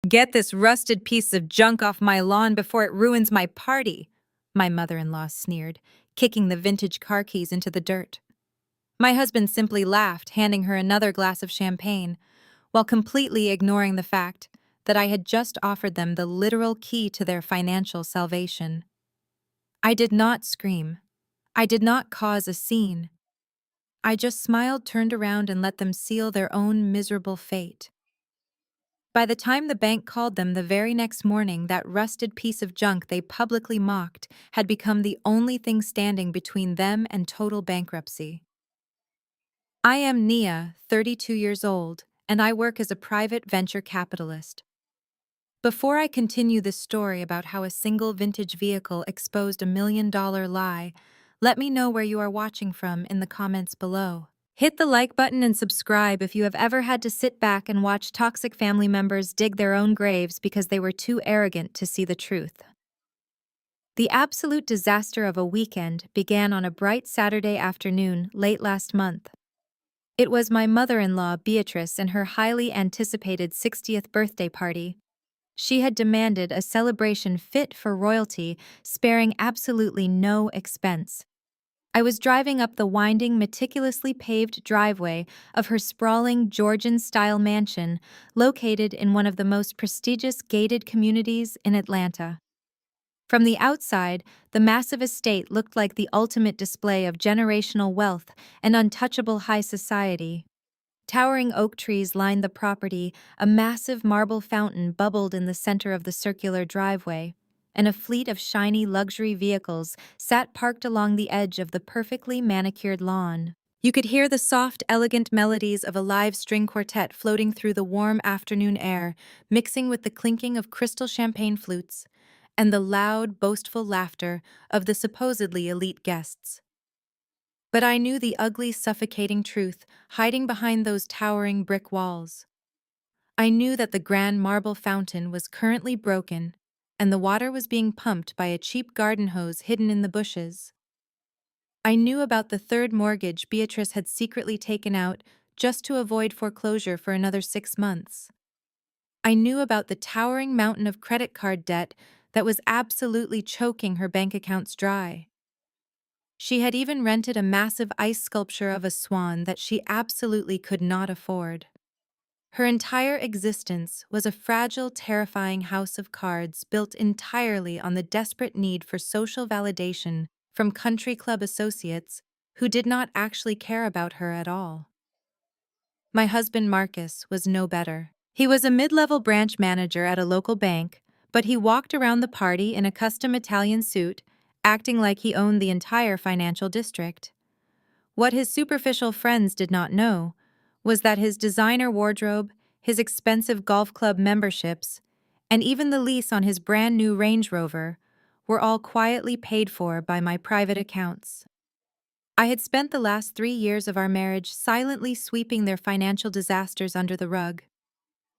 Get this rusted piece of junk off my lawn before it ruins my party, my mother-in-law sneered, kicking the vintage car keys into the dirt. My husband simply laughed, handing her another glass of champagne, while completely ignoring the fact that I had just offered them the literal key to their financial salvation. I did not scream. I did not cause a scene. I just smiled, turned around, and let them seal their own miserable fate. By the time the bank called them the very next morning, that rusted piece of junk they publicly mocked had become the only thing standing between them and total bankruptcy. I am Nia, 32 years old, and I work as a private venture capitalist. Before I continue this story about how a single vintage vehicle exposed $1 million lie, let me know where you are watching from in the comments below. Hit the like button and subscribe if you have ever had to sit back and watch toxic family members dig their own graves because they were too arrogant to see the truth. The absolute disaster of a weekend began on a bright Saturday afternoon late last month. It was my mother-in-law, Beatrice, and her highly anticipated 60th birthday party. She had demanded a celebration fit for royalty, sparing absolutely no expense. I was driving up the winding, meticulously paved driveway of her sprawling Georgian-style mansion located in one of the most prestigious gated communities in Atlanta. From the outside, the massive estate looked like the ultimate display of generational wealth and untouchable high society. Towering oak trees lined the property, a massive marble fountain bubbled in the center of the circular driveway, and a fleet of shiny luxury vehicles sat parked along the edge of the perfectly manicured lawn. You could hear the soft, elegant melodies of a live string quartet floating through the warm afternoon air, mixing with the clinking of crystal champagne flutes and the loud, boastful laughter of the supposedly elite guests. But I knew the ugly, suffocating truth hiding behind those towering brick walls. I knew that the grand marble fountain was currently broken, and the water was being pumped by a cheap garden hose hidden in the bushes. I knew about the third mortgage Beatrice had secretly taken out just to avoid foreclosure for another 6 months. I knew about the towering mountain of credit card debt that was absolutely choking her bank accounts dry. She had even rented a massive ice sculpture of a swan that she absolutely could not afford. Her entire existence was a fragile, terrifying house of cards built entirely on the desperate need for social validation from country club associates who did not actually care about her at all. My husband Marcus was no better. He was a mid-level branch manager at a local bank, but he walked around the party in a custom Italian suit, acting like he owned the entire financial district. What his superficial friends did not know was that his designer wardrobe, his expensive golf club memberships, and even the lease on his brand new Range Rover were all quietly paid for by my private accounts. I had spent the last 3 years of our marriage silently sweeping their financial disasters under the rug.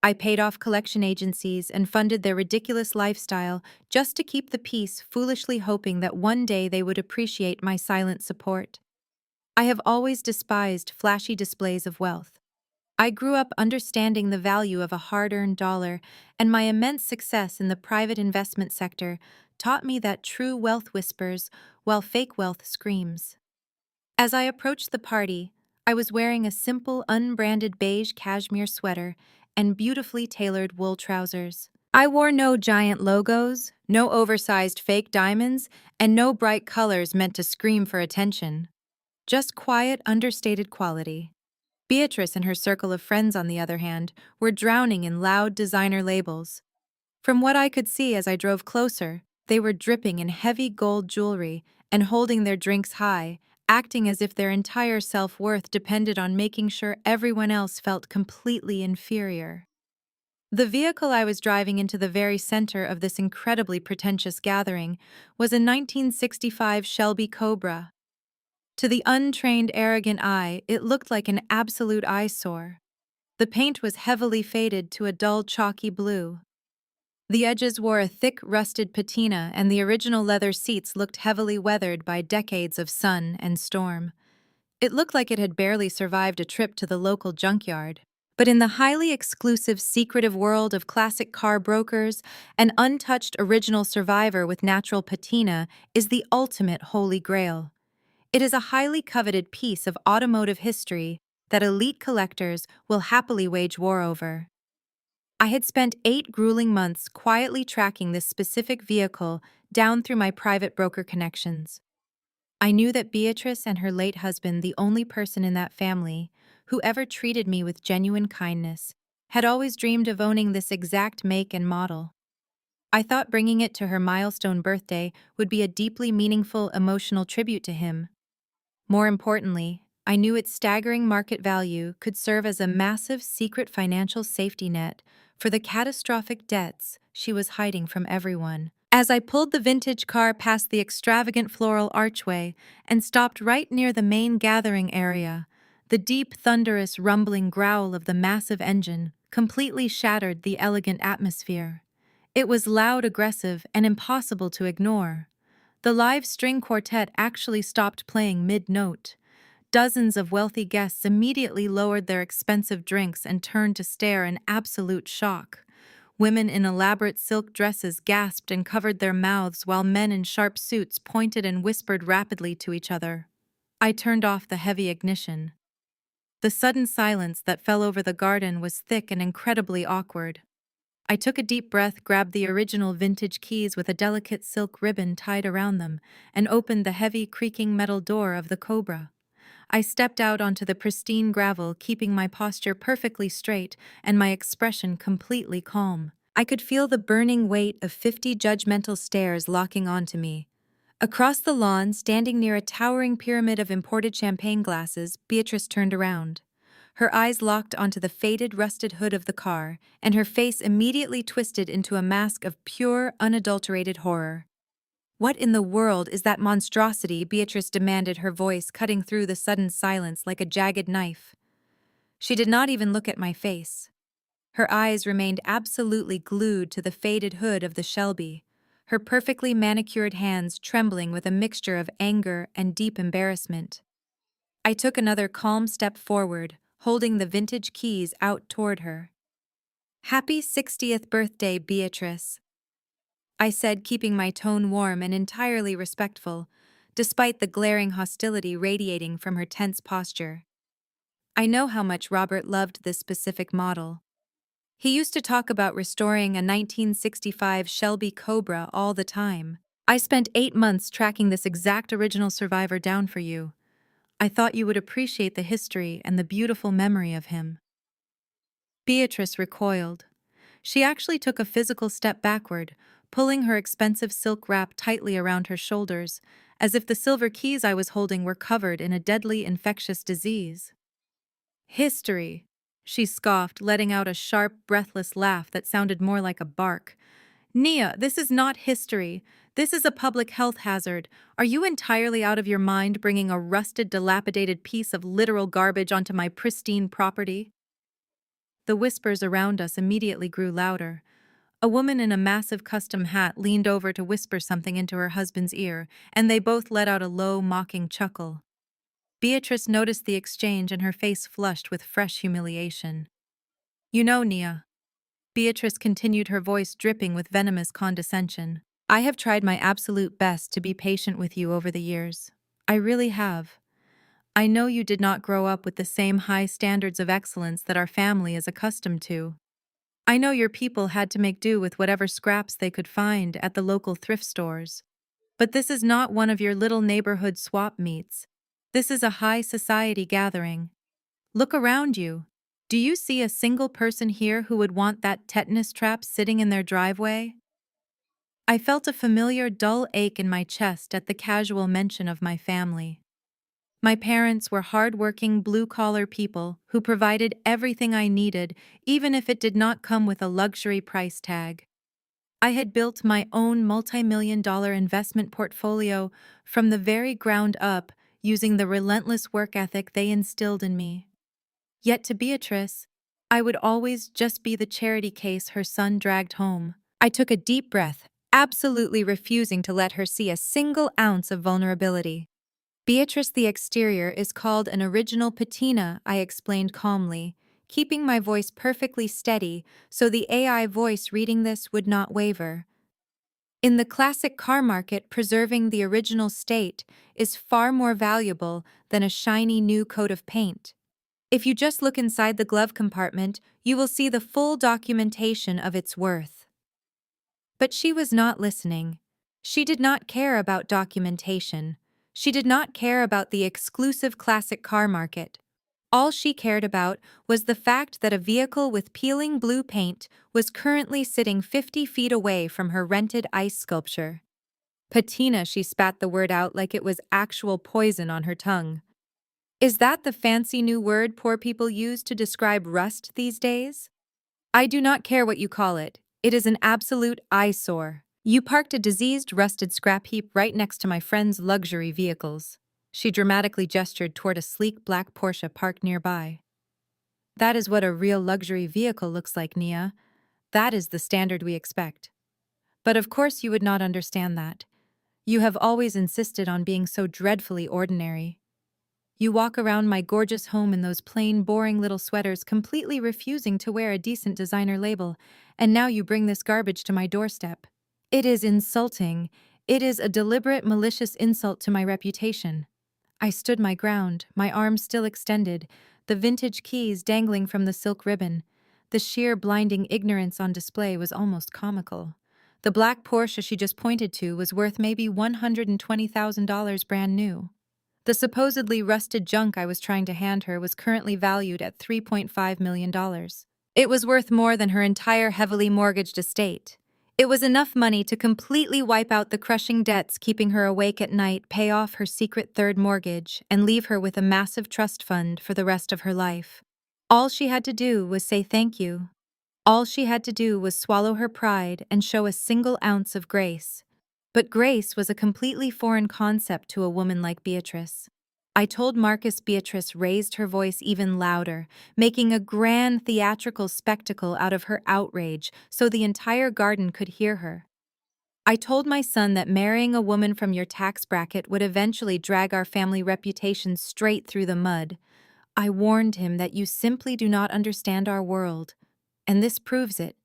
I paid off collection agencies and funded their ridiculous lifestyle just to keep the peace, foolishly hoping that one day they would appreciate my silent support. I have always despised flashy displays of wealth. I grew up understanding the value of a hard-earned dollar, and my immense success in the private investment sector taught me that true wealth whispers while fake wealth screams. As I approached the party, I was wearing a simple, unbranded beige cashmere sweater and beautifully tailored wool trousers. I wore no giant logos, no oversized fake diamonds, and no bright colors meant to scream for attention. Just quiet, understated quality. Beatrice and her circle of friends, on the other hand, were drowning in loud designer labels. From what I could see as I drove closer, they were dripping in heavy gold jewelry and holding their drinks high, acting as if their entire self-worth depended on making sure everyone else felt completely inferior. The vehicle I was driving into the very center of this incredibly pretentious gathering was a 1965 Shelby Cobra. To the untrained, arrogant eye, it looked like an absolute eyesore. The paint was heavily faded to a dull, chalky blue. The edges wore a thick, rusted patina, and the original leather seats looked heavily weathered by decades of sun and storm. It looked like it had barely survived a trip to the local junkyard. But in the highly exclusive, secretive world of classic car brokers, an untouched original survivor with natural patina is the ultimate holy grail. It is a highly coveted piece of automotive history that elite collectors will happily wage war over. I had spent 8 grueling months quietly tracking this specific vehicle down through my private broker connections. I knew that Beatrice and her late husband, the only person in that family who ever treated me with genuine kindness, had always dreamed of owning this exact make and model. I thought bringing it to her milestone birthday would be a deeply meaningful emotional tribute to him. More importantly, I knew its staggering market value could serve as a massive secret financial safety net for the catastrophic debts she was hiding from everyone. As I pulled the vintage car past the extravagant floral archway and stopped right near the main gathering area, the deep, thunderous, rumbling growl of the massive engine completely shattered the elegant atmosphere. It was loud, aggressive, and impossible to ignore. The live string quartet actually stopped playing mid-note. Dozens of wealthy guests immediately lowered their expensive drinks and turned to stare in absolute shock. Women in elaborate silk dresses gasped and covered their mouths while men in sharp suits pointed and whispered rapidly to each other. I turned off the heavy ignition. The sudden silence that fell over the garden was thick and incredibly awkward. I took a deep breath, grabbed the original vintage keys with a delicate silk ribbon tied around them, and opened the heavy, creaking metal door of the Cobra. I stepped out onto the pristine gravel, keeping my posture perfectly straight and my expression completely calm. I could feel the burning weight of 50 judgmental stares locking onto me. Across the lawn, standing near a towering pyramid of imported champagne glasses, Beatrice turned around. Her eyes locked onto the faded, rusted hood of the car, and her face immediately twisted into a mask of pure, unadulterated horror. "What in the world is that monstrosity?" Beatrice demanded, her voice cutting through the sudden silence like a jagged knife. She did not even look at my face. Her eyes remained absolutely glued to the faded hood of the Shelby, her perfectly manicured hands trembling with a mixture of anger and deep embarrassment. I took another calm step forward, holding the vintage keys out toward her. "Happy 60th birthday, Beatrice," I said, keeping my tone warm and entirely respectful, despite the glaring hostility radiating from her tense posture. I know how much Robert loved this specific model. He used to talk about restoring a 1965 Shelby Cobra all the time. "I spent 8 months tracking this exact original survivor down for you. I thought you would appreciate the history and the beautiful memory of him." Beatrice recoiled. She actually took a physical step backward, pulling her expensive silk wrap tightly around her shoulders, as if the silver keys I was holding were covered in a deadly infectious disease. "History," she scoffed, letting out a sharp, breathless laugh that sounded more like a bark. "Nia, this is not history. This is a public health hazard. Are you entirely out of your mind bringing a rusted, dilapidated piece of literal garbage onto my pristine property?" The whispers around us immediately grew louder. A woman in a massive custom hat leaned over to whisper something into her husband's ear, and they both let out a low, mocking chuckle. Beatrice noticed the exchange and her face flushed with fresh humiliation. "You know, Nia," Beatrice continued, her voice dripping with venomous condescension, "I have tried my absolute best to be patient with you over the years. I really have. I know you did not grow up with the same high standards of excellence that our family is accustomed to. I know your people had to make do with whatever scraps they could find at the local thrift stores. But this is not one of your little neighborhood swap meets. This is a high society gathering. Look around you. Do you see a single person here who would want that tetanus trap sitting in their driveway?" I felt a familiar dull ache in my chest at the casual mention of my family. My parents were hard-working, blue-collar people who provided everything I needed, even if it did not come with a luxury price tag. I had built my own multi-million-dollar investment portfolio from the very ground up, using the relentless work ethic they instilled in me. Yet to Beatrice, I would always just be the charity case her son dragged home. I took a deep breath, absolutely refusing to let her see a single ounce of vulnerability. "Beatrice, the exterior is called an original patina," I explained calmly, keeping my voice perfectly steady so the AI voice reading this would not waver. In the classic car market, preserving the original state is far more valuable than a shiny new coat of paint. If you just look inside the glove compartment, you will see the full documentation of its worth. But she was not listening. She did not care about documentation. She did not care about the exclusive classic car market. All she cared about was the fact that a vehicle with peeling blue paint was currently sitting 50 feet away from her rented ice sculpture. Patina, she spat the word out like it was actual poison on her tongue. Is that the fancy new word poor people use to describe rust these days? I do not care what you call it. It is an absolute eyesore. You parked a diseased, rusted scrap heap right next to my friend's luxury vehicles. She dramatically gestured toward a sleek black Porsche parked nearby. That is what a real luxury vehicle looks like, Nia. That is the standard we expect. But of course you would not understand that. You have always insisted on being so dreadfully ordinary. You walk around my gorgeous home in those plain, boring little sweaters, completely refusing to wear a decent designer label, and now you bring this garbage to my doorstep. It is insulting. It is a deliberate, malicious insult to my reputation. I stood my ground, my arms still extended, the vintage keys dangling from the silk ribbon. The sheer blinding ignorance on display was almost comical. The black Porsche she just pointed to was worth maybe $120,000 brand new. The supposedly rusted junk I was trying to hand her was currently valued at $3.5 million. It was worth more than her entire heavily mortgaged estate. It was enough money to completely wipe out the crushing debts keeping her awake at night, pay off her secret third mortgage, and leave her with a massive trust fund for the rest of her life. All she had to do was say thank you. All she had to do was swallow her pride and show a single ounce of grace. But grace was a completely foreign concept to a woman like Beatrice. I told Marcus Beatrice raised her voice even louder, making a grand theatrical spectacle out of her outrage so the entire garden could hear her. I told my son that marrying a woman from your tax bracket would eventually drag our family reputation straight through the mud. I warned him that you simply do not understand our world. And this proves it.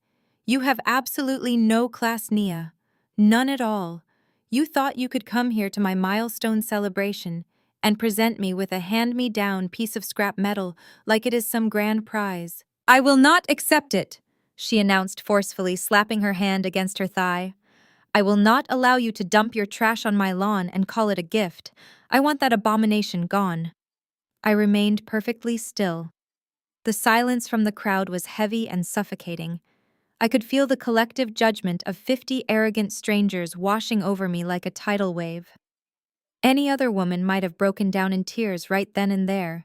You have absolutely no class, Nia. None at all. You thought you could come here to my milestone celebration and present me with a hand-me-down piece of scrap metal like it is some grand prize. I will not accept it, she announced forcefully, slapping her hand against her thigh. I will not allow you to dump your trash on my lawn and call it a gift. I want that abomination gone. I remained perfectly still. The silence from the crowd was heavy and suffocating. I could feel the collective judgment of 50 arrogant strangers washing over me like a tidal wave. Any other woman might have broken down in tears right then and there.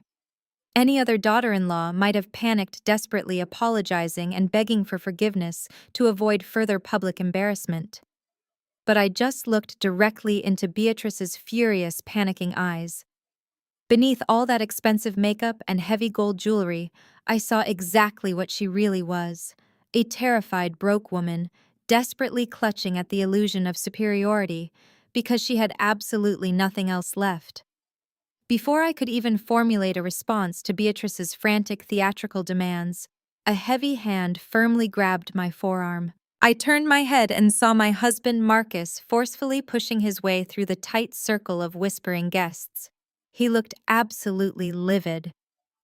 Any other daughter-in-law might have panicked, desperately apologizing and begging for forgiveness to avoid further public embarrassment. But I just looked directly into Beatrice's furious, panicking eyes. Beneath all that expensive makeup and heavy gold jewelry, I saw exactly what she really was. A terrified, broke woman, desperately clutching at the illusion of superiority because she had absolutely nothing else left. Before I could even formulate a response to Beatrice's frantic theatrical demands, a heavy hand firmly grabbed my forearm. I turned my head and saw my husband Marcus forcefully pushing his way through the tight circle of whispering guests. He looked absolutely livid.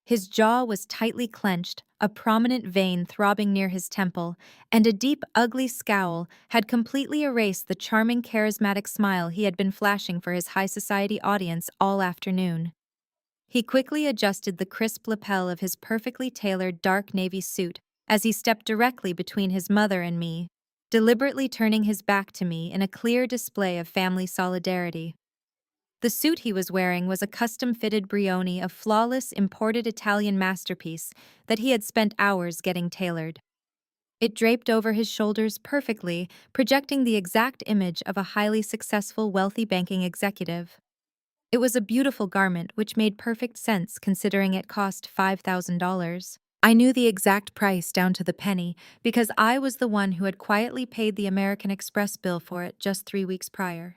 His jaw was tightly clenched, a prominent vein throbbing near his temple, and a deep, ugly scowl had completely erased the charming, charismatic smile he had been flashing for his high society audience all afternoon. He quickly adjusted the crisp lapel of his perfectly tailored dark navy suit as he stepped directly between his mother and me, deliberately turning his back to me in a clear display of family solidarity. The suit he was wearing was a custom-fitted Brioni, a flawless imported Italian masterpiece that he had spent hours getting tailored. It draped over his shoulders perfectly, projecting the exact image of a highly successful, wealthy banking executive. It was a beautiful garment which made perfect sense considering it cost $5,000. I knew the exact price down to the penny because I was the one who had quietly paid the American Express bill for it just 3 weeks prior.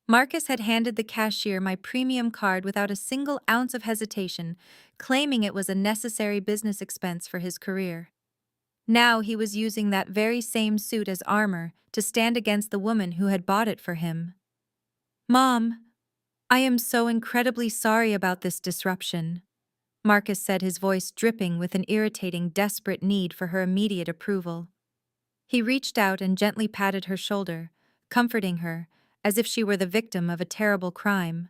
Marcus had handed the cashier my premium card without a single ounce of hesitation, claiming it was a necessary business expense for his career. Now he was using that very same suit as armor to stand against the woman who had bought it for him. "Mom, I am so incredibly sorry about this disruption," Marcus said, his voice dripping with an irritating, desperate need for her immediate approval. He reached out and gently patted her shoulder, comforting her, as if she were the victim of a terrible crime.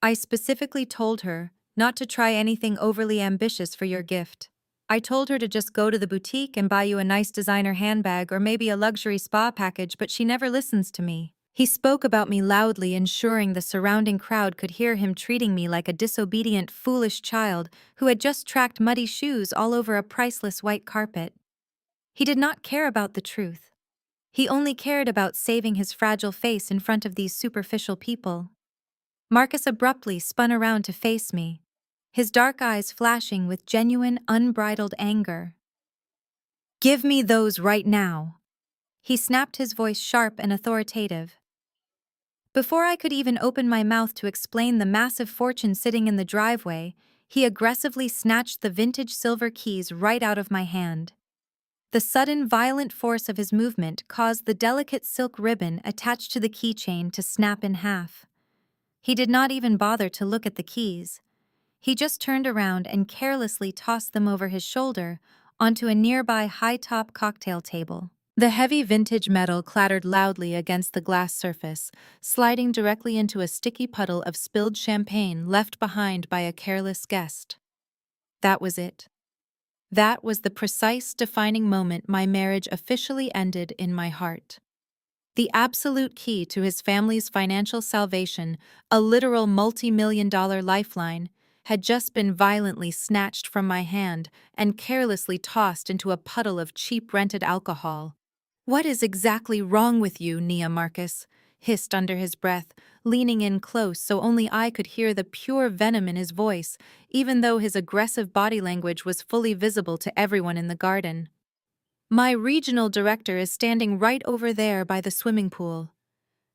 "I specifically told her not to try anything overly ambitious for your gift. I told her to just go to the boutique and buy you a nice designer handbag or maybe a luxury spa package, but she never listens to me." He spoke about me loudly, ensuring the surrounding crowd could hear him treating me like a disobedient, foolish child who had just tracked muddy shoes all over a priceless white carpet. He did not care about the truth. He only cared about saving his fragile face in front of these superficial people. Marcus abruptly spun around to face me, his dark eyes flashing with genuine, unbridled anger. "Give me those right now." He snapped, his voice sharp and authoritative. Before I could even open my mouth to explain the massive fortune sitting in the driveway, he aggressively snatched the vintage silver keys right out of my hand. The sudden, violent force of his movement caused the delicate silk ribbon attached to the keychain to snap in half. He did not even bother to look at the keys. He just turned around and carelessly tossed them over his shoulder onto a nearby high-top cocktail table. The heavy vintage metal clattered loudly against the glass surface, sliding directly into a sticky puddle of spilled champagne left behind by a careless guest. That was it. That was the precise defining moment my marriage officially ended in my heart. The absolute key to his family's financial salvation, a literal multi-million-dollar lifeline, had just been violently snatched from my hand and carelessly tossed into a puddle of cheap rented alcohol. "What is exactly wrong with you, Nia?" Marcus hissed under his breath, leaning in close so only I could hear the pure venom in his voice, even though his aggressive body language was fully visible to everyone in the garden. "My regional director is standing right over there by the swimming pool.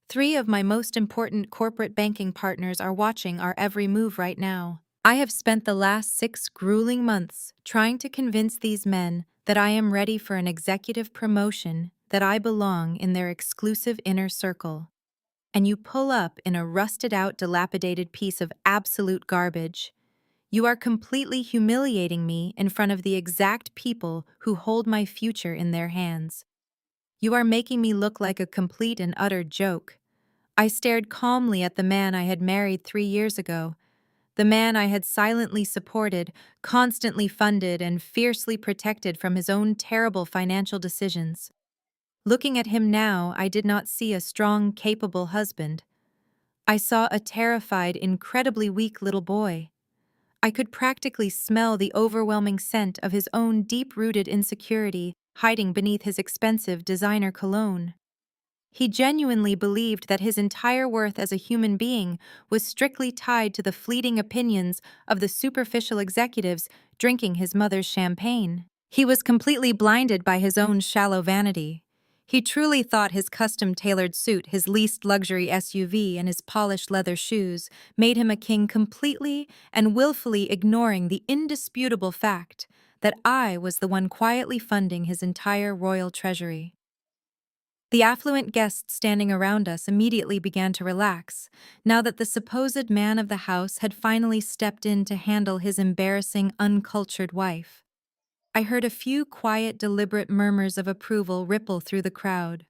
3 of my most important corporate banking partners are watching our every move right now. I have spent the last 6 grueling months trying to convince these men that I am ready for an executive promotion, that I belong in their exclusive inner circle. And you pull up in a rusted-out, dilapidated piece of absolute garbage. You are completely humiliating me in front of the exact people who hold my future in their hands. You are making me look like a complete and utter joke." I stared calmly at the man I had married 3 years ago, the man I had silently supported, constantly funded, and fiercely protected from his own terrible financial decisions. Looking at him now, I did not see a strong, capable husband. I saw a terrified, incredibly weak little boy. I could practically smell the overwhelming scent of his own deep-rooted insecurity hiding beneath his expensive designer cologne. He genuinely believed that his entire worth as a human being was strictly tied to the fleeting opinions of the superficial executives drinking his mother's champagne. He was completely blinded by his own shallow vanity. He truly thought his custom-tailored suit, his leased luxury SUV, and his polished leather shoes made him a king, completely and willfully ignoring the indisputable fact that I was the one quietly funding his entire royal treasury. The affluent guests standing around us immediately began to relax, now that the supposed man of the house had finally stepped in to handle his embarrassing, uncultured wife. I heard a few quiet, deliberate murmurs of approval ripple through the crowd.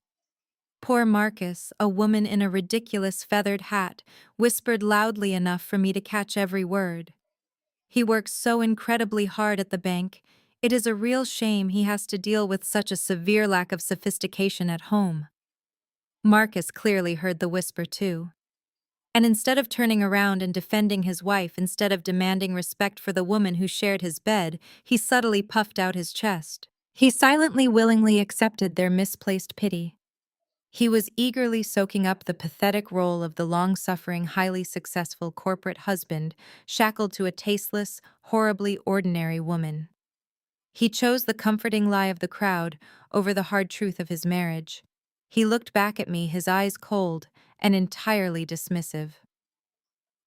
Poor Marcus, a woman in a ridiculous feathered hat, whispered loudly enough for me to catch every word. "He works so incredibly hard at the bank. It is a real shame he has to deal with such a severe lack of sophistication at home." Marcus clearly heard the whisper too. And instead of turning around and defending his wife, instead of demanding respect for the woman who shared his bed, he subtly puffed out his chest. He silently, willingly accepted their misplaced pity. He was eagerly soaking up the pathetic role of the long-suffering, highly successful corporate husband shackled to a tasteless, horribly ordinary woman. He chose the comforting lie of the crowd over the hard truth of his marriage. He looked back at me, his eyes cold and entirely dismissive.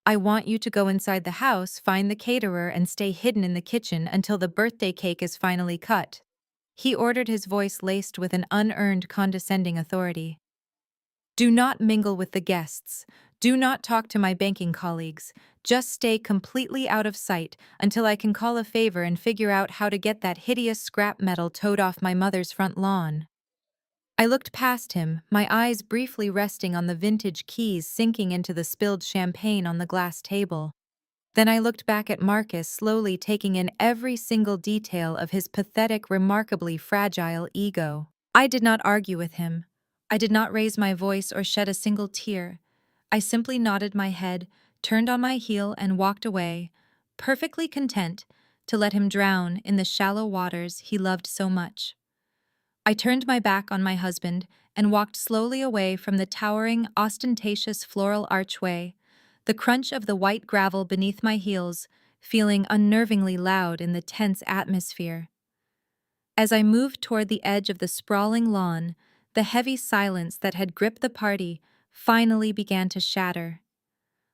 I want you to go inside the house, find the caterer, and stay hidden in the kitchen until the birthday cake is finally cut. He ordered, his voice laced with an unearned condescending authority. Do not mingle with the guests. Do not talk to my banking colleagues. Just stay completely out of sight until I can call a favor and figure out how to get that hideous scrap metal towed off my mother's front lawn. I looked past him, my eyes briefly resting on the vintage keys sinking into the spilled champagne on the glass table. Then I looked back at Marcus, slowly taking in every single detail of his pathetic, remarkably fragile ego. I did not argue with him. I did not raise my voice or shed a single tear. I simply nodded my head, turned on my heel, and walked away, perfectly content to let him drown in the shallow waters he loved so much. I turned my back on my husband and walked slowly away from the towering, ostentatious floral archway, the crunch of the white gravel beneath my heels feeling unnervingly loud in the tense atmosphere. As I moved toward the edge of the sprawling lawn, the heavy silence that had gripped the party finally began to shatter.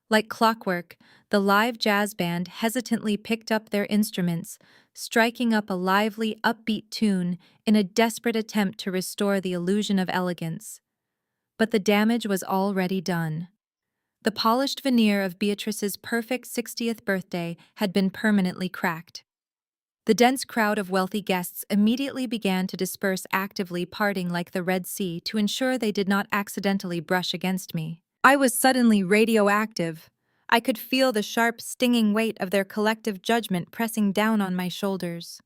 Like clockwork, the live jazz band hesitantly picked up their instruments, striking up a lively, upbeat tune in a desperate attempt to restore the illusion of elegance. But the damage was already done. The polished veneer of Beatrice's perfect 60th birthday had been permanently cracked. The dense crowd of wealthy guests immediately began to disperse, actively parting like the Red Sea to ensure they did not accidentally brush against me. I was suddenly radioactive. I could feel the sharp, stinging weight of their collective judgment pressing down on my shoulders.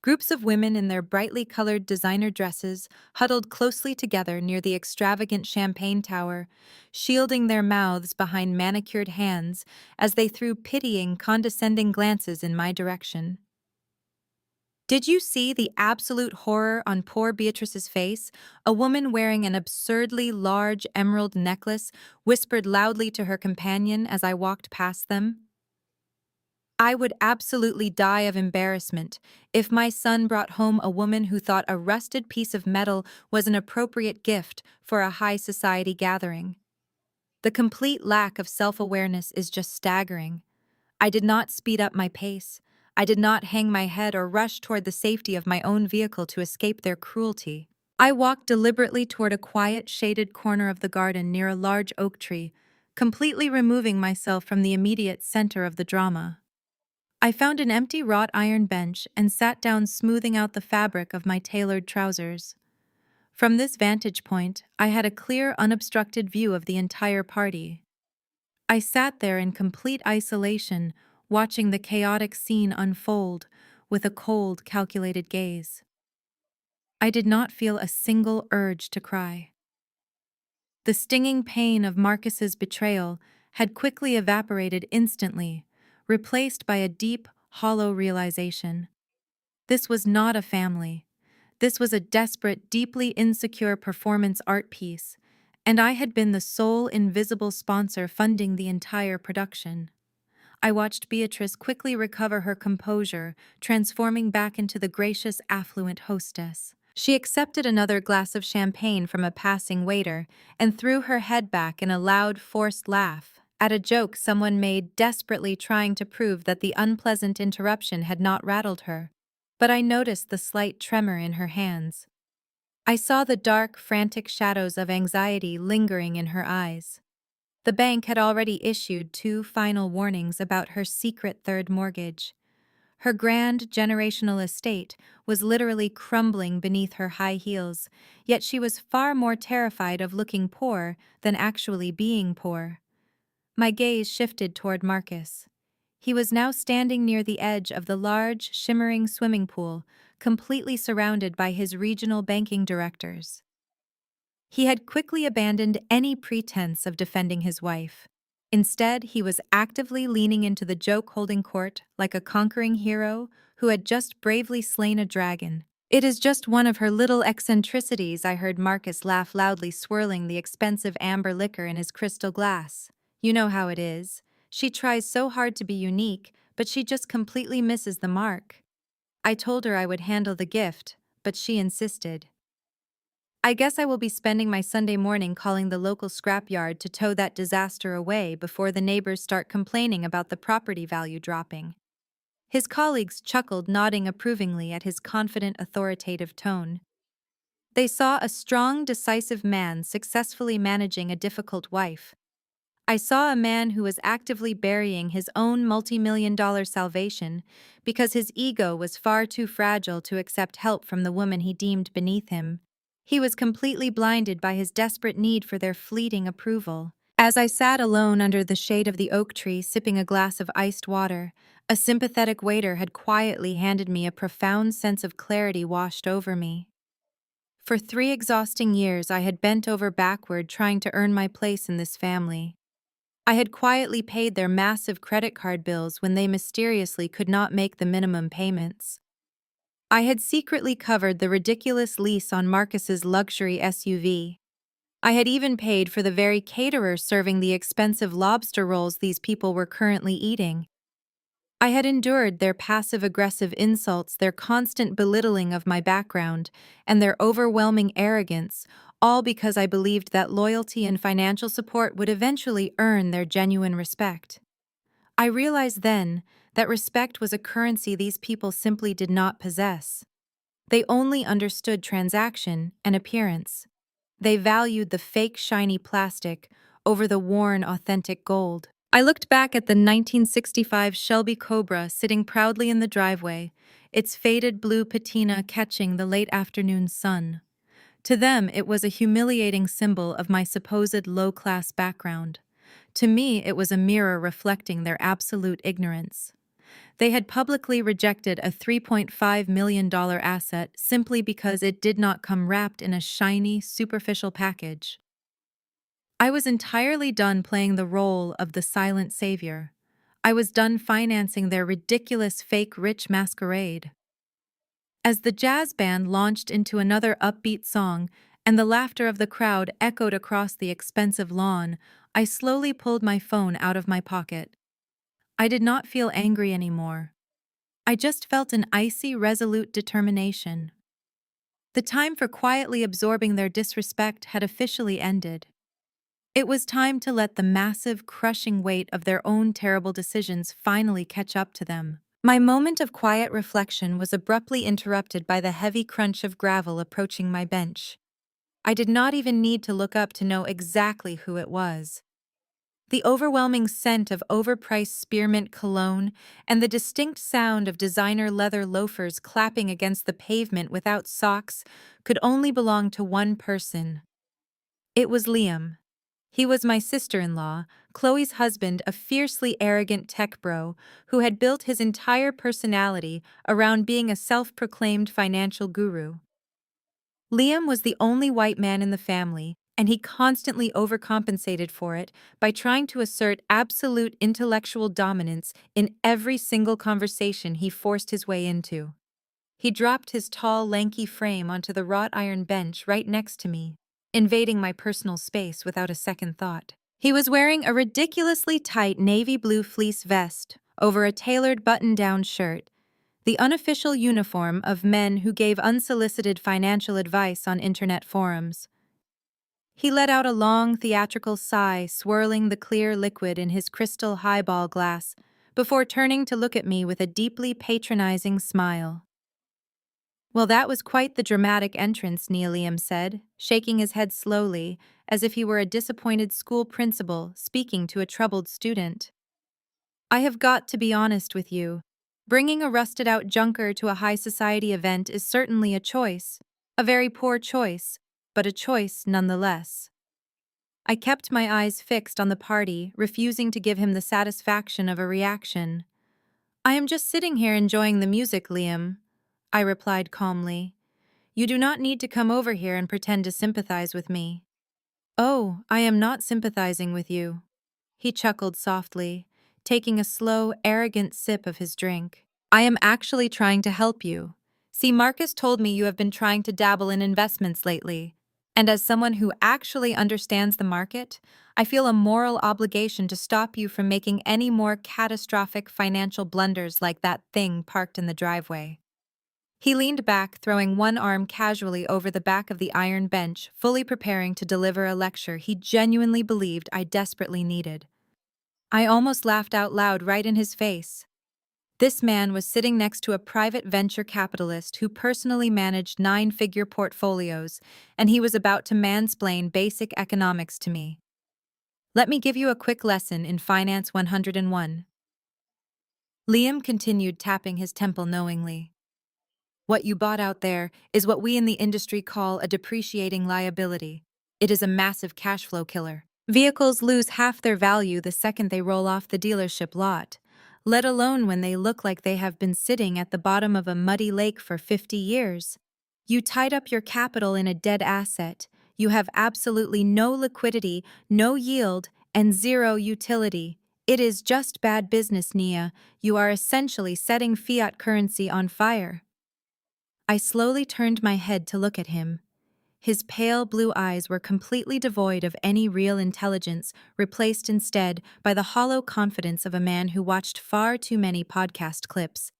Groups of women in their brightly colored designer dresses huddled closely together near the extravagant champagne tower, shielding their mouths behind manicured hands as they threw pitying, condescending glances in my direction. Did you see the absolute horror on poor Beatrice's face? A woman wearing an absurdly large emerald necklace whispered loudly to her companion as I walked past them. I would absolutely die of embarrassment if my son brought home a woman who thought a rusted piece of metal was an appropriate gift for a high society gathering. The complete lack of self-awareness is just staggering. I did not speed up my pace. I did not hang my head or rush toward the safety of my own vehicle to escape their cruelty. I walked deliberately toward a quiet, shaded corner of the garden near a large oak tree, completely removing myself from the immediate center of the drama. I found an empty wrought iron bench and sat down, smoothing out the fabric of my tailored trousers. From this vantage point, I had a clear, unobstructed view of the entire party. I sat there in complete isolation, watching the chaotic scene unfold with a cold, calculated gaze. I did not feel a single urge to cry. The stinging pain of Marcus's betrayal had quickly evaporated instantly, replaced by a deep, hollow realization. This was not a family. This was a desperate, deeply insecure performance art piece, and I had been the sole invisible sponsor funding the entire production. I watched Beatrice quickly recover her composure, transforming back into the gracious, affluent hostess. She accepted another glass of champagne from a passing waiter and threw her head back in a loud, forced laugh at a joke someone made, desperately trying to prove that the unpleasant interruption had not rattled her. But I noticed the slight tremor in her hands. I saw the dark, frantic shadows of anxiety lingering in her eyes. The bank had already issued 2 final warnings about her secret third mortgage. Her grand generational estate was literally crumbling beneath her high heels, yet she was far more terrified of looking poor than actually being poor. My gaze shifted toward Marcus. He was now standing near the edge of the large, shimmering swimming pool, completely surrounded by his regional banking directors. He had quickly abandoned any pretense of defending his wife. Instead, he was actively leaning into the joke-holding court like a conquering hero who had just bravely slain a dragon. "It is just one of her little eccentricities," I heard Marcus laugh loudly, swirling the expensive amber liquor in his crystal glass. "You know how it is. She tries so hard to be unique, but she just completely misses the mark." I told her I would handle the gift, but she insisted. I guess I will be spending my Sunday morning calling the local scrapyard to tow that disaster away before the neighbors start complaining about the property value dropping. His colleagues chuckled, nodding approvingly at his confident, authoritative tone. They saw a strong, decisive man successfully managing a difficult wife. I saw a man who was actively burying his own multi-million-dollar salvation because his ego was far too fragile to accept help from the woman he deemed beneath him. He was completely blinded by his desperate need for their fleeting approval. As I sat alone under the shade of the oak tree sipping a glass of iced water, a sympathetic waiter had quietly handed me a profound sense of clarity washed over me. For 3 exhausting years, I had bent over backward trying to earn my place in this family. I had quietly paid their massive credit card bills when they mysteriously could not make the minimum payments. I had secretly covered the ridiculous lease on Marcus's luxury SUV. I had even paid for the very caterer serving the expensive lobster rolls these people were currently eating. I had endured their passive-aggressive insults, their constant belittling of my background, and their overwhelming arrogance, all because I believed that loyalty and financial support would eventually earn their genuine respect. I realized then that respect was a currency these people simply did not possess. They only understood transaction and appearance. They valued the fake shiny plastic over the worn authentic gold. I looked back at the 1965 Shelby Cobra sitting proudly in the driveway, its faded blue patina catching the late afternoon sun. To them, it was a humiliating symbol of my supposed low-class background. To me, it was a mirror reflecting their absolute ignorance. They had publicly rejected a $3.5 million asset simply because it did not come wrapped in a shiny, superficial package. I was entirely done playing the role of the silent savior. I was done financing their ridiculous fake rich masquerade. As the jazz band launched into another upbeat song and the laughter of the crowd echoed across the expensive lawn, I slowly pulled my phone out of my pocket. I did not feel angry anymore. I just felt an icy, resolute determination. The time for quietly absorbing their disrespect had officially ended. It was time to let the massive, crushing weight of their own terrible decisions finally catch up to them. My moment of quiet reflection was abruptly interrupted by the heavy crunch of gravel approaching my bench. I did not even need to look up to know exactly who it was. The overwhelming scent of overpriced spearmint cologne and the distinct sound of designer leather loafers clapping against the pavement without socks could only belong to one person. It was Liam. He was my sister-in-law, Chloe's husband, a fiercely arrogant tech bro who had built his entire personality around being a self-proclaimed financial guru. Liam was the only white man in the family, and he constantly overcompensated for it by trying to assert absolute intellectual dominance in every single conversation he forced his way into. He dropped his tall, lanky frame onto the wrought iron bench right next to me, invading my personal space without a second thought. He was wearing a ridiculously tight navy blue fleece vest over a tailored button-down shirt, the unofficial uniform of men who gave unsolicited financial advice on internet forums. He let out a long, theatrical sigh, swirling the clear liquid in his crystal highball glass, before turning to look at me with a deeply patronizing smile. "Well, that was quite the dramatic entrance," Liam said, shaking his head slowly, as if he were a disappointed school principal speaking to a troubled student. "I have got to be honest with you. Bringing a rusted-out junker to a high-society event is certainly a choice. A very poor choice, but a choice nonetheless." I kept my eyes fixed on the party, refusing to give him the satisfaction of a reaction. "I am just sitting here enjoying the music, Liam," I replied calmly. "You do not need to come over here and pretend to sympathize with me." "Oh, I am not sympathizing with you." He chuckled softly, taking a slow, arrogant sip of his drink. "I am actually trying to help you. See, Marcus told me you have been trying to dabble in investments lately. And as someone who actually understands the market, I feel a moral obligation to stop you from making any more catastrophic financial blunders like that thing parked in the driveway." He leaned back, throwing one arm casually over the back of the iron bench, fully preparing to deliver a lecture he genuinely believed I desperately needed. I almost laughed out loud right in his face. This man was sitting next to a private venture capitalist who personally managed nine-figure portfolios, and he was about to mansplain basic economics to me. Let me give you a quick lesson in Finance 101. Liam continued, tapping his temple knowingly. What you bought out there is what we in the industry call a depreciating liability. It is a massive cash flow killer. Vehicles lose half their value the second they roll off the dealership lot, let alone when they look like they have been sitting at the bottom of a muddy lake for 50 years. You tied up your capital in a dead asset. You have absolutely no liquidity, no yield, and zero utility. It is just bad business, Nia. You are essentially setting fiat currency on fire. I slowly turned my head to look at him. His pale blue eyes were completely devoid of any real intelligence, replaced instead by the hollow confidence of a man who watched far too many podcast clips.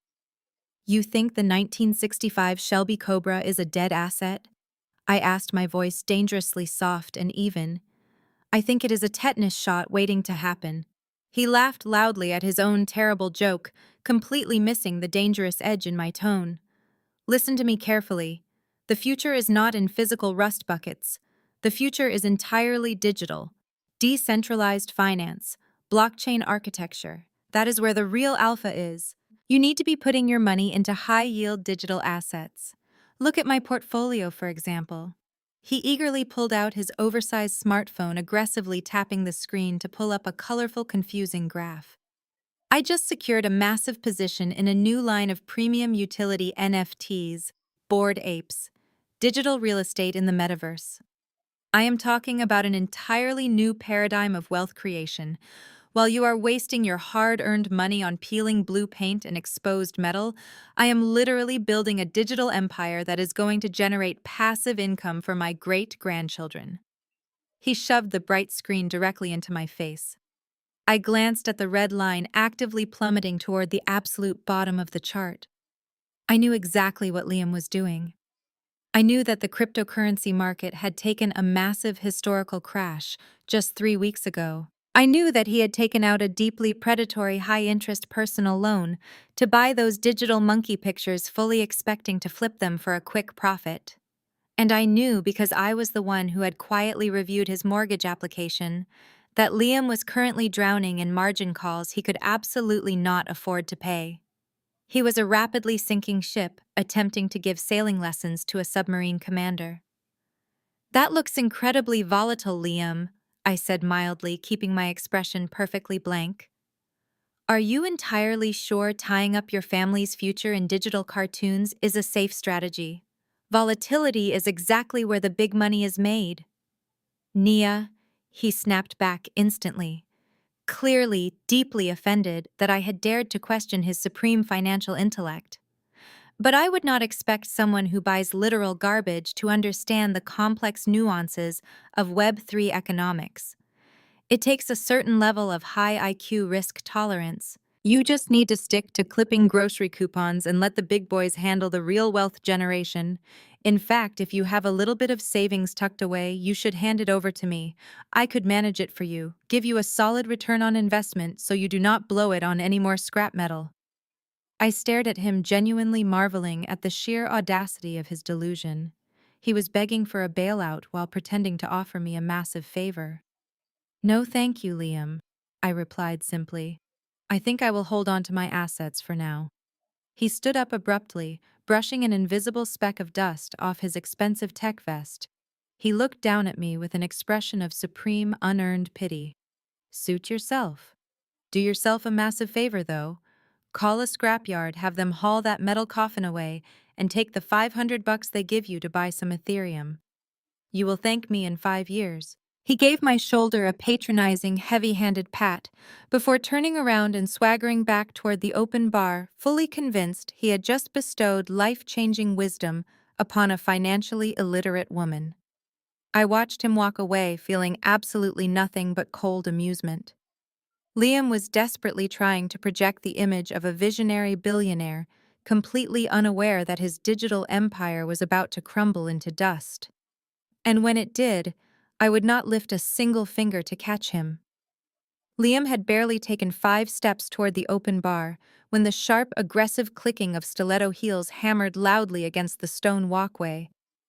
You think the 1965 Shelby Cobra is a dead asset? I asked, my voice dangerously soft and even. I think it is a tetanus shot waiting to happen. He laughed loudly at his own terrible joke, completely missing the dangerous edge in my tone. Listen to me carefully. The future is not in physical rust buckets. The future is entirely digital. Decentralized finance, blockchain architecture. That is where the real alpha is. You need to be putting your money into high-yield digital assets. Look at my portfolio, for example. He eagerly pulled out his oversized smartphone, aggressively tapping the screen to pull up a colorful, confusing graph. I just secured a massive position in a new line of premium utility NFTs, Bored Apes, digital real estate in the metaverse. I am talking about an entirely new paradigm of wealth creation. While you are wasting your hard-earned money on peeling blue paint and exposed metal, I am literally building a digital empire that is going to generate passive income for my great-grandchildren. He shoved the bright screen directly into my face. I glanced at the red line actively plummeting toward the absolute bottom of the chart. I knew exactly what Liam was doing. I knew that the cryptocurrency market had taken a massive historical crash just 3 weeks ago. I knew that he had taken out a deeply predatory high-interest personal loan to buy those digital monkey pictures, fully expecting to flip them for a quick profit. And I knew, because I was the one who had quietly reviewed his mortgage application, that Liam was currently drowning in margin calls he could absolutely not afford to pay. He was a rapidly sinking ship, attempting to give sailing lessons to a submarine commander. That looks incredibly volatile, Liam, I said mildly, keeping my expression perfectly blank. Are you entirely sure tying up your family's future in digital cartoons is a safe strategy? Volatility is exactly where the big money is made. Nia, he snapped back instantly, clearly deeply offended that I had dared to question his supreme financial intellect. But I would not expect someone who buys literal garbage to understand the complex nuances of Web3 economics. It takes a certain level of high IQ risk tolerance. You just need to stick to clipping grocery coupons and let the big boys handle the real wealth generation. In fact, if you have a little bit of savings tucked away, you should hand it over to me. I could manage it for you, give you a solid return on investment so you do not blow it on any more scrap metal. I stared at him, genuinely marveling at the sheer audacity of his delusion. He was begging for a bailout while pretending to offer me a massive favor. No, thank you, Liam, I replied simply. I think I will hold on to my assets for now. He stood up abruptly, brushing an invisible speck of dust off his expensive tech vest. He looked down at me with an expression of supreme, unearned pity. Suit yourself. Do yourself a massive favor, though. Call a scrapyard, have them haul that metal coffin away, and take the $500 they give you to buy some Ethereum. You will thank me in 5 years. He gave my shoulder a patronizing, heavy-handed pat before turning around and swaggering back toward the open bar, fully convinced he had just bestowed life-changing wisdom upon a financially illiterate woman. I watched him walk away, feeling absolutely nothing but cold amusement. Liam was desperately trying to project the image of a visionary billionaire, completely unaware that his digital empire was about to crumble into dust. And when it did, I would not lift a single finger to catch him. Liam had barely taken 5 steps toward the open bar when the sharp, aggressive clicking of stiletto heels hammered loudly against the stone walkway.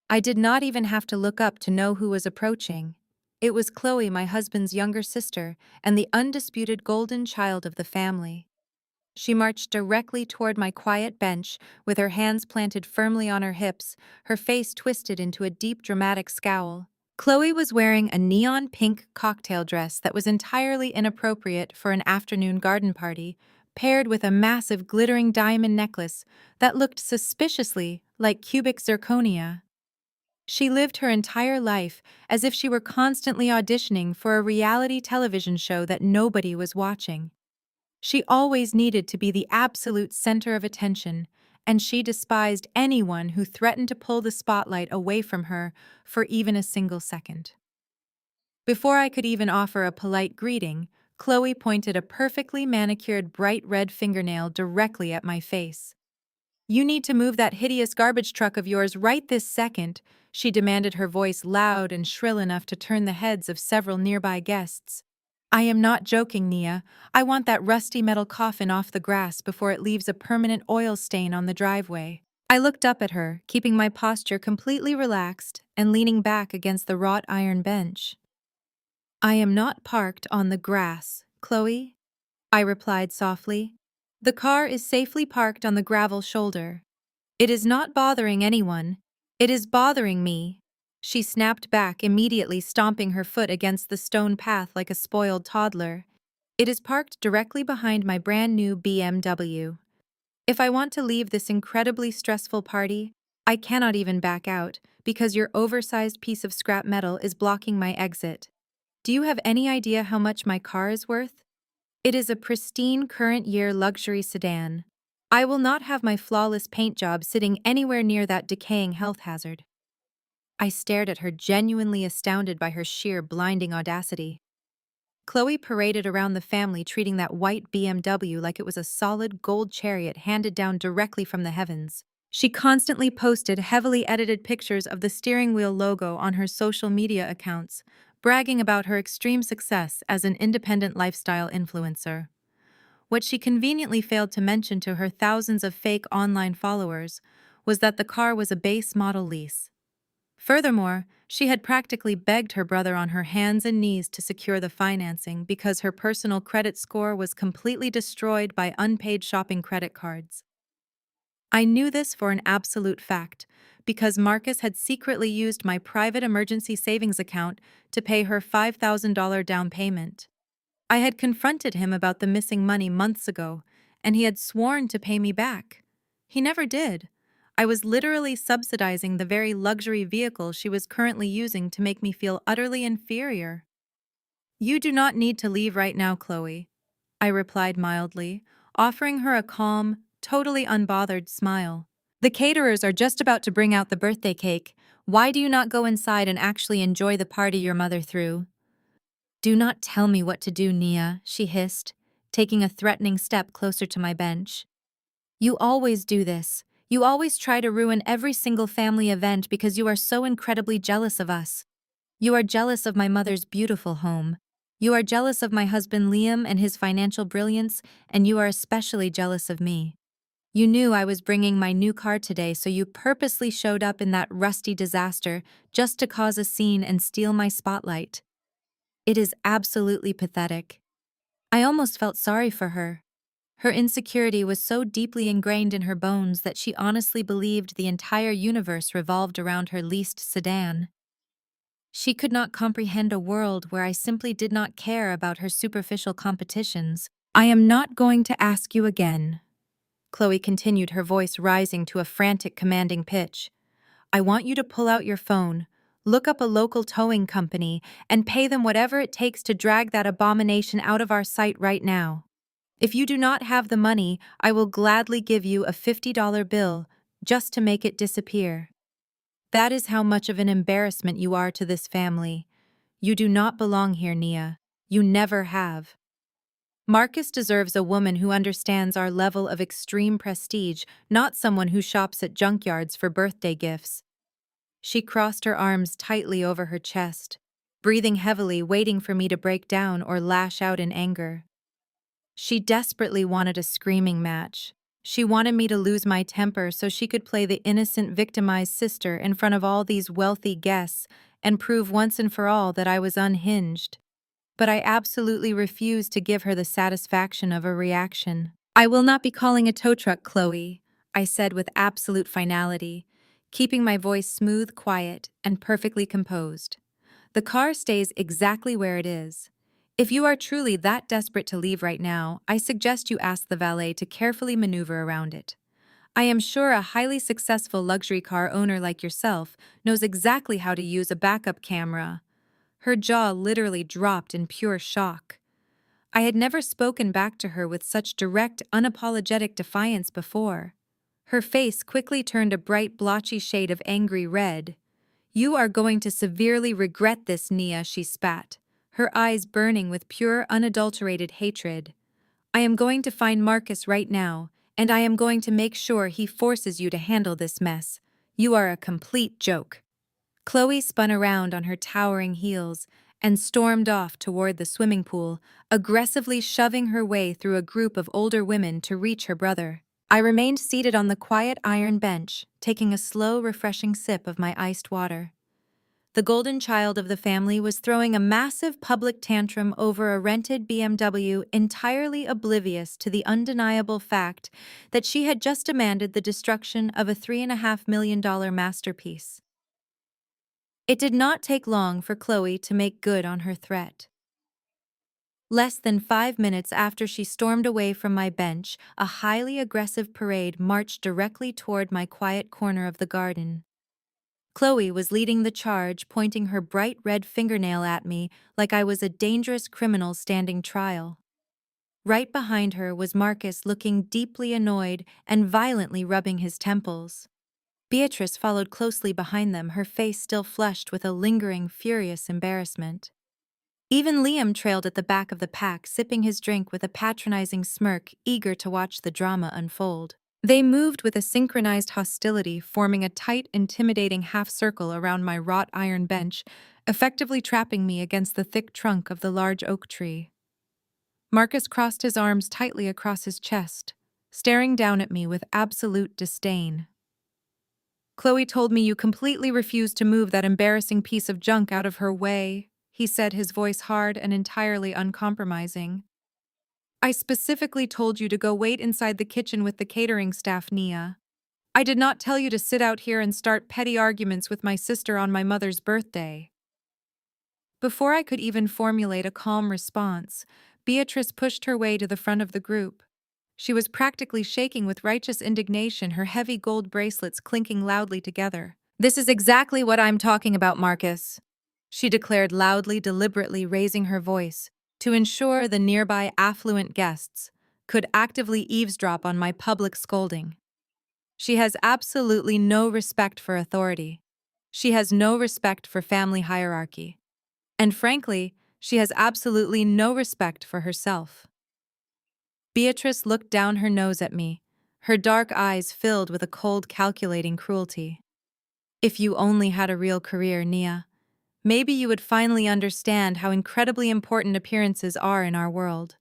I did not even have to look up to know who was approaching. It was Chloe, my husband's younger sister, and the undisputed golden child of the family. She marched directly toward my quiet bench, with her hands planted firmly on her hips, her face twisted into a deep, dramatic scowl. Chloe was wearing a neon pink cocktail dress that was entirely inappropriate for an afternoon garden party, paired with a massive glittering diamond necklace that looked suspiciously like cubic zirconia. She lived her entire life as if she were constantly auditioning for a reality television show that nobody was watching. She always needed to be the absolute center of attention, and she despised anyone who threatened to pull the spotlight away from her for even a single second. Before I could even offer a polite greeting, Chloe pointed a perfectly manicured bright red fingernail directly at my face. "You need to move that hideous garbage truck of yours right this second," she demanded, her voice loud and shrill enough to turn the heads of several nearby guests. "I am not joking, Nia. I want that rusty metal coffin off the grass before it leaves a permanent oil stain on the driveway." I looked up at her, keeping my posture completely relaxed and leaning back against the wrought iron bench. "I am not parked on the grass, Chloe," I replied softly. "The car is safely parked on the gravel shoulder. It is not bothering anyone. It is bothering me." She snapped back, immediately stomping her foot against the stone path like a spoiled toddler. "It is parked directly behind my brand new BMW. If I want to leave this incredibly stressful party, I cannot even back out because your oversized piece of scrap metal is blocking my exit. Do you have any idea how much my car is worth? It is a pristine current year luxury sedan. I will not have my flawless paint job sitting anywhere near that decaying health hazard." I stared at her, genuinely astounded by her sheer, blinding audacity. Chloe paraded around the family, treating that white BMW like it was a solid gold chariot handed down directly from the heavens. She constantly posted heavily edited pictures of the steering wheel logo on her social media accounts, bragging about her extreme success as an independent lifestyle influencer. What she conveniently failed to mention to her thousands of fake online followers was that the car was a base model lease. Furthermore, she had practically begged her brother on her hands and knees to secure the financing because her personal credit score was completely destroyed by unpaid shopping credit cards. I knew this for an absolute fact because Marcus had secretly used my private emergency savings account to pay her $5,000 down payment. I had confronted him about the missing money months ago, and he had sworn to pay me back. He never did. I was literally subsidizing the very luxury vehicle she was currently using to make me feel utterly inferior. "You do not need to leave right now, Chloe," I replied mildly, offering her a calm, totally unbothered smile. "The caterers are just about to bring out the birthday cake. Why do you not go inside and actually enjoy the party your mother threw?" "Do not tell me what to do, Nia," she hissed, taking a threatening step closer to my bench. "You always do this. You always try to ruin every single family event because you are so incredibly jealous of us. You are jealous of my mother's beautiful home. You are jealous of my husband Liam and his financial brilliance, and you are especially jealous of me. You knew I was bringing my new car today, so you purposely showed up in that rusty disaster just to cause a scene and steal my spotlight. It is absolutely pathetic." I almost felt sorry for her. Her insecurity was so deeply ingrained in her bones that she honestly believed the entire universe revolved around her leased sedan. She could not comprehend a world where I simply did not care about her superficial competitions. "I am not going to ask you again," Chloe continued, her voice rising to a frantic, commanding pitch. "I want you to pull out your phone, look up a local towing company, and pay them whatever it takes to drag that abomination out of our sight right now. If you do not have the money, I will gladly give you a $50 bill just to make it disappear. That is how much of an embarrassment you are to this family. You do not belong here, Nia. You never have." Marcus deserves a woman who understands our level of extreme prestige, not someone who shops at junkyards for birthday gifts. She crossed her arms tightly over her chest, breathing heavily, waiting for me to break down or lash out in anger. She desperately wanted a screaming match. She wanted me to lose my temper so she could play the innocent, victimized sister in front of all these wealthy guests and prove once and for all that I was unhinged. But I absolutely refused to give her the satisfaction of a reaction. "I will not be calling a tow truck, Chloe," I said with absolute finality, keeping my voice smooth, quiet, and perfectly composed. "The car stays exactly where it is. If you are truly that desperate to leave right now, I suggest you ask the valet to carefully maneuver around it. I am sure a highly successful luxury car owner like yourself knows exactly how to use a backup camera." Her jaw literally dropped in pure shock. I had never spoken back to her with such direct, unapologetic defiance before. Her face quickly turned a bright, blotchy shade of angry red. "You are going to severely regret this, Nia," she spat, her eyes burning with pure, unadulterated hatred. "I am going to find Marcus right now, and I am going to make sure he forces you to handle this mess. You are a complete joke." Chloe spun around on her towering heels and stormed off toward the swimming pool, aggressively shoving her way through a group of older women to reach her brother. I remained seated on the quiet iron bench, taking a slow, refreshing sip of my iced water. The golden child of the family was throwing a massive public tantrum over a rented BMW, entirely oblivious to the undeniable fact that she had just demanded the destruction of a $3.5 million masterpiece. It did not take long for Chloe to make good on her threat. Less than 5 minutes after she stormed away from my bench, a highly aggressive parade marched directly toward my quiet corner of the garden. Chloe was leading the charge, pointing her bright red fingernail at me like I was a dangerous criminal standing trial. Right behind her was Marcus, looking deeply annoyed and violently rubbing his temples. Beatrice followed closely behind them, her face still flushed with a lingering, furious embarrassment. Even Liam trailed at the back of the pack, sipping his drink with a patronizing smirk, eager to watch the drama unfold. They moved with a synchronized hostility, forming a tight, intimidating half-circle around my wrought iron bench, effectively trapping me against the thick trunk of the large oak tree. Marcus crossed his arms tightly across his chest, staring down at me with absolute disdain. "Chloe told me you completely refused to move that embarrassing piece of junk out of her way," he said, his voice hard and entirely uncompromising. "I specifically told you to go wait inside the kitchen with the catering staff, Nia. I did not tell you to sit out here and start petty arguments with my sister on my mother's birthday." Before I could even formulate a calm response, Beatrice pushed her way to the front of the group. She was practically shaking with righteous indignation, her heavy gold bracelets clinking loudly together. "This is exactly what I'm talking about, Marcus," she declared loudly, deliberately raising her voice to ensure the nearby affluent guests could actively eavesdrop on my public scolding. "She has absolutely no respect for authority. She has no respect for family hierarchy. And frankly, she has absolutely no respect for herself." Beatrice looked down her nose at me, her dark eyes filled with a cold, calculating cruelty. "If you only had a real career, Nia, maybe you would finally understand how incredibly important appearances are in our world.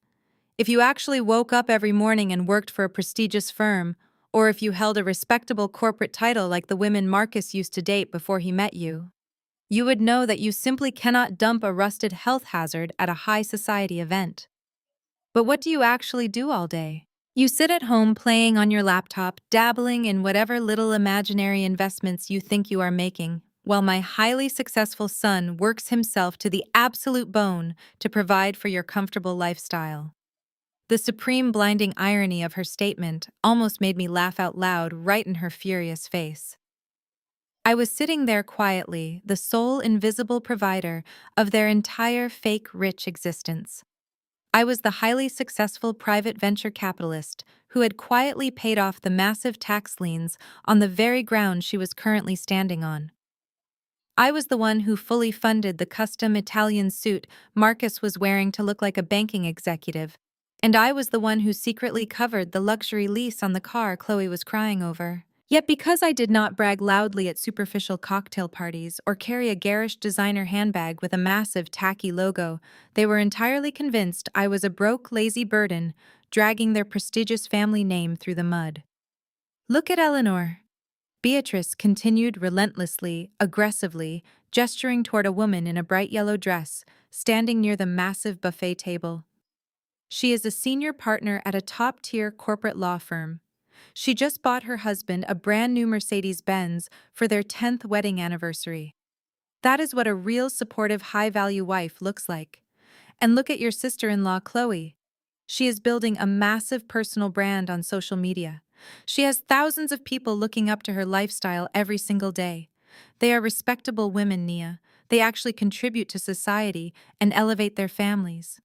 If you actually woke up every morning and worked for a prestigious firm, or if you held a respectable corporate title like the women Marcus used to date before he met you, you would know that you simply cannot dump a rusted health hazard at a high society event. But what do you actually do all day? You sit at home playing on your laptop, dabbling in whatever little imaginary investments you think you are making, while my highly successful son works himself to the absolute bone to provide for your comfortable lifestyle." The supreme blinding irony of her statement almost made me laugh out loud right in her furious face. I was sitting there quietly, the sole invisible provider of their entire fake rich existence. I was the highly successful private venture capitalist who had quietly paid off the massive tax liens on the very ground she was currently standing on. I was the one who fully funded the custom Italian suit Marcus was wearing to look like a banking executive, And I was the one who secretly covered the luxury lease on the car Chloe was crying over. Yet because I did not brag loudly at superficial cocktail parties or carry a garish designer handbag with a massive tacky logo, they were entirely convinced I was a broke, lazy burden, dragging their prestigious family name through the mud. Look at Eleanor. Beatrice continued relentlessly, aggressively, gesturing toward a woman in a bright yellow dress, standing near the massive buffet table. She is a senior partner at a top-tier corporate law firm. She just bought her husband a brand new Mercedes-Benz for their 10th wedding anniversary. That is what a real supportive high-value wife looks like. And look at your sister-in-law, Chloe. She is building a massive personal brand on social media. She has thousands of people looking up to her lifestyle every single day. They are respectable women, Nia. They actually contribute to society and elevate their families.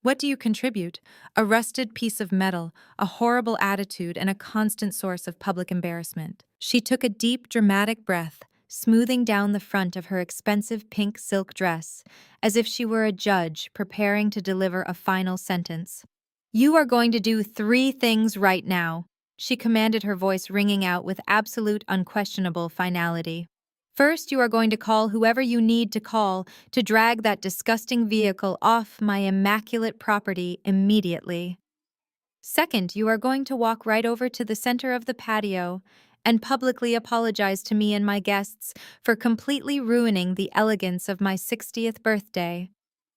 What do you contribute? A rusted piece of metal, a horrible attitude, and a constant source of public embarrassment. She took a deep, dramatic breath, smoothing down the front of her expensive pink silk dress, as if she were a judge preparing to deliver a final sentence. You are going to do 3 things right now, she commanded, her voice ringing out with absolute, unquestionable finality. First, you are going to call whoever you need to call to drag that disgusting vehicle off my immaculate property immediately. Second, you are going to walk right over to the center of the patio and publicly apologize to me and my guests for completely ruining the elegance of my 60th birthday.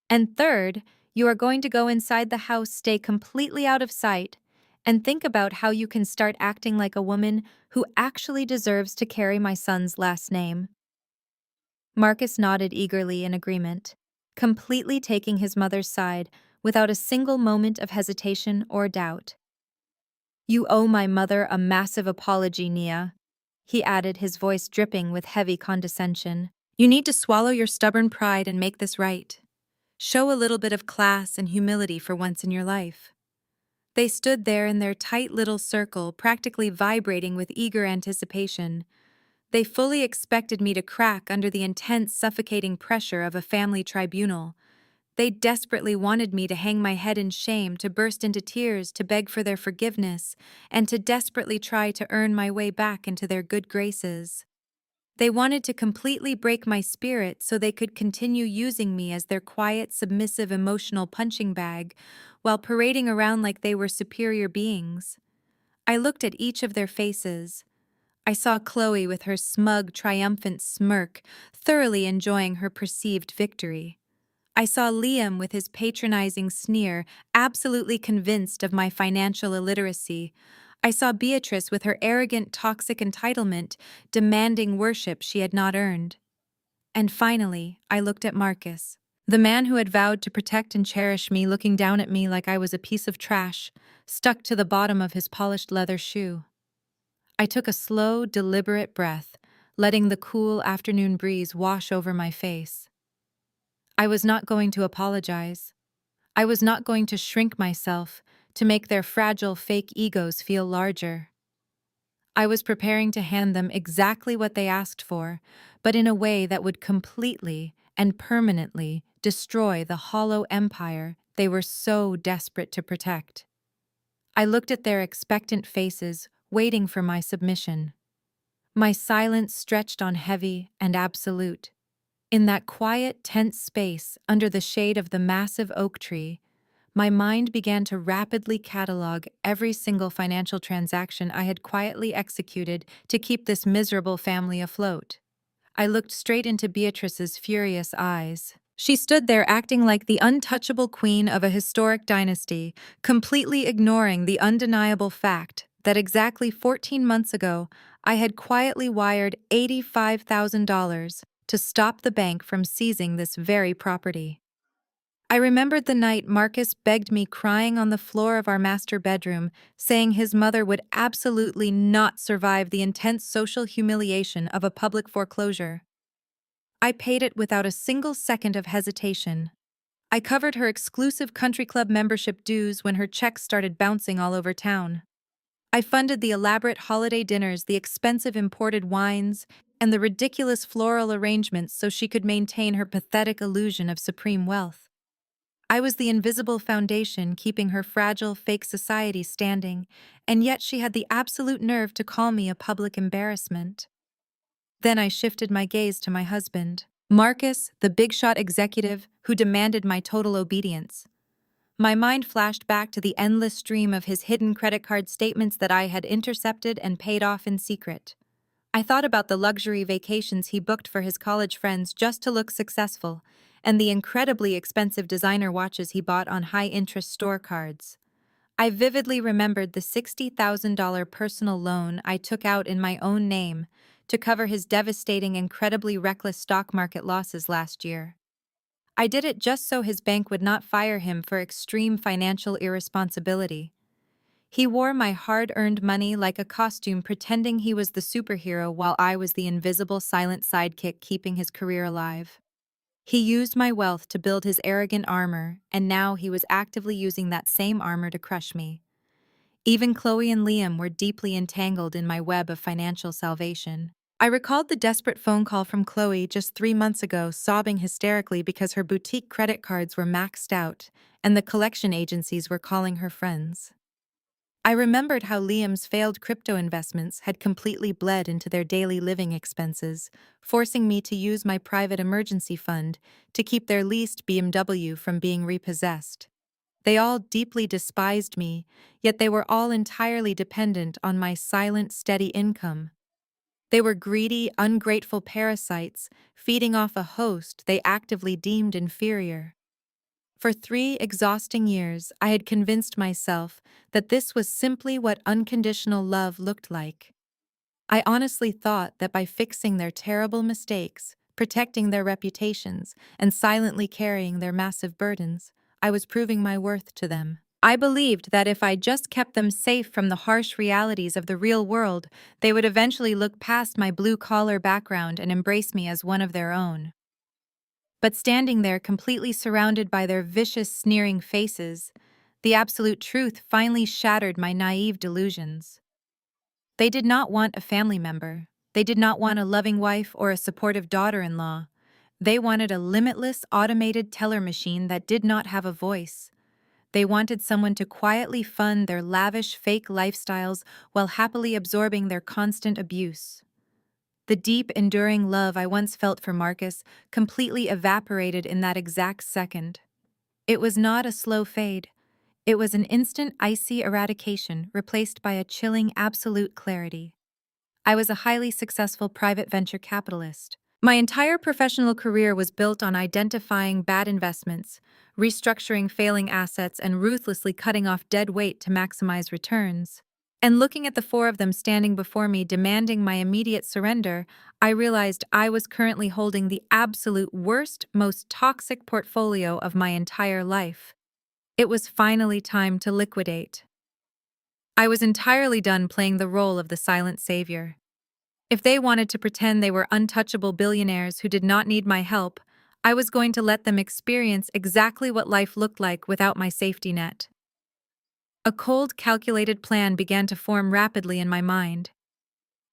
And third, you are going to go inside the house, stay completely out of sight, and think about how you can start acting like a woman who actually deserves to carry my son's last name. Marcus nodded eagerly in agreement, completely taking his mother's side without a single moment of hesitation or doubt. You owe my mother a massive apology, Nia, he added, his voice dripping with heavy condescension. You need to swallow your stubborn pride and make this right. Show a little bit of class and humility for once in your life. They stood there in their tight little circle, practically vibrating with eager anticipation. They fully expected me to crack under the intense, suffocating pressure of a family tribunal. They desperately wanted me to hang my head in shame, to burst into tears, to beg for their forgiveness, and to desperately try to earn my way back into their good graces. They wanted to completely break my spirit so they could continue using me as their quiet, submissive, emotional punching bag while parading around like they were superior beings. I looked at each of their faces. I saw Chloe with her smug, triumphant smirk, thoroughly enjoying her perceived victory. I saw Liam with his patronizing sneer, absolutely convinced of my financial illiteracy. I saw Beatrice with her arrogant, toxic entitlement, demanding worship she had not earned. And finally, I looked at Marcus, the man who had vowed to protect and cherish me, looking down at me like I was a piece of trash, stuck to the bottom of his polished leather shoe. I took a slow, deliberate breath, letting the cool afternoon breeze wash over my face. I was not going to apologize. I was not going to shrink myself to make their fragile fake egos feel larger. I was preparing to hand them exactly what they asked for, but in a way that would completely and permanently destroy the hollow empire they were so desperate to protect. I looked at their expectant faces, waiting for my submission. My silence stretched on heavy and absolute. In that quiet, tense space under the shade of the massive oak tree, my mind began to rapidly catalog every single financial transaction I had quietly executed to keep this miserable family afloat. I looked straight into Beatrice's furious eyes. She stood there acting like the untouchable queen of a historic dynasty, completely ignoring the undeniable fact that exactly 14 months ago, I had quietly wired $85,000 to stop the bank from seizing this very property. I remembered the night Marcus begged me, crying on the floor of our master bedroom, saying his mother would absolutely not survive the intense social humiliation of a public foreclosure. I paid it without a single second of hesitation. I covered her exclusive country club membership dues when her checks started bouncing all over town. I funded the elaborate holiday dinners, the expensive imported wines, and the ridiculous floral arrangements so she could maintain her pathetic illusion of supreme wealth. I was the invisible foundation keeping her fragile, fake society standing, and yet she had the absolute nerve to call me a public embarrassment. Then I shifted my gaze to my husband, Marcus, the big shot executive who demanded my total obedience. My mind flashed back to the endless stream of his hidden credit card statements that I had intercepted and paid off in secret. I thought about the luxury vacations he booked for his college friends just to look successful, and the incredibly expensive designer watches he bought on high-interest store cards. I vividly remembered the $60,000 personal loan I took out in my own name to cover his devastating, incredibly reckless stock market losses last year. I did it just so his bank would not fire him for extreme financial irresponsibility. He wore my hard-earned money like a costume, pretending he was the superhero while I was the invisible, silent sidekick keeping his career alive. He used my wealth to build his arrogant armor, and now he was actively using that same armor to crush me. Even Chloe and Liam were deeply entangled in my web of financial salvation. I recalled the desperate phone call from Chloe just 3 months ago, sobbing hysterically because her boutique credit cards were maxed out and the collection agencies were calling her friends. I remembered how Liam's failed crypto investments had completely bled into their daily living expenses, forcing me to use my private emergency fund to keep their leased BMW from being repossessed. They all deeply despised me, yet they were all entirely dependent on my silent, steady income. They were greedy, ungrateful parasites, feeding off a host they actively deemed inferior. For 3 exhausting years, I had convinced myself that this was simply what unconditional love looked like. I honestly thought that by fixing their terrible mistakes, protecting their reputations, and silently carrying their massive burdens, I was proving my worth to them. I believed that if I just kept them safe from the harsh realities of the real world, they would eventually look past my blue-collar background and embrace me as one of their own. But standing there completely surrounded by their vicious, sneering faces, the absolute truth finally shattered my naive delusions. They did not want a family member. They did not want a loving wife or a supportive daughter-in-law. They wanted a limitless, automated teller machine that did not have a voice. They wanted someone to quietly fund their lavish, fake lifestyles while happily absorbing their constant abuse. The deep, enduring love I once felt for Marcus completely evaporated in that exact second. It was not a slow fade. It was an instant, icy eradication replaced by a chilling, absolute clarity. I was a highly successful private venture capitalist. My entire professional career was built on identifying bad investments, restructuring failing assets, and ruthlessly cutting off dead weight to maximize returns. And looking at the 4 of them standing before me demanding my immediate surrender, I realized I was currently holding the absolute worst, most toxic portfolio of my entire life. It was finally time to liquidate. I was entirely done playing the role of the silent savior. If they wanted to pretend they were untouchable billionaires who did not need my help, I was going to let them experience exactly what life looked like without my safety net. A cold, calculated plan began to form rapidly in my mind.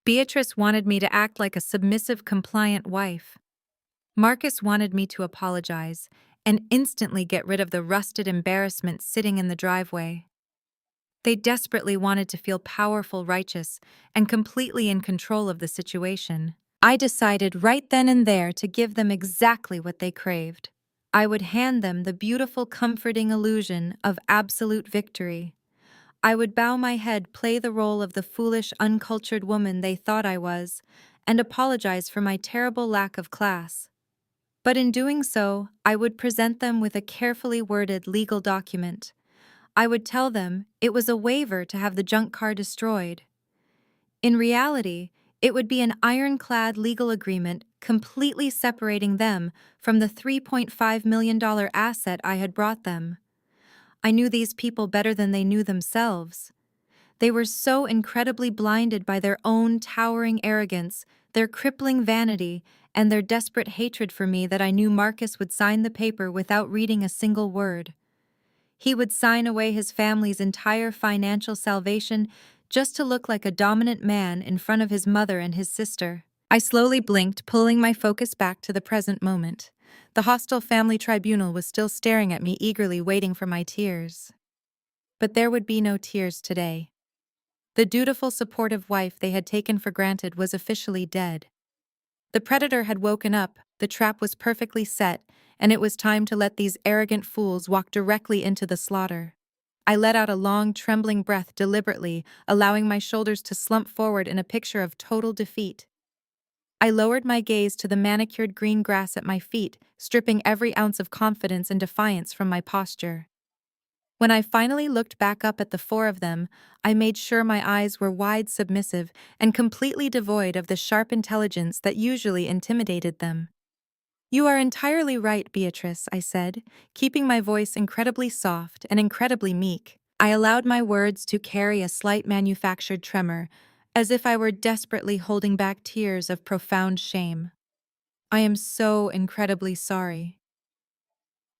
Beatrice wanted me to act like a submissive, compliant wife. Marcus wanted me to apologize and instantly get rid of the rusted embarrassment sitting in the driveway. They desperately wanted to feel powerful, righteous, and completely in control of the situation. I decided right then and there to give them exactly what they craved. I would hand them the beautiful, comforting illusion of absolute victory. I would bow my head, play the role of the foolish, uncultured woman they thought I was, and apologize for my terrible lack of class. But in doing so, I would present them with a carefully worded legal document. I would tell them it was a waiver to have the junk car destroyed. In reality, it would be an ironclad legal agreement completely separating them from the $3.5 million asset I had brought them. I knew these people better than they knew themselves. They were so incredibly blinded by their own towering arrogance, their crippling vanity, and their desperate hatred for me that I knew Marcus would sign the paper without reading a single word. He would sign away his family's entire financial salvation just to look like a dominant man in front of his mother and his sister. I slowly blinked, pulling my focus back to the present moment. The hostile family tribunal was still staring at me, eagerly waiting for my tears. But there would be no tears today. The dutiful, supportive wife they had taken for granted was officially dead. The predator had woken up, the trap was perfectly set, and it was time to let these arrogant fools walk directly into the slaughter. I let out a long, trembling breath deliberately, allowing my shoulders to slump forward in a picture of total defeat. I lowered my gaze to the manicured green grass at my feet, stripping every ounce of confidence and defiance from my posture. When I finally looked back up at the four of them, I made sure my eyes were wide, submissive, and completely devoid of the sharp intelligence that usually intimidated them. "You are entirely right, Beatrice," I said, keeping my voice incredibly soft and incredibly meek. I allowed my words to carry a slight manufactured tremor, as if I were desperately holding back tears of profound shame. "I am so incredibly sorry.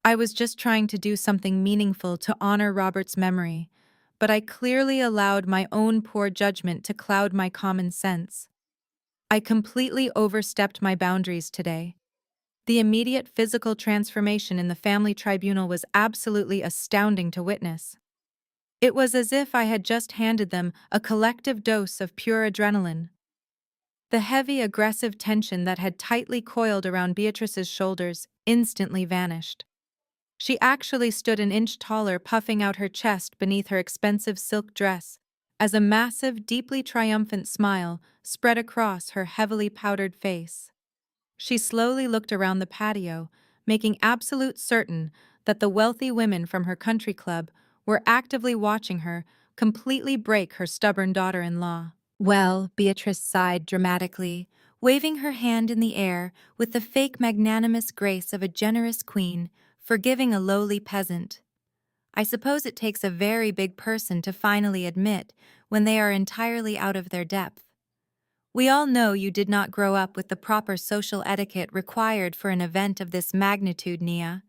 I was just trying to do something meaningful to honor Robert's memory, but I clearly allowed my own poor judgment to cloud my common sense. I completely overstepped my boundaries today." The immediate physical transformation in the family tribunal was absolutely astounding to witness. It was as if I had just handed them a collective dose of pure adrenaline. The heavy, aggressive tension that had tightly coiled around Beatrice's shoulders instantly vanished. She actually stood an inch taller, puffing out her chest beneath her expensive silk dress, as a massive, deeply triumphant smile spread across her heavily powdered face. She slowly looked around the patio, making absolute certain that the wealthy women from her country club were actively watching her completely break her stubborn daughter-in-law. "Well," Beatrice sighed dramatically, waving her hand in the air with the fake magnanimous grace of a generous queen forgiving a lowly peasant. "I suppose it takes a very big person to finally admit when they are entirely out of their depth. We all know you did not grow up with the proper social etiquette required for an event of this magnitude, Nia.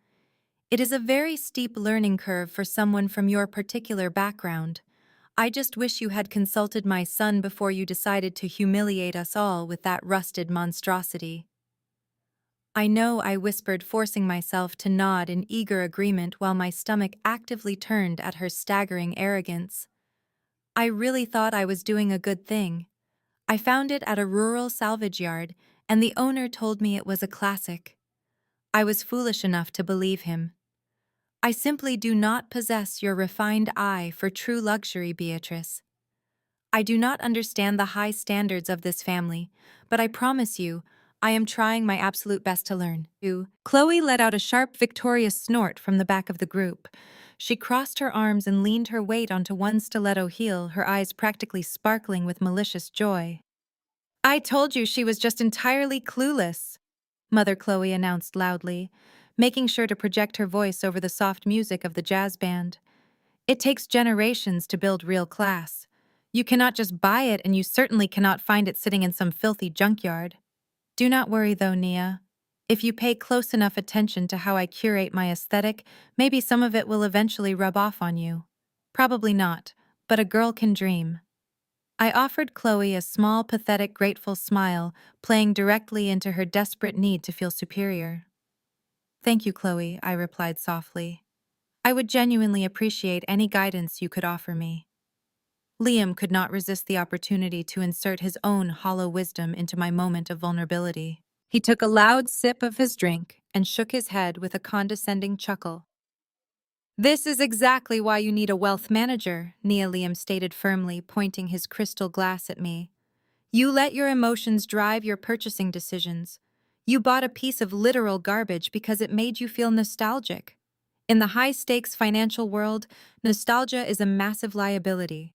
It is a very steep learning curve for someone from your particular background. I just wish you had consulted my son before you decided to humiliate us all with that rusted monstrosity." I know, I whispered, forcing myself to nod in eager agreement while my stomach actively turned at her staggering arrogance. I really thought I was doing a good thing. I found it at a rural salvage yard, and the owner told me it was a classic. I was foolish enough to believe him. I simply do not possess your refined eye for true luxury, Beatrice. I do not understand the high standards of this family, but I promise you, I am trying my absolute best to learn. Chloe let out a sharp, victorious snort from the back of the group. She crossed her arms and leaned her weight onto one stiletto heel, her eyes practically sparkling with malicious joy. "I told you she was just entirely clueless," Mother Chloe announced loudly, making sure to project her voice over the soft music of the jazz band. "It takes generations to build real class. You cannot just buy it, and you certainly cannot find it sitting in some filthy junkyard. Do not worry though, Nia. If you pay close enough attention to how I curate my aesthetic, maybe some of it will eventually rub off on you. Probably not, but a girl can dream." I offered Chloe a small, pathetic, grateful smile, playing directly into her desperate need to feel superior. "Thank you, Chloe," I replied softly. "I would genuinely appreciate any guidance you could offer me." Liam could not resist the opportunity to insert his own hollow wisdom into my moment of vulnerability. He took a loud sip of his drink and shook his head with a condescending chuckle. "This is exactly why you need a wealth manager," Nia Liam stated firmly, pointing his crystal glass at me. "You let your emotions drive your purchasing decisions. You bought a piece of literal garbage because it made you feel nostalgic. In the high-stakes financial world, nostalgia is a massive liability.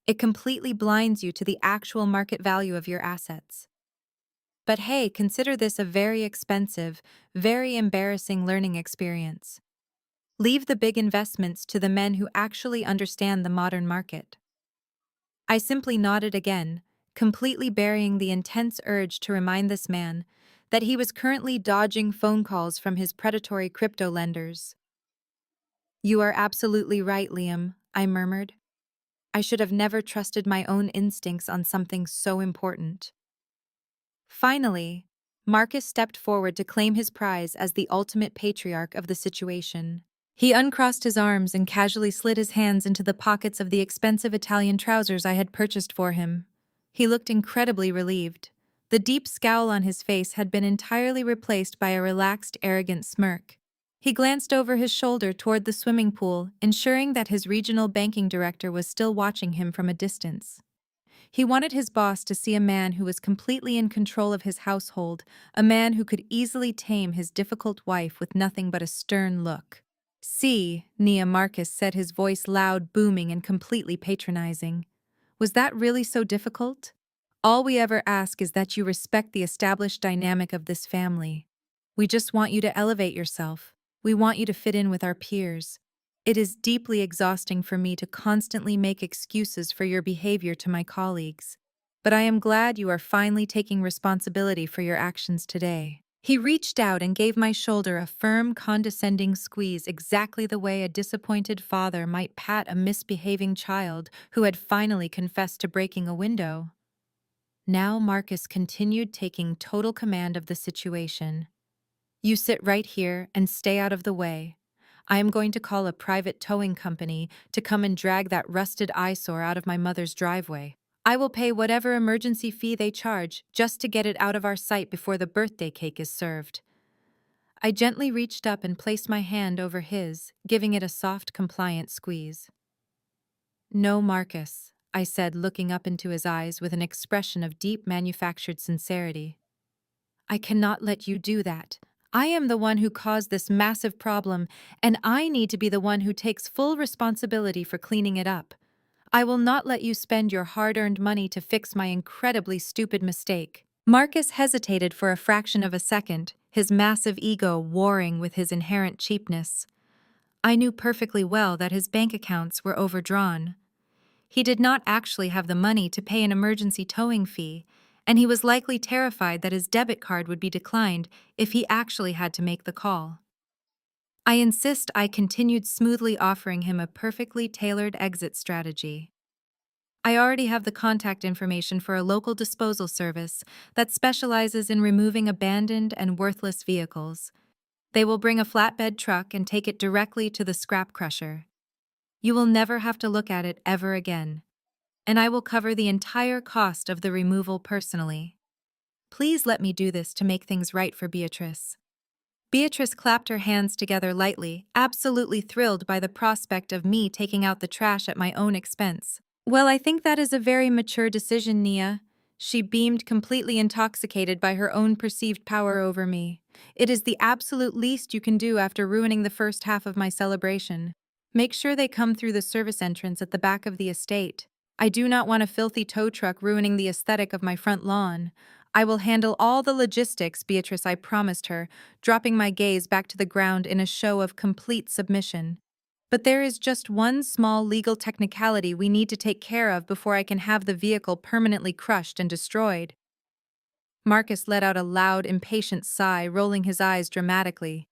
It completely blinds you to the actual market value of your assets. But hey, consider this a very expensive, very embarrassing learning experience. Leave the big investments to the men who actually understand the modern market." I simply nodded again, completely burying the intense urge to remind this man that he was currently dodging phone calls from his predatory crypto lenders. "You are absolutely right, Liam," I murmured. "I should have never trusted my own instincts on something so important." Finally, Marcus stepped forward to claim his prize as the ultimate patriarch of the situation. He uncrossed his arms and casually slid his hands into the pockets of the expensive Italian trousers I had purchased for him. He looked incredibly relieved. The deep scowl on his face had been entirely replaced by a relaxed, arrogant smirk. He glanced over his shoulder toward the swimming pool, ensuring that his regional banking director was still watching him from a distance. He wanted his boss to see a man who was completely in control of his household, a man who could easily tame his difficult wife with nothing but a stern look. "See," Nia Marcus said, his voice loud, booming, and completely patronizing. "Was that really so difficult? All we ever ask is that you respect the established dynamic of this family. We just want you to elevate yourself. We want you to fit in with our peers. It is deeply exhausting for me to constantly make excuses for your behavior to my colleagues. But I am glad you are finally taking responsibility for your actions today." He reached out and gave my shoulder a firm, condescending squeeze, exactly the way a disappointed father might pat a misbehaving child who had finally confessed to breaking a window. Now Marcus continued, taking total command of the situation. "You sit right here and stay out of the way. I am going to call a private towing company to come and drag that rusted eyesore out of my mother's driveway. I will pay whatever emergency fee they charge just to get it out of our sight before the birthday cake is served." I gently reached up and placed my hand over his, giving it a soft, compliant squeeze. "No, Marcus," I said, looking up into his eyes with an expression of deep manufactured sincerity. "I cannot let you do that. I am the one who caused this massive problem, and I need to be the one who takes full responsibility for cleaning it up. I will not let you spend your hard-earned money to fix my incredibly stupid mistake." Marcus hesitated for a fraction of a second, his massive ego warring with his inherent cheapness. I knew perfectly well that his bank accounts were overdrawn. He did not actually have the money to pay an emergency towing fee, and he was likely terrified that his debit card would be declined if he actually had to make the call. I continued, smoothly offering him a perfectly tailored exit strategy. "I already have the contact information for a local disposal service that specializes in removing abandoned and worthless vehicles. They will bring a flatbed truck and take it directly to the scrap crusher. You will never have to look at it ever again. And I will cover the entire cost of the removal personally. Please let me do this to make things right for Beatrice." Beatrice clapped her hands together lightly, absolutely thrilled by the prospect of me taking out the trash at my own expense. "Well, I think that is a very mature decision, Nia." She beamed, completely intoxicated by her own perceived power over me. "It is the absolute least you can do after ruining the first half of my celebration. Make sure they come through the service entrance at the back of the estate. I do not want a filthy tow truck ruining the aesthetic of my front lawn. I will handle all the logistics, Beatrice," I promised her, dropping my gaze back to the ground in a show of complete submission. "But there is just one small legal technicality we need to take care of before I can have the vehicle permanently crushed and destroyed." Marcus let out a loud, impatient sigh, rolling his eyes dramatically.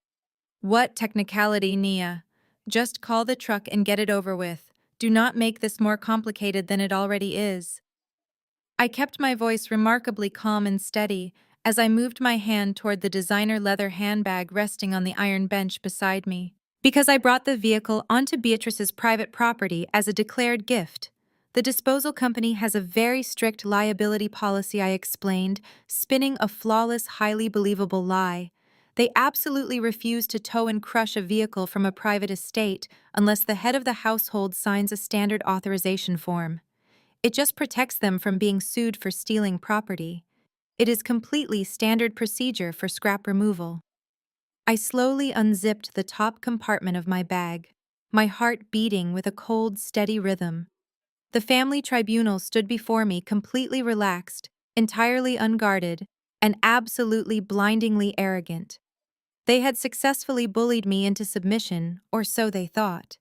"What technicality, Nia? Just call the truck and get it over with. Do not make this more complicated than it already is." I kept my voice remarkably calm and steady as I moved my hand toward the designer leather handbag resting on the iron bench beside me. "Because I brought the vehicle onto Beatrice's private property as a declared gift. The disposal company has a very strict liability policy," I explained, spinning a flawless, highly believable lie. "They absolutely refuse to tow and crush a vehicle from a private estate unless the head of the household signs a standard authorization form. It just protects them from being sued for stealing property. It is completely standard procedure for scrap removal." I slowly unzipped the top compartment of my bag, my heart beating with a cold, steady rhythm. The family tribunal stood before me, completely relaxed, entirely unguarded, and absolutely blindingly arrogant. They had successfully bullied me into submission, or so they thought.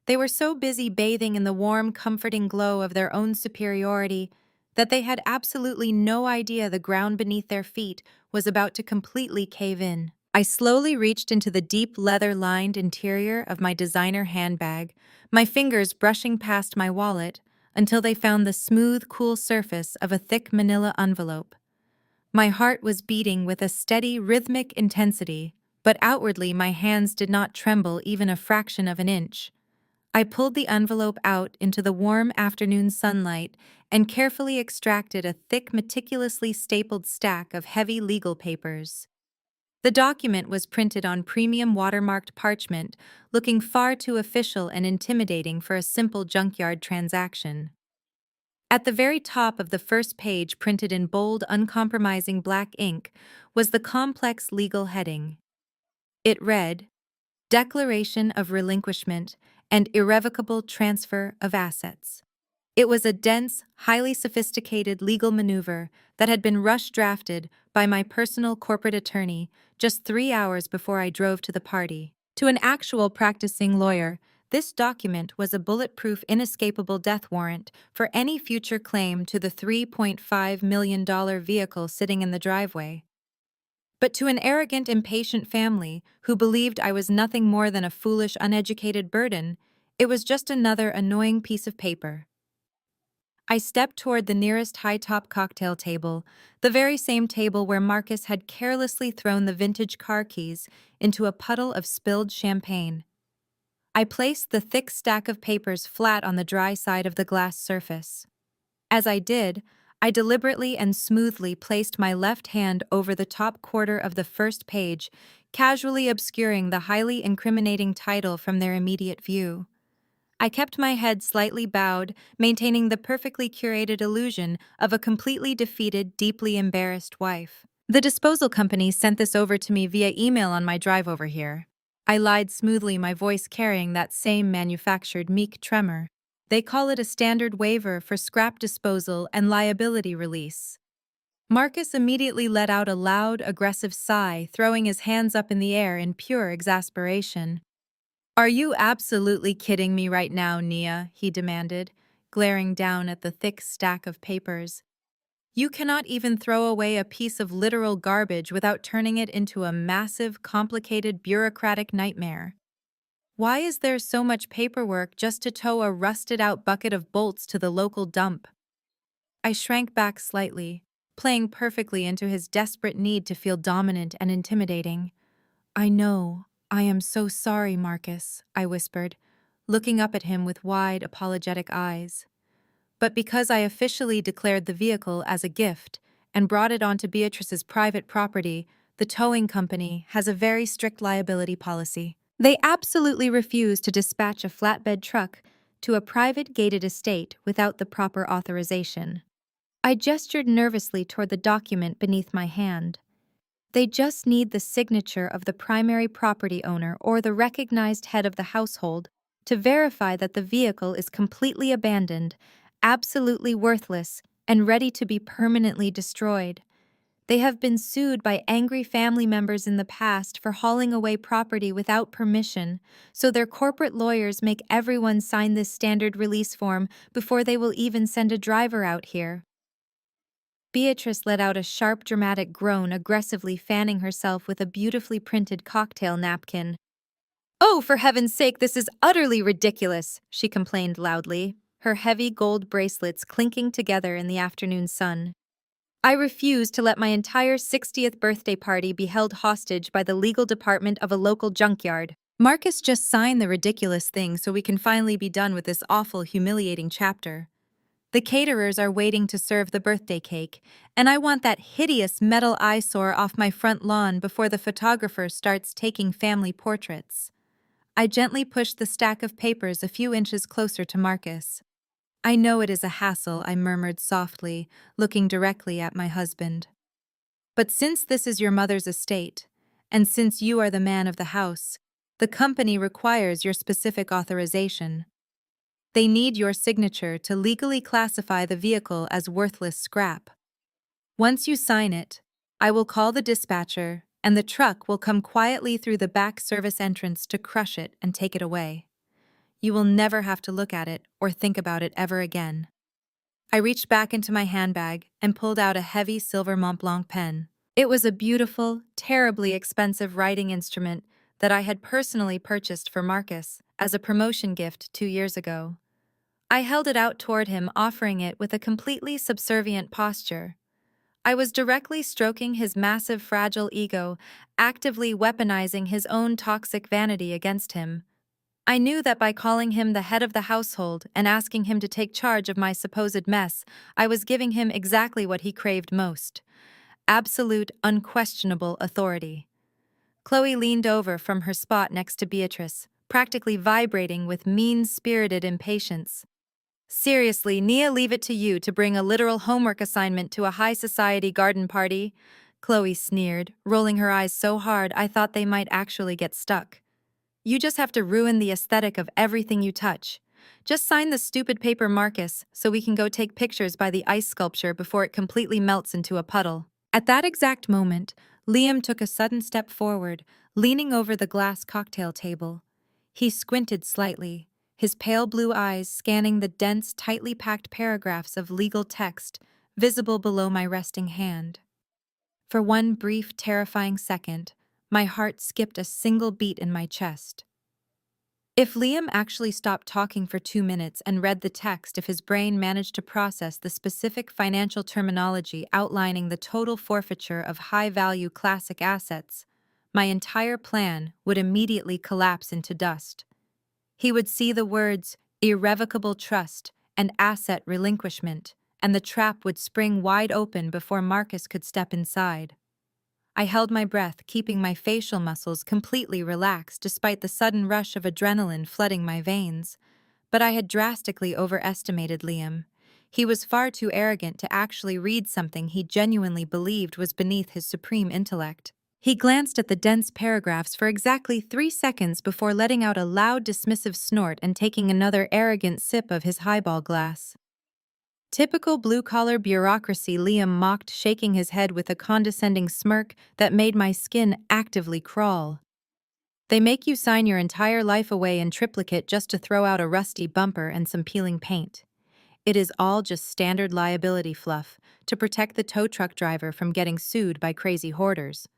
They were so busy bathing in the warm, comforting glow of their own superiority that they had absolutely no idea the ground beneath their feet was about to completely cave in. I slowly reached into the deep leather-lined interior of my designer handbag, my fingers brushing past my wallet until they found the smooth, cool surface of a thick manila envelope. My heart was beating with a steady, rhythmic intensity, but outwardly my hands did not tremble even a fraction of an inch. I pulled the envelope out into the warm afternoon sunlight and carefully extracted a thick, meticulously stapled stack of heavy legal papers. The document was printed on premium watermarked parchment, looking far too official and intimidating for a simple junkyard transaction. At the very top of the first page, printed in bold, uncompromising black ink, was the complex legal heading. It read, Declaration of Relinquishment and Irrevocable Transfer of Assets. It was a dense, highly sophisticated legal maneuver that had been rush drafted by my personal corporate attorney just 3 hours before I drove to the party. To an actual practicing lawyer, this document was a bulletproof, inescapable death warrant for any future claim to the $3.5 million vehicle sitting in the driveway. But to an arrogant, impatient family who believed I was nothing more than a foolish, uneducated burden, it was just another annoying piece of paper. I stepped toward the nearest high-top cocktail table, the very same table where Marcus had carelessly thrown the vintage car keys into a puddle of spilled champagne. I placed the thick stack of papers flat on the dry side of the glass surface. As I did, I deliberately and smoothly placed my left hand over the top quarter of the first page, casually obscuring the highly incriminating title from their immediate view. I kept my head slightly bowed, maintaining the perfectly curated illusion of a completely defeated, deeply embarrassed wife. The disposal company sent this over to me via email on my drive over here. I lied smoothly, my voice carrying that same manufactured meek tremor. They call it a standard waiver for scrap disposal and liability release. Marcus immediately let out a loud, aggressive sigh, throwing his hands up in the air in pure exasperation. Are you absolutely kidding me right now, Nia? He demanded, glaring down at the thick stack of papers. You cannot even throw away a piece of literal garbage without turning it into a massive, complicated, bureaucratic nightmare. Why is there so much paperwork just to tow a rusted-out bucket of bolts to the local dump? I shrank back slightly, playing perfectly into his desperate need to feel dominant and intimidating. I know. I am so sorry, Marcus, I whispered, looking up at him with wide, apologetic eyes. But because I officially declared the vehicle as a gift and brought it onto Beatrice's private property, the towing company has a very strict liability policy. They absolutely refuse to dispatch a flatbed truck to a private gated estate without the proper authorization. I gestured nervously toward the document beneath my hand. They just need the signature of the primary property owner or the recognized head of the household to verify that the vehicle is completely abandoned, absolutely worthless, and ready to be permanently destroyed. They have been sued by angry family members in the past for hauling away property without permission, so their corporate lawyers make everyone sign this standard release form before they will even send a driver out here. Beatrice let out a sharp, dramatic groan, aggressively fanning herself with a beautifully printed cocktail napkin. "Oh, for heaven's sake, this is utterly ridiculous," she complained loudly, her heavy gold bracelets clinking together in the afternoon sun. "I refuse to let my entire 60th birthday party be held hostage by the legal department of a local junkyard. Marcus, just sign the ridiculous thing so we can finally be done with this awful, humiliating chapter. The caterers are waiting to serve the birthday cake, and I want that hideous metal eyesore off my front lawn before the photographer starts taking family portraits." I gently pushed the stack of papers a few inches closer to Marcus. "I know it is a hassle," I murmured softly, looking directly at my husband. "But since this is your mother's estate, and since you are the man of the house, the company requires your specific authorization. They need your signature to legally classify the vehicle as worthless scrap. Once you sign it, I will call the dispatcher, and the truck will come quietly through the back service entrance to crush it and take it away. You will never have to look at it or think about it ever again." I reached back into my handbag and pulled out a heavy silver Montblanc pen. It was a beautiful, terribly expensive writing instrument that I had personally purchased for Marcus as a promotion gift 2 years ago. I held it out toward him, offering it with a completely subservient posture. I was directly stroking his massive fragile ego, actively weaponizing his own toxic vanity against him. I knew that by calling him the head of the household and asking him to take charge of my supposed mess, I was giving him exactly what he craved most: absolute, unquestionable authority. Chloe leaned over from her spot next to Beatrice, practically vibrating with mean-spirited impatience. Seriously, Nia, leave it to you to bring a literal homework assignment to a high society garden party? Chloe sneered, rolling her eyes so hard I thought they might actually get stuck. You just have to ruin the aesthetic of everything you touch. Just sign the stupid paper, Marcus, so we can go take pictures by the ice sculpture before it completely melts into a puddle. At that exact moment, Liam took a sudden step forward, leaning over the glass cocktail table. He squinted slightly, his pale blue eyes scanning the dense, tightly packed paragraphs of legal text visible below my resting hand. For one brief, terrifying second, my heart skipped a single beat in my chest. If Liam actually stopped talking for 2 minutes and read the text, if his brain managed to process the specific financial terminology outlining the total forfeiture of high-value classic assets, my entire plan would immediately collapse into dust. He would see the words irrevocable trust and asset relinquishment, and the trap would spring wide open before Marcus could step inside. I held my breath, keeping my facial muscles completely relaxed despite the sudden rush of adrenaline flooding my veins. But I had drastically overestimated Liam. He was far too arrogant to actually read something he genuinely believed was beneath his supreme intellect. He glanced at the dense paragraphs for exactly 3 seconds before letting out a loud, dismissive snort and taking another arrogant sip of his highball glass. Typical blue-collar bureaucracy, Liam mocked, shaking his head with a condescending smirk that made my skin actively crawl. They make you sign your entire life away in triplicate just to throw out a rusty bumper and some peeling paint. It is all just standard liability fluff to protect the tow truck driver from getting sued by crazy hoarders.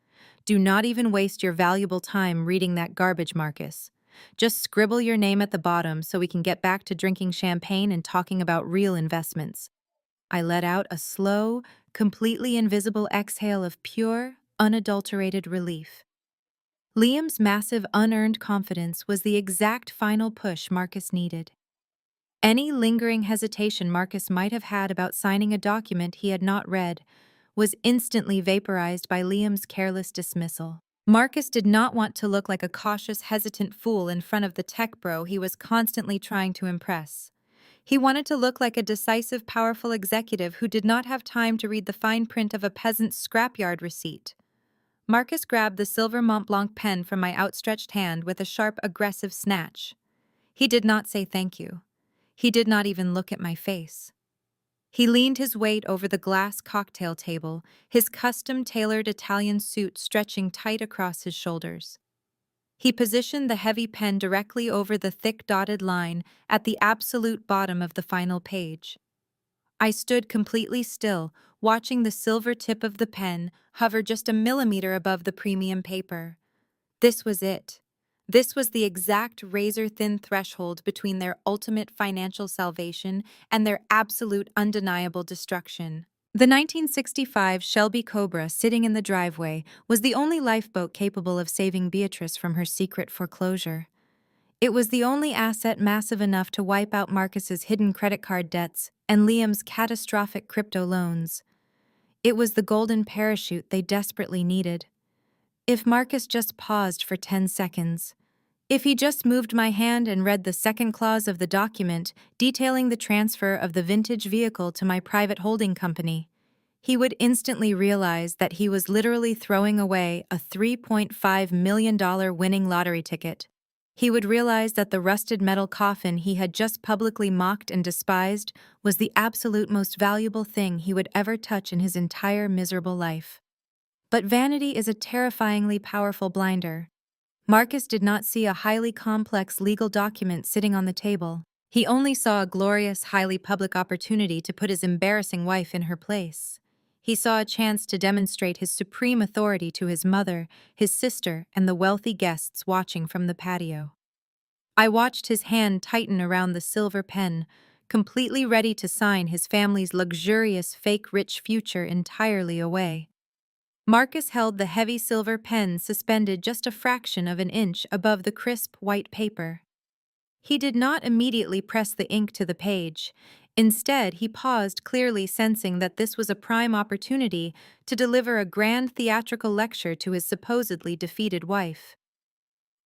Do not even waste your valuable time reading that garbage, Marcus. Just scribble your name at the bottom so we can get back to drinking champagne and talking about real investments. I let out a slow, completely invisible exhale of pure, unadulterated relief. Liam's massive, unearned confidence was the exact final push Marcus needed. Any lingering hesitation Marcus might have had about signing a document he had not read was instantly vaporized by Liam's careless dismissal. Marcus did not want to look like a cautious, hesitant fool in front of the tech bro he was constantly trying to impress. He wanted to look like a decisive, powerful executive who did not have time to read the fine print of a peasant's scrapyard receipt. Marcus grabbed the silver Mont Blanc pen from my outstretched hand with a sharp, aggressive snatch. He did not say thank you. He did not even look at my face. He leaned his weight over the glass cocktail table, his custom-tailored Italian suit stretching tight across his shoulders. He positioned the heavy pen directly over the thick dotted line at the absolute bottom of the final page. I stood completely still, watching the silver tip of the pen hover just a millimeter above the premium paper. This was it. This was the exact razor-thin threshold between their ultimate financial salvation and their absolute undeniable destruction. The 1965 Shelby Cobra sitting in the driveway was the only lifeboat capable of saving Beatrice from her secret foreclosure. It was the only asset massive enough to wipe out Marcus's hidden credit card debts and Liam's catastrophic crypto loans. It was the golden parachute they desperately needed. If Marcus just paused for 10 seconds, if he just moved my hand and read the second clause of the document detailing the transfer of the vintage vehicle to my private holding company, he would instantly realize that he was literally throwing away a $3.5 million winning lottery ticket. He would realize that the rusted metal coffin he had just publicly mocked and despised was the absolute most valuable thing he would ever touch in his entire miserable life. But vanity is a terrifyingly powerful blinder. Marcus did not see a highly complex legal document sitting on the table. He only saw a glorious, highly public opportunity to put his embarrassing wife in her place. He saw a chance to demonstrate his supreme authority to his mother, his sister, and the wealthy guests watching from the patio. I watched his hand tighten around the silver pen, completely ready to sign his family's luxurious fake rich future entirely away. Marcus held the heavy silver pen suspended just a fraction of an inch above the crisp white paper. He did not immediately press the ink to the page. Instead, he paused, clearly sensing that this was a prime opportunity to deliver a grand theatrical lecture to his supposedly defeated wife.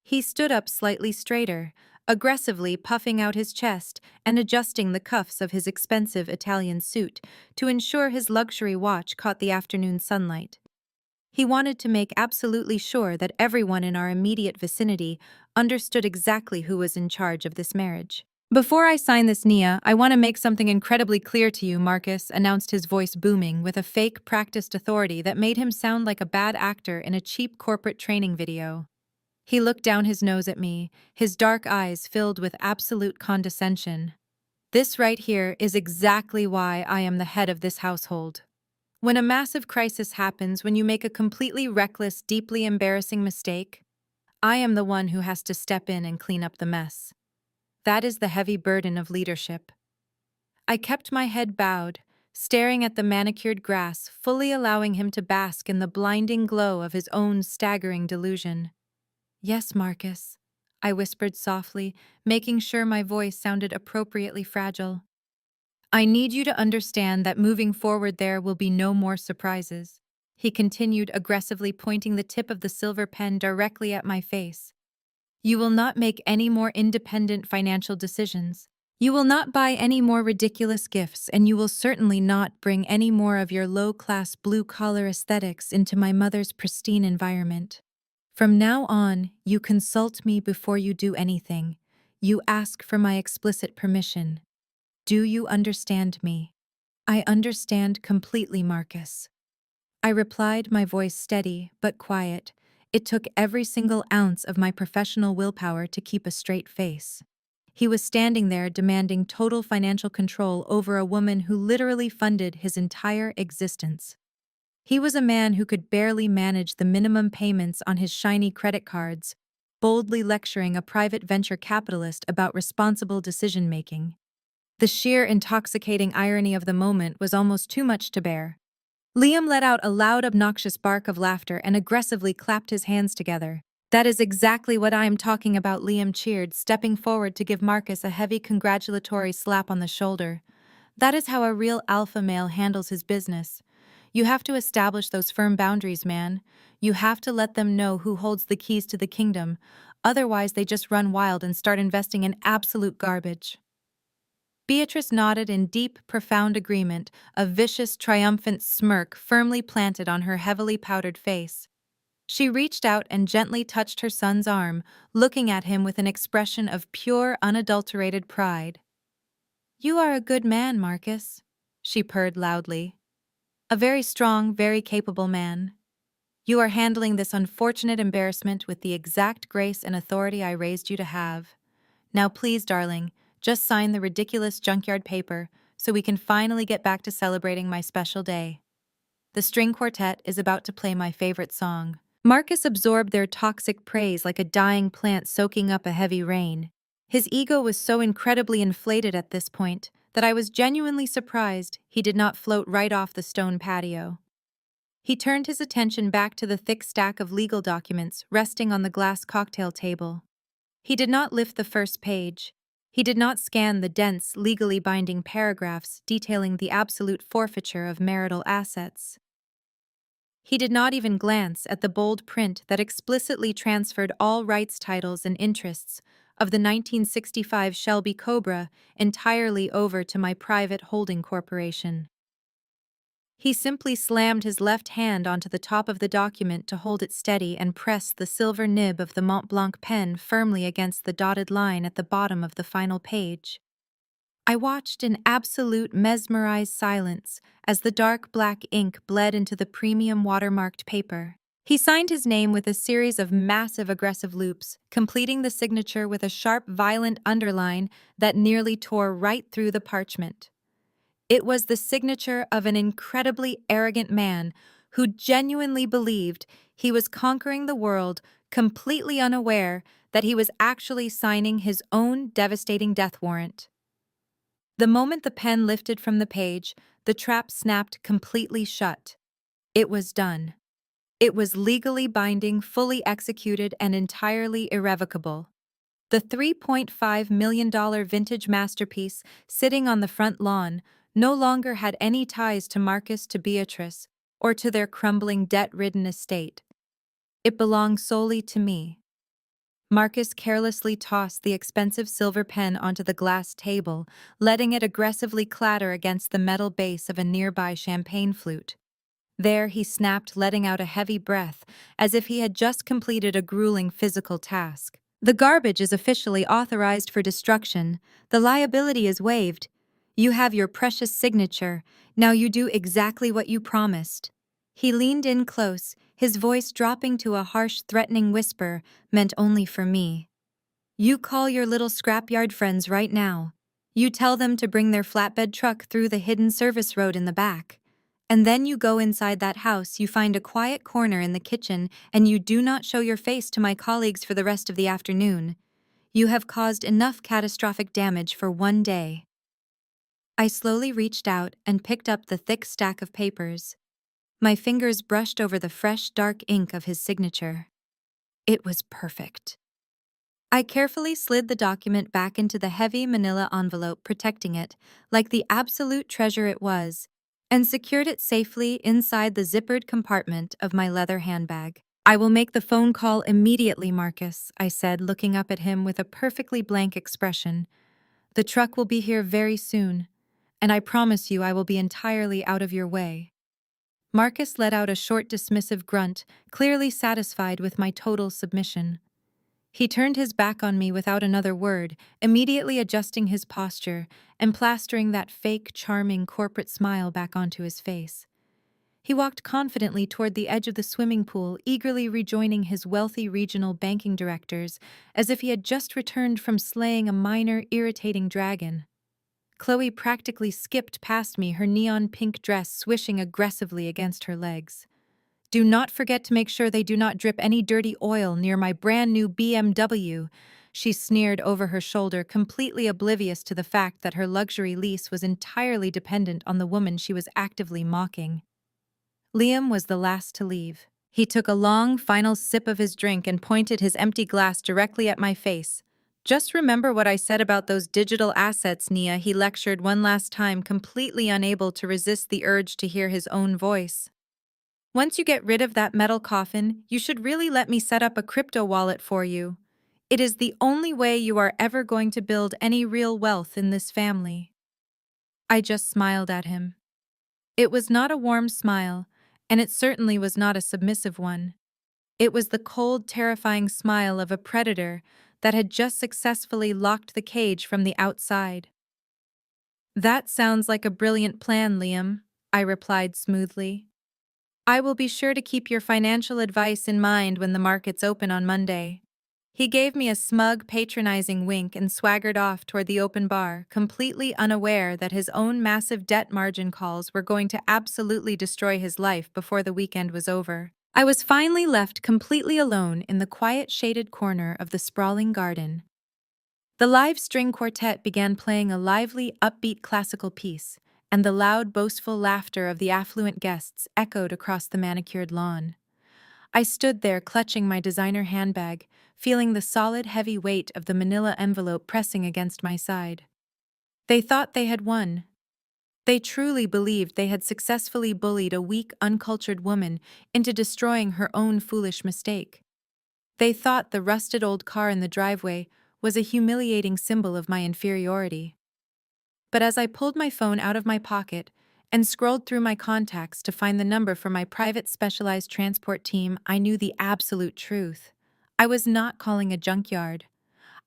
He stood up slightly straighter, aggressively puffing out his chest and adjusting the cuffs of his expensive Italian suit to ensure his luxury watch caught the afternoon sunlight. He wanted to make absolutely sure that everyone in our immediate vicinity understood exactly who was in charge of this marriage. "Before I sign this, Nia, I want to make something incredibly clear to you," Marcus announced, his voice booming with a fake, practiced authority that made him sound like a bad actor in a cheap corporate training video. He looked down his nose at me, his dark eyes filled with absolute condescension. "This right here is exactly why I am the head of this household. When a massive crisis happens, when you make a completely reckless, deeply embarrassing mistake, I am the one who has to step in and clean up the mess. That is the heavy burden of leadership." I kept my head bowed, staring at the manicured grass, fully allowing him to bask in the blinding glow of his own staggering delusion. "Yes, Marcus," I whispered softly, making sure my voice sounded appropriately fragile. "I need you to understand that moving forward there will be no more surprises." He continued, aggressively pointing the tip of the silver pen directly at my face. "You will not make any more independent financial decisions. You will not buy any more ridiculous gifts, and you will certainly not bring any more of your low-class blue-collar aesthetics into my mother's pristine environment. From now on, you consult me before you do anything. You ask for my explicit permission. Do you understand me?" "I understand completely, Marcus," I replied, my voice steady but quiet. It took every single ounce of my professional willpower to keep a straight face. He was standing there demanding total financial control over a woman who literally funded his entire existence. He was a man who could barely manage the minimum payments on his shiny credit cards, boldly lecturing a private venture capitalist about responsible decision-making. The sheer intoxicating irony of the moment was almost too much to bear. Liam let out a loud, obnoxious bark of laughter and aggressively clapped his hands together. "That is exactly what I am talking about," Liam cheered, stepping forward to give Marcus a heavy congratulatory slap on the shoulder. "That is how a real alpha male handles his business. You have to establish those firm boundaries, man. You have to let them know who holds the keys to the kingdom. Otherwise, they just run wild and start investing in absolute garbage." Beatrice nodded in deep, profound agreement, a vicious, triumphant smirk firmly planted on her heavily powdered face. She reached out and gently touched her son's arm, looking at him with an expression of pure, unadulterated pride. "You are a good man, Marcus," she purred loudly. "A very strong, very capable man. You are handling this unfortunate embarrassment with the exact grace and authority I raised you to have. Now please, darling, just sign the ridiculous junkyard paper so we can finally get back to celebrating my special day. The string quartet is about to play my favorite song." Marcus absorbed their toxic praise like a dying plant soaking up a heavy rain. His ego was so incredibly inflated at this point that I was genuinely surprised he did not float right off the stone patio. He turned his attention back to the thick stack of legal documents resting on the glass cocktail table. He did not lift the first page. He did not scan the dense, legally binding paragraphs detailing the absolute forfeiture of marital assets. He did not even glance at the bold print that explicitly transferred all rights, titles, and interests of the 1965 Shelby Cobra entirely over to my private holding corporation. He simply slammed his left hand onto the top of the document to hold it steady and pressed the silver nib of the Mont Blanc pen firmly against the dotted line at the bottom of the final page. I watched in absolute mesmerized silence as the dark black ink bled into the premium watermarked paper. He signed his name with a series of massive aggressive loops, completing the signature with a sharp, violent underline that nearly tore right through the parchment. It was the signature of an incredibly arrogant man who genuinely believed he was conquering the world, completely unaware that he was actually signing his own devastating death warrant. The moment the pen lifted from the page, the trap snapped completely shut. It was done. It was legally binding, fully executed, and entirely irrevocable. The $3.5 million vintage masterpiece, sitting on the front lawn, no longer had any ties to Marcus, to Beatrice, or to their crumbling, debt-ridden estate. It belonged solely to me. Marcus carelessly tossed the expensive silver pen onto the glass table, letting it aggressively clatter against the metal base of a nearby champagne flute. There he snapped, letting out a heavy breath, as if he had just completed a grueling physical task. The garbage is officially authorized for destruction. The liability is waived. You have your precious signature. Now you do exactly what you promised. He leaned in close, his voice dropping to a harsh, threatening whisper meant only for me. You call your little scrapyard friends right now. You tell them to bring their flatbed truck through the hidden service road in the back. And then you go inside that house, you find a quiet corner in the kitchen, and you do not show your face to my colleagues for the rest of the afternoon. You have caused enough catastrophic damage for one day. I slowly reached out and picked up the thick stack of papers. My fingers brushed over the fresh, dark ink of his signature. It was perfect. I carefully slid the document back into the heavy manila envelope protecting it, like the absolute treasure it was, and secured it safely inside the zippered compartment of my leather handbag. I will make the phone call immediately, Marcus, I said, looking up at him with a perfectly blank expression. The truck will be here very soon, and I promise you I will be entirely out of your way. Marcus let out a short dismissive grunt, clearly satisfied with my total submission. He turned his back on me without another word, immediately adjusting his posture and plastering that fake, charming corporate smile back onto his face. He walked confidently toward the edge of the swimming pool, eagerly rejoining his wealthy regional banking directors, as if he had just returned from slaying a minor, irritating dragon. Chloe practically skipped past me, her neon pink dress swishing aggressively against her legs. Do not forget to make sure they do not drip any dirty oil near my brand new BMW, she sneered over her shoulder, completely oblivious to the fact that her luxury lease was entirely dependent on the woman she was actively mocking. Liam was the last to leave. He took a long, final sip of his drink and pointed his empty glass directly at my face. Just remember what I said about those digital assets, Nia, he lectured one last time, completely unable to resist the urge to hear his own voice. Once you get rid of that metal coffin, you should really let me set up a crypto wallet for you. It is the only way you are ever going to build any real wealth in this family. I just smiled at him. It was not a warm smile, and it certainly was not a submissive one. It was the cold, terrifying smile of a predator that had just successfully locked the cage from the outside. That sounds like a brilliant plan, Liam, I replied smoothly. I will be sure to keep your financial advice in mind when the markets open on Monday. He gave me a smug, patronizing wink and swaggered off toward the open bar, completely unaware that his own massive debt margin calls were going to absolutely destroy his life before the weekend was over. I was finally left completely alone in the quiet, shaded corner of the sprawling garden. The live string quartet began playing a lively, upbeat classical piece, and the loud, boastful laughter of the affluent guests echoed across the manicured lawn. I stood there clutching my designer handbag, feeling the solid, heavy weight of the manila envelope pressing against my side. They thought they had won. They truly believed they had successfully bullied a weak, uncultured woman into destroying her own foolish mistake. They thought the rusted old car in the driveway was a humiliating symbol of my inferiority. But as I pulled my phone out of my pocket and scrolled through my contacts to find the number for my private specialized transport team, I knew the absolute truth. I was not calling a junkyard.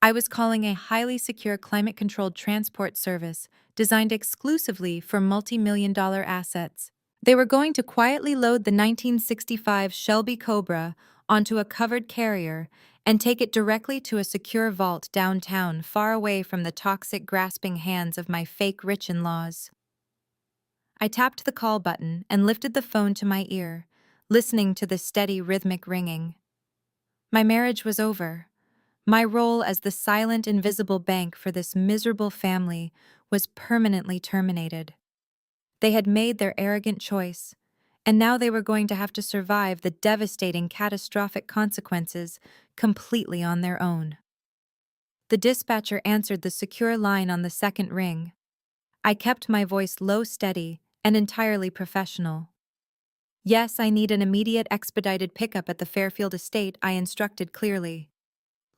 I was calling a highly secure climate-controlled transport service designed exclusively for multi-million-dollar assets. They were going to quietly load the 1965 Shelby Cobra onto a covered carrier and take it directly to a secure vault downtown, far away from the toxic, grasping hands of my fake rich in-laws. I tapped the call button and lifted the phone to my ear, listening to the steady, rhythmic ringing. My marriage was over. My role as the silent, invisible bank for this miserable family was permanently terminated. They had made their arrogant choice, and now they were going to have to survive the devastating catastrophic consequences completely on their own. The dispatcher answered the secure line on the second ring. I kept my voice low, steady, and entirely professional. Yes, I need an immediate expedited pickup at the Fairfield estate, I instructed clearly.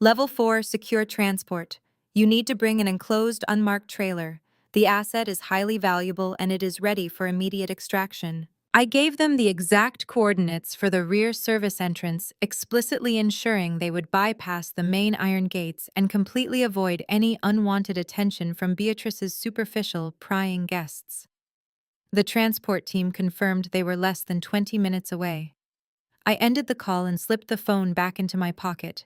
Level 4, secure transport. You need to bring an enclosed, unmarked trailer. The asset is highly valuable and it is ready for immediate extraction. I gave them the exact coordinates for the rear service entrance, explicitly ensuring they would bypass the main iron gates and completely avoid any unwanted attention from Beatrice's superficial, prying guests. The transport team confirmed they were less than 20 minutes away. I ended the call and slipped the phone back into my pocket.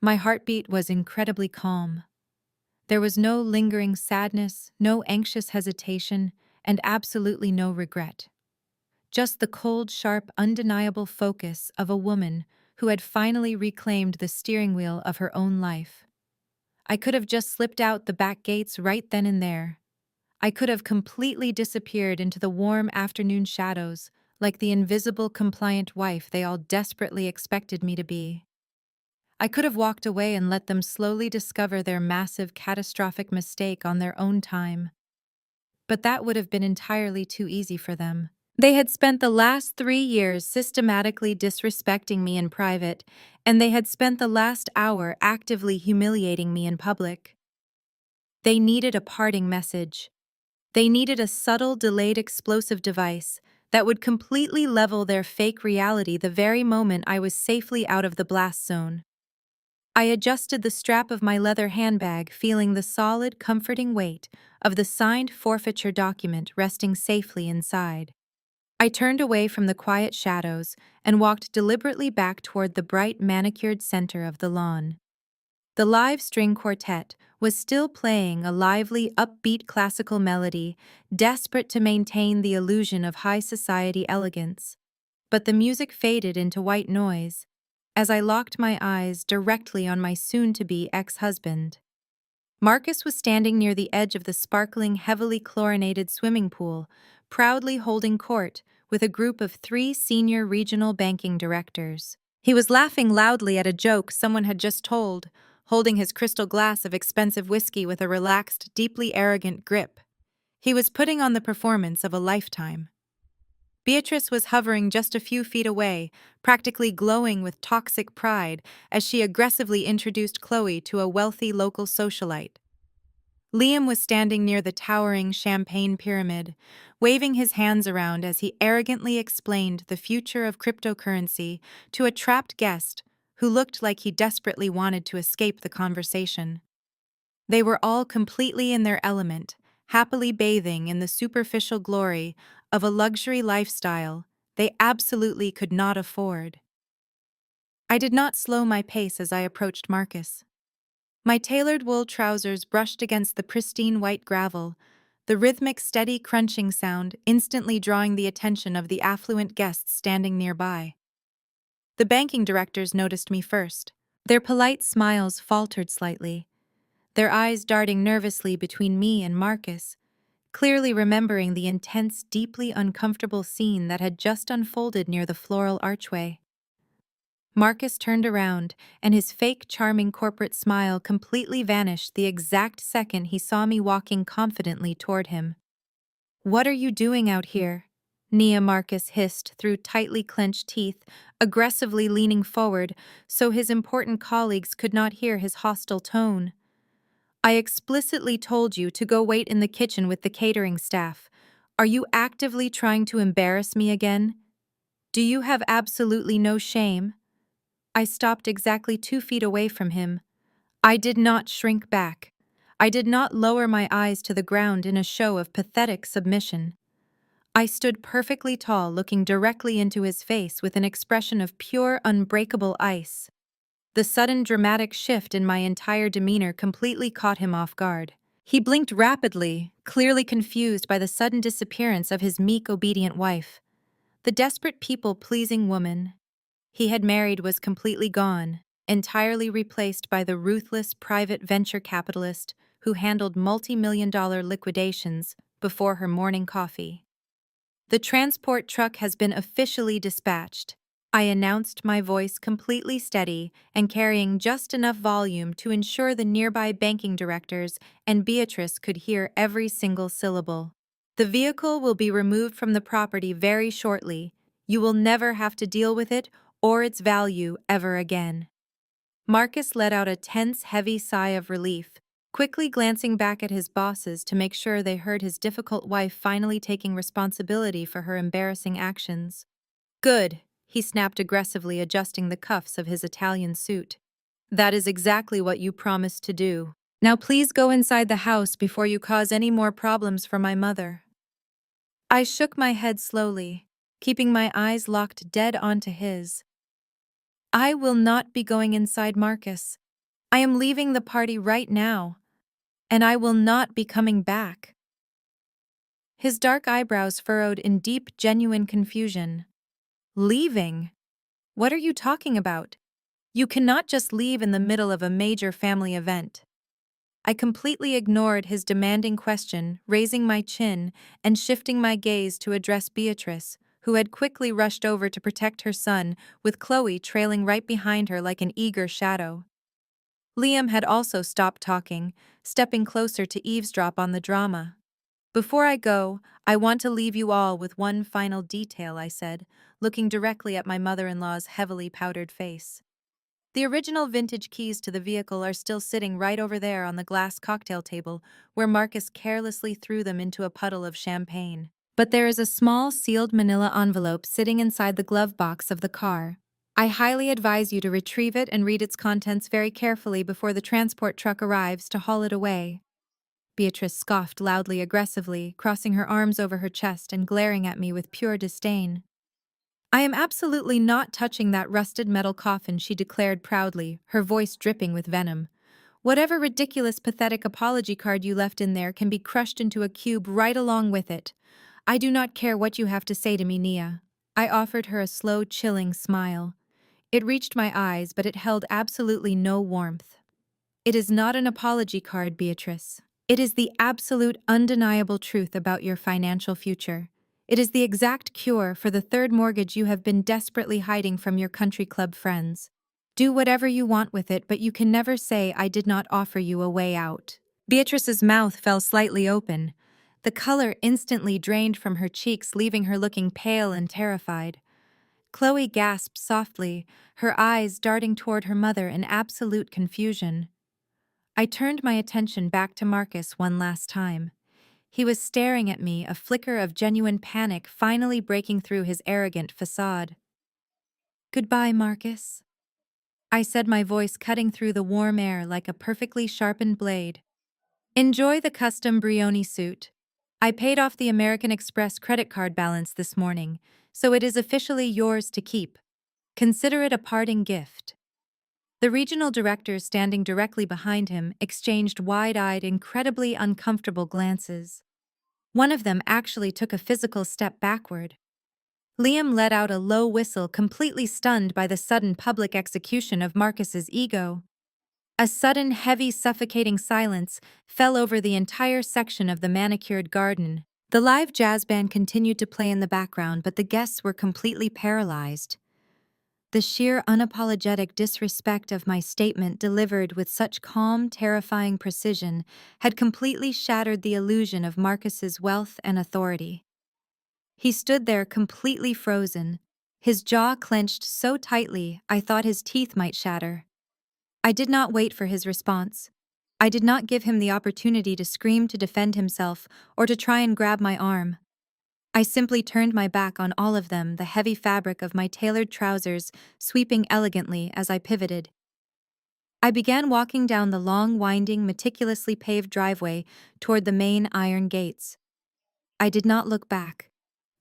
My heartbeat was incredibly calm. There was no lingering sadness, no anxious hesitation, and absolutely no regret. Just the cold, sharp, undeniable focus of a woman who had finally reclaimed the steering wheel of her own life. I could have just slipped out the back gates right then and there. I could have completely disappeared into the warm afternoon shadows, like the invisible, compliant wife they all desperately expected me to be. I could have walked away and let them slowly discover their massive, catastrophic mistake on their own time. But that would have been entirely too easy for them. They had spent the last 3 years systematically disrespecting me in private, and they had spent the last hour actively humiliating me in public. They needed a parting message. They needed a subtle, delayed explosive device that would completely level their fake reality the very moment I was safely out of the blast zone. I adjusted the strap of my leather handbag, feeling the solid, comforting weight of the signed forfeiture document resting safely inside. I turned away from the quiet shadows and walked deliberately back toward the bright, manicured center of the lawn. The live string quartet was still playing a lively, upbeat classical melody, desperate to maintain the illusion of high society elegance. But the music faded into white noise as I locked my eyes directly on my soon-to-be ex-husband. Marcus was standing near the edge of the sparkling, heavily chlorinated swimming pool, proudly holding court with a group of 3 senior regional banking directors. He was laughing loudly at a joke someone had just told, holding his crystal glass of expensive whiskey with a relaxed, deeply arrogant grip. He was putting on the performance of a lifetime. Beatrice was hovering just a few feet away, practically glowing with toxic pride as she aggressively introduced Chloe to a wealthy local socialite. Liam was standing near the towering champagne pyramid, waving his hands around as he arrogantly explained the future of cryptocurrency to a trapped guest who looked like he desperately wanted to escape the conversation. They were all completely in their element, happily bathing in the superficial glory of a luxury lifestyle they absolutely could not afford. I did not slow my pace as I approached Marcus. My tailored wool trousers brushed against the pristine white gravel, the rhythmic, steady crunching sound instantly drawing the attention of the affluent guests standing nearby. The banking directors noticed me first. Their polite smiles faltered slightly, their eyes darting nervously between me and Marcus, clearly remembering the intense, deeply uncomfortable scene that had just unfolded near the floral archway. Marcus turned around, and his fake, charming corporate smile completely vanished the exact second he saw me walking confidently toward him. "What are you doing out here?" Nia Marcus hissed through tightly clenched teeth, aggressively leaning forward so his important colleagues could not hear his hostile tone. "I explicitly told you to go wait in the kitchen with the catering staff. Are you actively trying to embarrass me again? Do you have absolutely no shame?" I stopped exactly 2 feet away from him. I did not shrink back. I did not lower my eyes to the ground in a show of pathetic submission. I stood perfectly tall, looking directly into his face with an expression of pure, unbreakable ice. The sudden dramatic shift in my entire demeanor completely caught him off guard. He blinked rapidly, clearly confused by the sudden disappearance of his meek, obedient wife. The desperate people-pleasing woman he had married was completely gone, entirely replaced by the ruthless private venture capitalist who handled multi-million-dollar liquidations before her morning coffee. The transport truck has been officially dispatched. I announced, my voice completely steady and carrying just enough volume to ensure the nearby banking directors and Beatrice could hear every single syllable. The vehicle will be removed from the property very shortly. You will never have to deal with it or its value ever again. Marcus let out a tense, heavy sigh of relief, quickly glancing back at his bosses to make sure they heard his difficult wife finally taking responsibility for her embarrassing actions. Good, he snapped aggressively, adjusting the cuffs of his Italian suit. That is exactly what you promised to do. Now please go inside the house before you cause any more problems for my mother. I shook my head slowly, keeping my eyes locked dead onto his. I will not be going inside, Marcus. I am leaving the party right now, and I will not be coming back. His dark eyebrows furrowed in deep, genuine confusion. Leaving? What are you talking about? You cannot just leave in the middle of a major family event. I completely ignored his demanding question, raising my chin and shifting my gaze to address Beatrice, who had quickly rushed over to protect her son, with Chloe trailing right behind her like an eager shadow. Liam had also stopped talking, stepping closer to eavesdrop on the drama. Before I go, I want to leave you all with one final detail, I said, looking directly at my mother-in-law's heavily powdered face. The original vintage keys to the vehicle are still sitting right over there on the glass cocktail table, where Marcus carelessly threw them into a puddle of champagne. But there is a small sealed manila envelope sitting inside the glove box of the car. I highly advise you to retrieve it and read its contents very carefully before the transport truck arrives to haul it away. Beatrice scoffed loudly, aggressively, crossing her arms over her chest and glaring at me with pure disdain. I am absolutely not touching that rusted metal coffin, she declared proudly, her voice dripping with venom. Whatever ridiculous, pathetic apology card you left in there can be crushed into a cube right along with it. I do not care what you have to say to me, Nia. I offered her a slow, chilling smile. It reached my eyes, but it held absolutely no warmth. It is not an apology card, Beatrice. It is the absolute, undeniable truth about your financial future. It is the exact cure for the third mortgage you have been desperately hiding from your country club friends. Do whatever you want with it, but you can never say I did not offer you a way out. Beatrice's mouth fell slightly open. The color instantly drained from her cheeks, leaving her looking pale and terrified. Chloe gasped softly, her eyes darting toward her mother in absolute confusion. I turned my attention back to Marcus one last time. He was staring at me, a flicker of genuine panic finally breaking through his arrogant facade. Goodbye, Marcus, I said, my voice cutting through the warm air like a perfectly sharpened blade. Enjoy the custom Brioni suit. I paid off the American Express credit card balance this morning, so it is officially yours to keep. Consider it a parting gift. The regional directors standing directly behind him exchanged wide-eyed, incredibly uncomfortable glances. One of them actually took a physical step backward. Liam let out a low whistle, completely stunned by the sudden public execution of Marcus's ego. A sudden, heavy, suffocating silence fell over the entire section of the manicured garden. The live jazz band continued to play in the background, but the guests were completely paralyzed. The sheer, unapologetic disrespect of my statement, delivered with such calm, terrifying precision, had completely shattered the illusion of Marcus's wealth and authority. He stood there completely frozen, his jaw clenched so tightly I thought his teeth might shatter. I did not wait for his response. I did not give him the opportunity to scream to defend himself or to try and grab my arm. I simply turned my back on all of them, the heavy fabric of my tailored trousers sweeping elegantly as I pivoted. I began walking down the long, winding, meticulously paved driveway toward the main iron gates. I did not look back.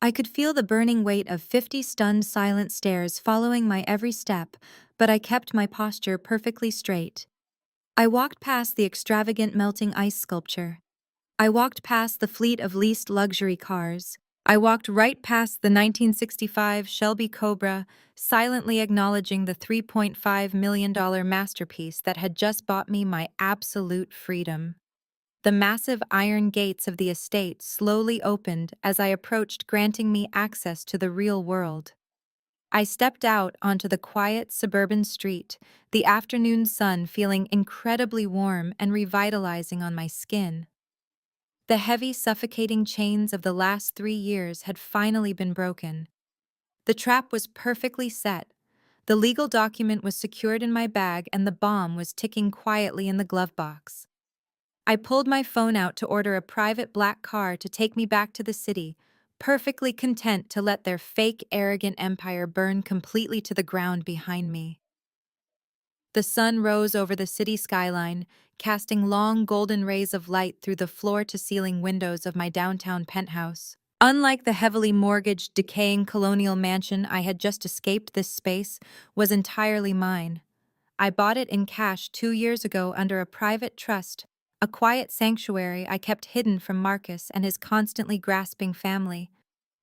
I could feel the burning weight of 50 stunned, silent stares following my every step, but I kept my posture perfectly straight. I walked past the extravagant melting ice sculpture. I walked past the fleet of leased luxury cars. I walked right past the 1965 Shelby Cobra, silently acknowledging the $3.5 million masterpiece that had just bought me my absolute freedom. The massive iron gates of the estate slowly opened as I approached, granting me access to the real world. I stepped out onto the quiet suburban street, the afternoon sun feeling incredibly warm and revitalizing on my skin. The heavy, suffocating chains of the last 3 years had finally been broken. The trap was perfectly set. The legal document was secured in my bag and the bomb was ticking quietly in the glove box. I pulled my phone out to order a private black car to take me back to the city, perfectly content to let their fake, arrogant empire burn completely to the ground behind me. The sun rose over the city skyline, casting long golden rays of light through the floor-to-ceiling windows of my downtown penthouse. Unlike the heavily mortgaged, decaying colonial mansion I had just escaped, this space was entirely mine. I bought it in cash 2 years ago under a private trust, a quiet sanctuary I kept hidden from Marcus and his constantly grasping family.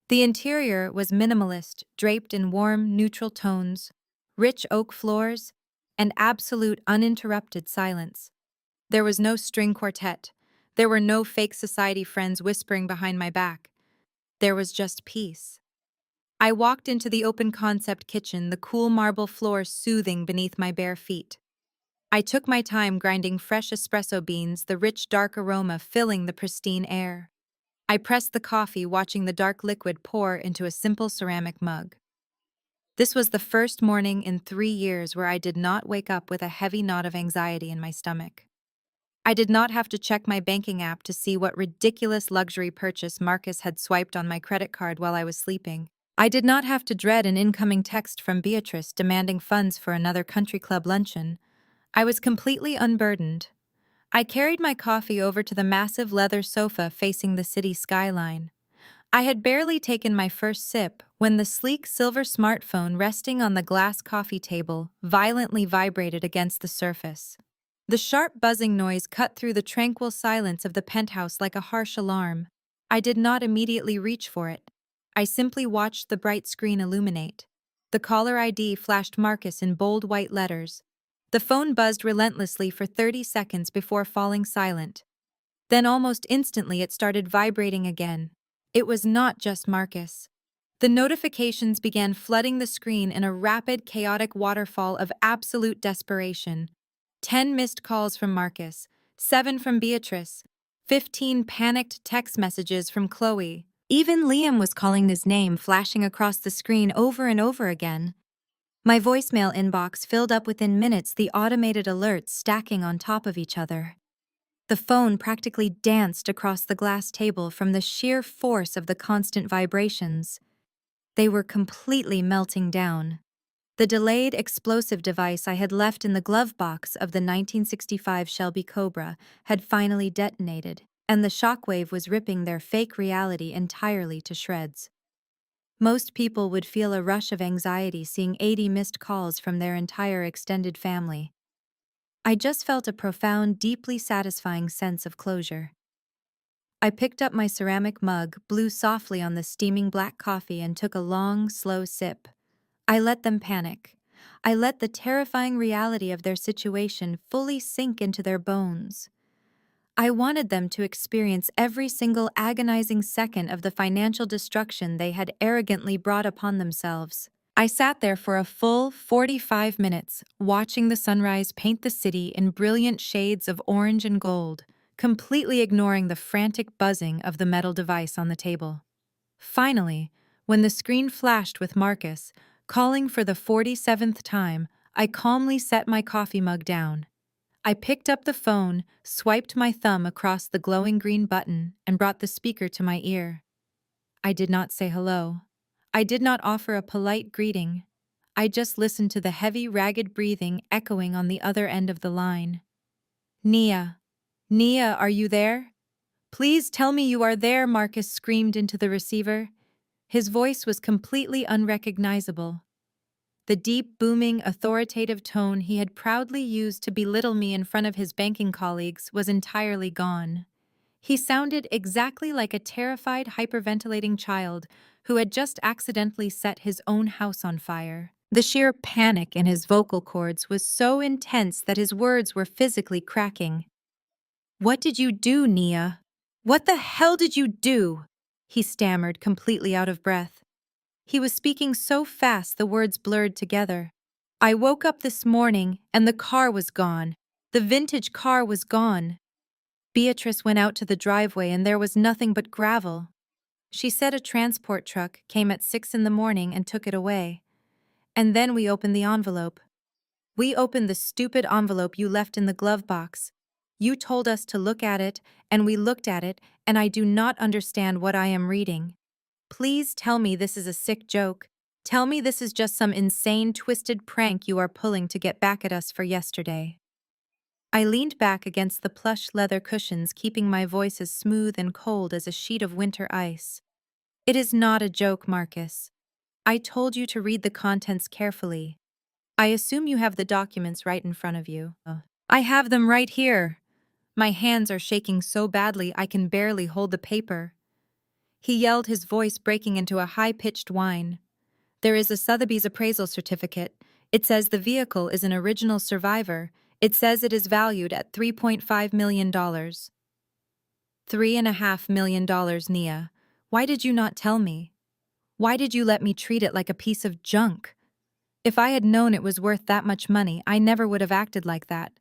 The interior was minimalist, draped in warm, neutral tones, rich oak floors, and absolute uninterrupted silence. There was no string quartet. There were no fake society friends whispering behind my back. There was just peace. I walked into the open concept kitchen, the cool marble floor soothing beneath my bare feet. I took my time grinding fresh espresso beans, the rich dark aroma filling the pristine air. I pressed the coffee, watching the dark liquid pour into a simple ceramic mug. This was the first morning in 3 years where I did not wake up with a heavy knot of anxiety in my stomach. I did not have to check my banking app to see what ridiculous luxury purchase Marcus had swiped on my credit card while I was sleeping. I did not have to dread an incoming text from Beatrice demanding funds for another country club luncheon. I was completely unburdened. I carried my coffee over to the massive leather sofa facing the city skyline. I had barely taken my first sip when the sleek silver smartphone resting on the glass coffee table violently vibrated against the surface. The sharp buzzing noise cut through the tranquil silence of the penthouse like a harsh alarm. I did not immediately reach for it. I simply watched the bright screen illuminate. The caller ID flashed Marcus in bold white letters. The phone buzzed relentlessly for 30 seconds before falling silent. Then almost instantly it started vibrating again. It was not just Marcus. The notifications began flooding the screen in a rapid, chaotic waterfall of absolute desperation. 10 missed calls from Marcus, 7 from Beatrice, 15 panicked text messages from Chloe. Even Liam was calling his name, flashing across the screen over and over again. My voicemail inbox filled up within minutes, the automated alerts stacking on top of each other. The phone practically danced across the glass table from the sheer force of the constant vibrations. They were completely melting down. The delayed explosive device I had left in the glove box of the 1965 Shelby Cobra had finally detonated, and the shockwave was ripping their fake reality entirely to shreds. Most people would feel a rush of anxiety seeing 80 missed calls from their entire extended family. I just felt a profound, deeply satisfying sense of closure. I picked up my ceramic mug, blew softly on the steaming black coffee, and took a long, slow sip. I let them panic. I let the terrifying reality of their situation fully sink into their bones. I wanted them to experience every single agonizing second of the financial destruction they had arrogantly brought upon themselves. I sat there for a full 45 minutes, watching the sunrise paint the city in brilliant shades of orange and gold, completely ignoring the frantic buzzing of the metal device on the table. Finally, when the screen flashed with Marcus, calling for the 47th time, I calmly set my coffee mug down. I picked up the phone, swiped my thumb across the glowing green button, and brought the speaker to my ear. I did not say hello. I did not offer a polite greeting. I just listened to the heavy, ragged breathing echoing on the other end of the line. Nia. Nia, are you there? Please tell me you are there, Marcus screamed into the receiver. His voice was completely unrecognizable. The deep, booming, authoritative tone he had proudly used to belittle me in front of his banking colleagues was entirely gone. He sounded exactly like a terrified, hyperventilating child who had just accidentally set his own house on fire. The sheer panic in his vocal cords was so intense that his words were physically cracking. What did you do, Nia? What the hell did you do? He stammered, completely out of breath. He was speaking so fast the words blurred together. I woke up this morning and the car was gone. The vintage car was gone. Beatrice went out to the driveway and there was nothing but gravel. She said a transport truck came at 6 in the morning and took it away. And then we opened the envelope. We opened the stupid envelope you left in the glove box. You told us to look at it, and we looked at it, and I do not understand what I am reading. Please tell me this is a sick joke. Tell me this is just some insane, twisted prank you are pulling to get back at us for yesterday. I leaned back against the plush leather cushions, keeping my voice as smooth and cold as a sheet of winter ice. It is not a joke, Marcus. I told you to read the contents carefully. I assume you have the documents right in front of you. I have them right here. My hands are shaking so badly I can barely hold the paper. He yelled, his voice breaking into a high-pitched whine. There is a Sotheby's appraisal certificate. It says the vehicle is an original survivor. It says it is valued at $3.5 million. $3.5 million, Nia. Why did you not tell me? Why did you let me treat it like a piece of junk? If I had known it was worth that much money, I never would have acted like that.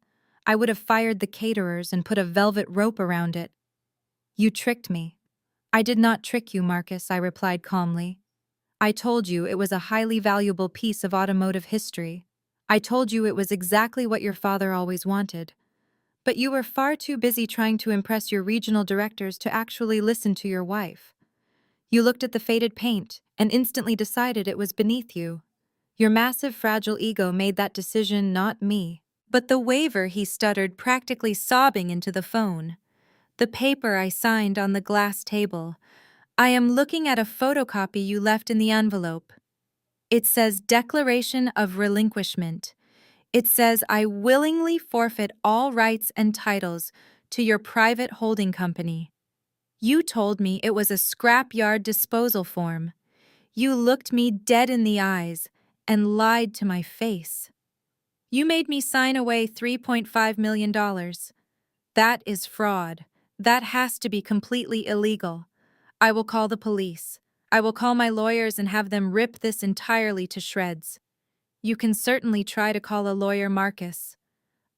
I would have fired the caterers and put a velvet rope around it. You tricked me. I did not trick you, Marcus, I replied calmly. I told you it was a highly valuable piece of automotive history. I told you it was exactly what your father always wanted. But you were far too busy trying to impress your regional directors to actually listen to your wife. You looked at the faded paint and instantly decided it was beneath you. Your massive, fragile ego made that decision, not me. But the waiver, he stuttered, practically sobbing into the phone. The paper I signed on the glass table. I am looking at a photocopy you left in the envelope. It says Declaration of Relinquishment. It says I willingly forfeit all rights and titles to your private holding company. You told me it was a scrapyard disposal form. You looked me dead in the eyes and lied to my face. You made me sign away $3.5 million. That is fraud. That has to be completely illegal. I will call the police. I will call my lawyers and have them rip this entirely to shreds. You can certainly try to call a lawyer, Marcus,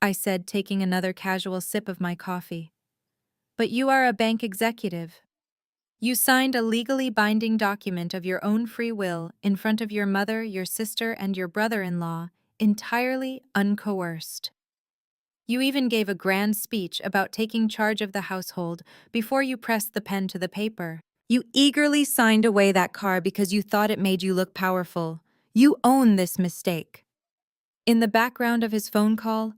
I said, taking another casual sip of my coffee. But you are a bank executive. You signed a legally binding document of your own free will in front of your mother, your sister, and your brother-in-law, entirely uncoerced. You even gave a grand speech about taking charge of the household before you pressed the pen to the paper. You eagerly signed away that car because you thought it made you look powerful. You own this mistake. In the background of his phone call,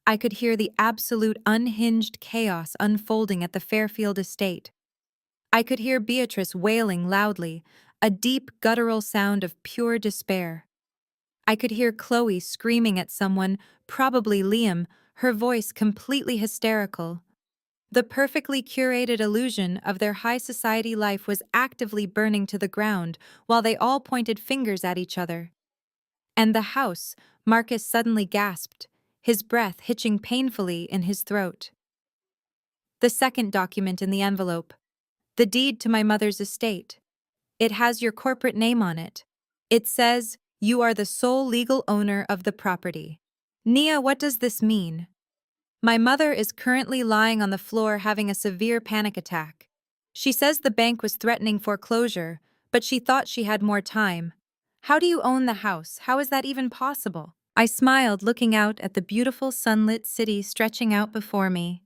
I could hear the absolute unhinged chaos unfolding at the Fairfield estate. I could hear Beatrice wailing loudly, a deep, guttural sound of pure despair. I could hear Chloe screaming at someone, probably Liam, her voice completely hysterical. The perfectly curated illusion of their high society life was actively burning to the ground while they all pointed fingers at each other. And the house, Marcus suddenly gasped, his breath hitching painfully in his throat. The second document in the envelope. The deed to my mother's estate. It has your corporate name on it. It says, you are the sole legal owner of the property. Nia, what does this mean? My mother is currently lying on the floor having a severe panic attack. She says the bank was threatening foreclosure, but she thought she had more time. How do you own the house? How is that even possible? I smiled, looking out at the beautiful sunlit city stretching out before me.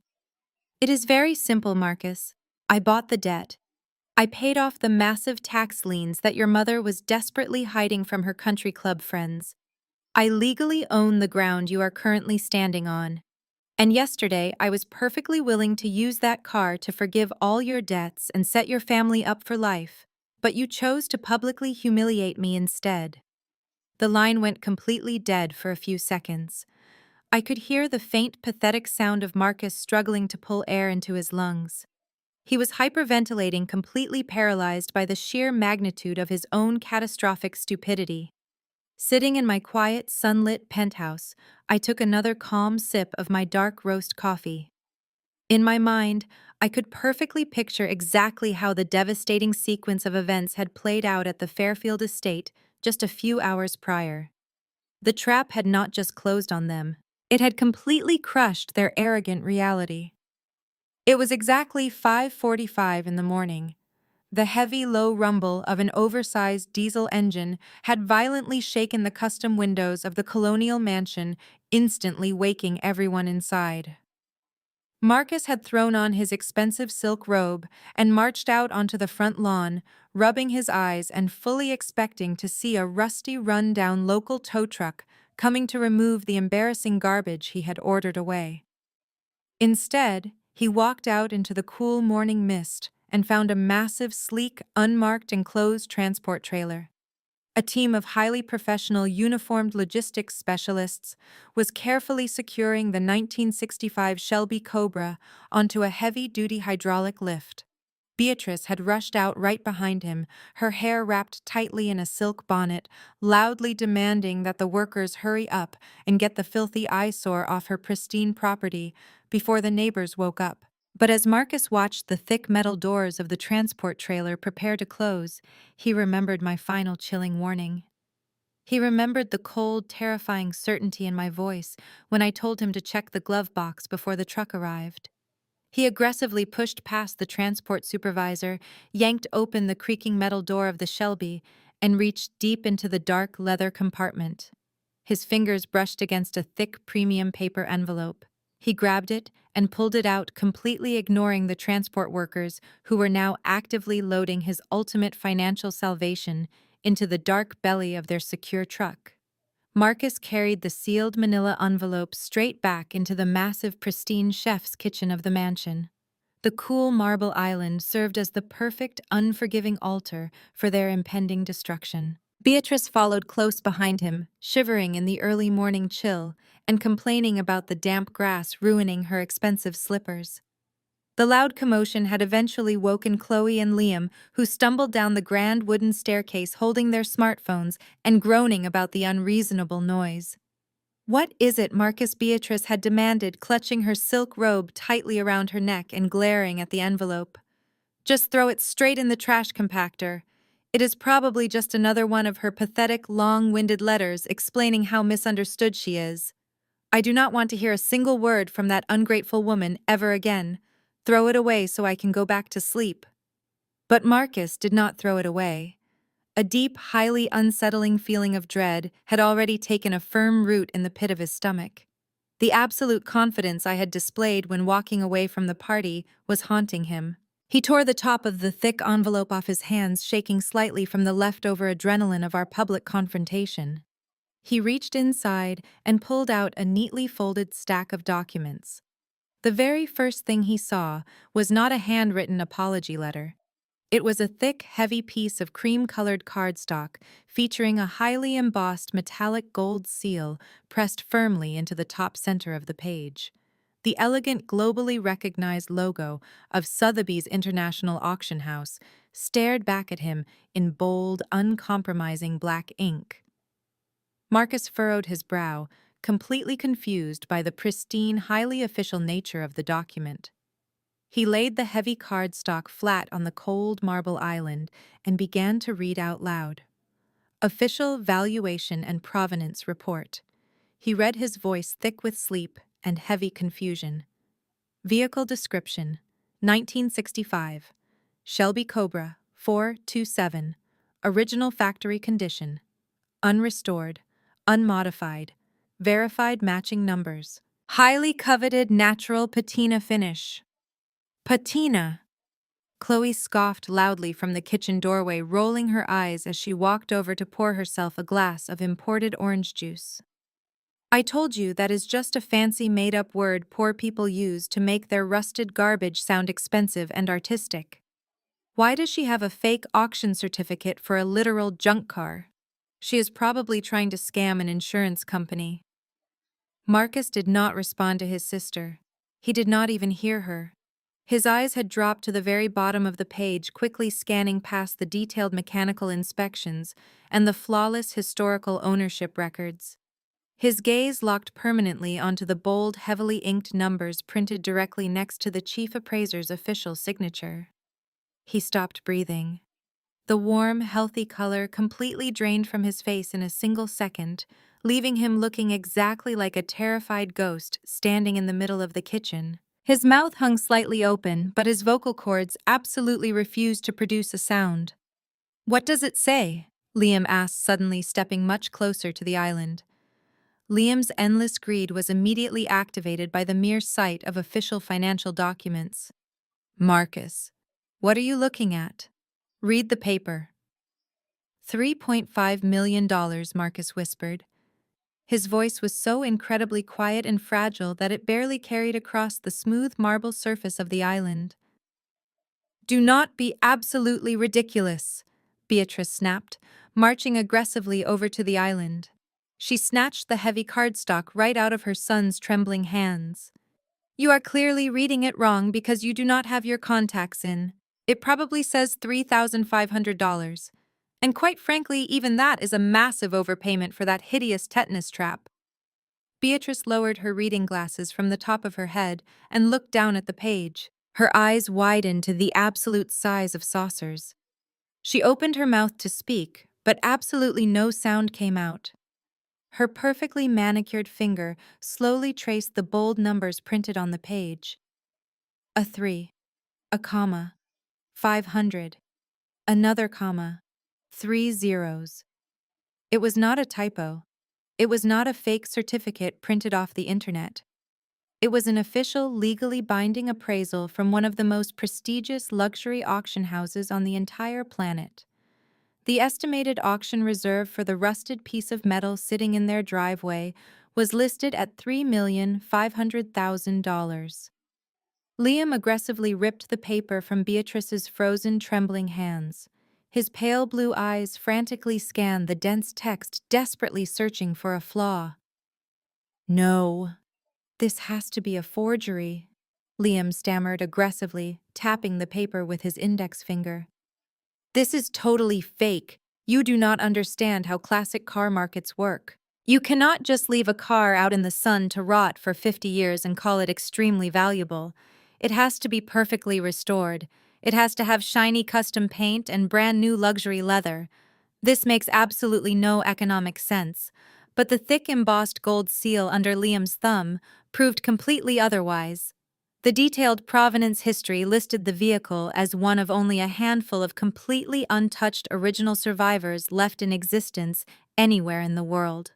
It is very simple, Marcus. I bought the debt. I paid off the massive tax liens that your mother was desperately hiding from her country club friends. I legally own the ground you are currently standing on. And yesterday, I was perfectly willing to use that car to forgive all your debts and set your family up for life, but you chose to publicly humiliate me instead. The line went completely dead for a few seconds. I could hear the faint, pathetic sound of Marcus struggling to pull air into his lungs. He was hyperventilating, completely paralyzed by the sheer magnitude of his own catastrophic stupidity. Sitting in my quiet, sunlit penthouse, I took another calm sip of my dark roast coffee. In my mind, I could perfectly picture exactly how the devastating sequence of events had played out at the Fairfield estate just a few hours prior. The trap had not just closed on them, it had completely crushed their arrogant reality. It was exactly 5:45 in the morning. The heavy, low rumble of an oversized diesel engine had violently shaken the custom windows of the colonial mansion, instantly waking everyone inside. Marcus had thrown on his expensive silk robe and marched out onto the front lawn, rubbing his eyes and fully expecting to see a rusty, run-down local tow truck coming to remove the embarrassing garbage he had ordered away. Instead, he walked out into the cool morning mist and found a massive, sleek, unmarked enclosed transport trailer. A team of highly professional uniformed logistics specialists was carefully securing the 1965 Shelby Cobra onto a heavy-duty hydraulic lift. Beatrice had rushed out right behind him, her hair wrapped tightly in a silk bonnet, loudly demanding that the workers hurry up and get the filthy eyesore off her pristine property before the neighbors woke up. But as Marcus watched the thick metal doors of the transport trailer prepare to close, he remembered my final chilling warning. He remembered the cold, terrifying certainty in my voice when I told him to check the glove box before the truck arrived. He aggressively pushed past the transport supervisor, yanked open the creaking metal door of the Shelby, and reached deep into the dark leather compartment. His fingers brushed against a thick premium paper envelope. He grabbed it and pulled it out, completely ignoring the transport workers who were now actively loading his ultimate financial salvation into the dark belly of their secure truck. Marcus carried the sealed manila envelope straight back into the massive, pristine chef's kitchen of the mansion. The cool marble island served as the perfect, unforgiving altar for their impending destruction. Beatrice followed close behind him, shivering in the early morning chill and complaining about the damp grass ruining her expensive slippers. The loud commotion had eventually woken Chloe and Liam, who stumbled down the grand wooden staircase holding their smartphones and groaning about the unreasonable noise. "What is it?" Marcus Beatrice had demanded, clutching her silk robe tightly around her neck and glaring at the envelope. "Just throw it straight in the trash compactor. It is probably just another one of her pathetic, long-winded letters explaining how misunderstood she is. I do not want to hear a single word from that ungrateful woman ever again. Throw it away so I can go back to sleep." But Marcus did not throw it away. A deep, highly unsettling feeling of dread had already taken a firm root in the pit of his stomach. The absolute confidence I had displayed when walking away from the party was haunting him. He tore the top of the thick envelope off his hands, shaking slightly from the leftover adrenaline of our public confrontation. He reached inside and pulled out a neatly folded stack of documents. The very first thing he saw was not a handwritten apology letter. It was a thick, heavy piece of cream-colored cardstock featuring a highly embossed metallic gold seal pressed firmly into the top center of the page. The elegant, globally recognized logo of Sotheby's International Auction House stared back at him in bold, uncompromising black ink. Marcus furrowed his brow, completely confused by the pristine, highly official nature of the document. He laid the heavy cardstock flat on the cold marble island and began to read out loud. "Official Valuation and Provenance Report." He read, his voice thick with sleep and heavy confusion. "Vehicle Description, 1965. Shelby Cobra, 427. Original factory condition. Unrestored. Unmodified. Verified matching numbers. Highly coveted natural patina finish." Patina! Chloe scoffed loudly from the kitchen doorway, rolling her eyes as she walked over to pour herself a glass of imported orange juice. "I told you that is just a fancy made-up word poor people use to make their rusted garbage sound expensive and artistic. Why does she have a fake auction certificate for a literal junk car? She is probably trying to scam an insurance company." Marcus did not respond to his sister. He did not even hear her. His eyes had dropped to the very bottom of the page, quickly scanning past the detailed mechanical inspections and the flawless historical ownership records. His gaze locked permanently onto the bold, heavily inked numbers printed directly next to the chief appraiser's official signature. He stopped breathing. The warm, healthy color completely drained from his face in a single second, leaving him looking exactly like a terrified ghost standing in the middle of the kitchen. His mouth hung slightly open, but his vocal cords absolutely refused to produce a sound. "What does it say?" Liam asked, suddenly stepping much closer to the island. Liam's endless greed was immediately activated by the mere sight of official financial documents. "Marcus, what are you looking at? Read the paper." $3.5 million, Marcus whispered. His voice was so incredibly quiet and fragile that it barely carried across the smooth marble surface of the island. "Do not be absolutely ridiculous," Beatrice snapped, marching aggressively over to the island. She snatched the heavy cardstock right out of her son's trembling hands. "You are clearly reading it wrong because you do not have your contacts in. It probably says $3,500. And quite frankly, even that is a massive overpayment for that hideous tetanus trap." Beatrice lowered her reading glasses from the top of her head and looked down at the page. Her eyes widened to the absolute size of saucers. She opened her mouth to speak, but absolutely no sound came out. Her perfectly manicured finger slowly traced the bold numbers printed on the page. A 3, a comma, 500, another comma, 3 zeros. It was not a typo. It was not a fake certificate printed off the internet. It was an official, legally binding appraisal from one of the most prestigious luxury auction houses on the entire planet. The estimated auction reserve for the rusted piece of metal sitting in their driveway was listed at $3,500,000. Liam aggressively ripped the paper from Beatrice's frozen, trembling hands. His pale blue eyes frantically scanned the dense text, desperately searching for a flaw. "No, this has to be a forgery," Liam stammered aggressively, tapping the paper with his index finger. "This is totally fake. You do not understand how classic car markets work. You cannot just leave a car out in the sun to rot for 50 years and call it extremely valuable. It has to be perfectly restored. It has to have shiny custom paint and brand new luxury leather. This makes absolutely no economic sense, but the thick embossed gold seal under Liam's thumb proved completely otherwise. The detailed provenance history listed the vehicle as one of only a handful of completely untouched original survivors left in existence anywhere in the world.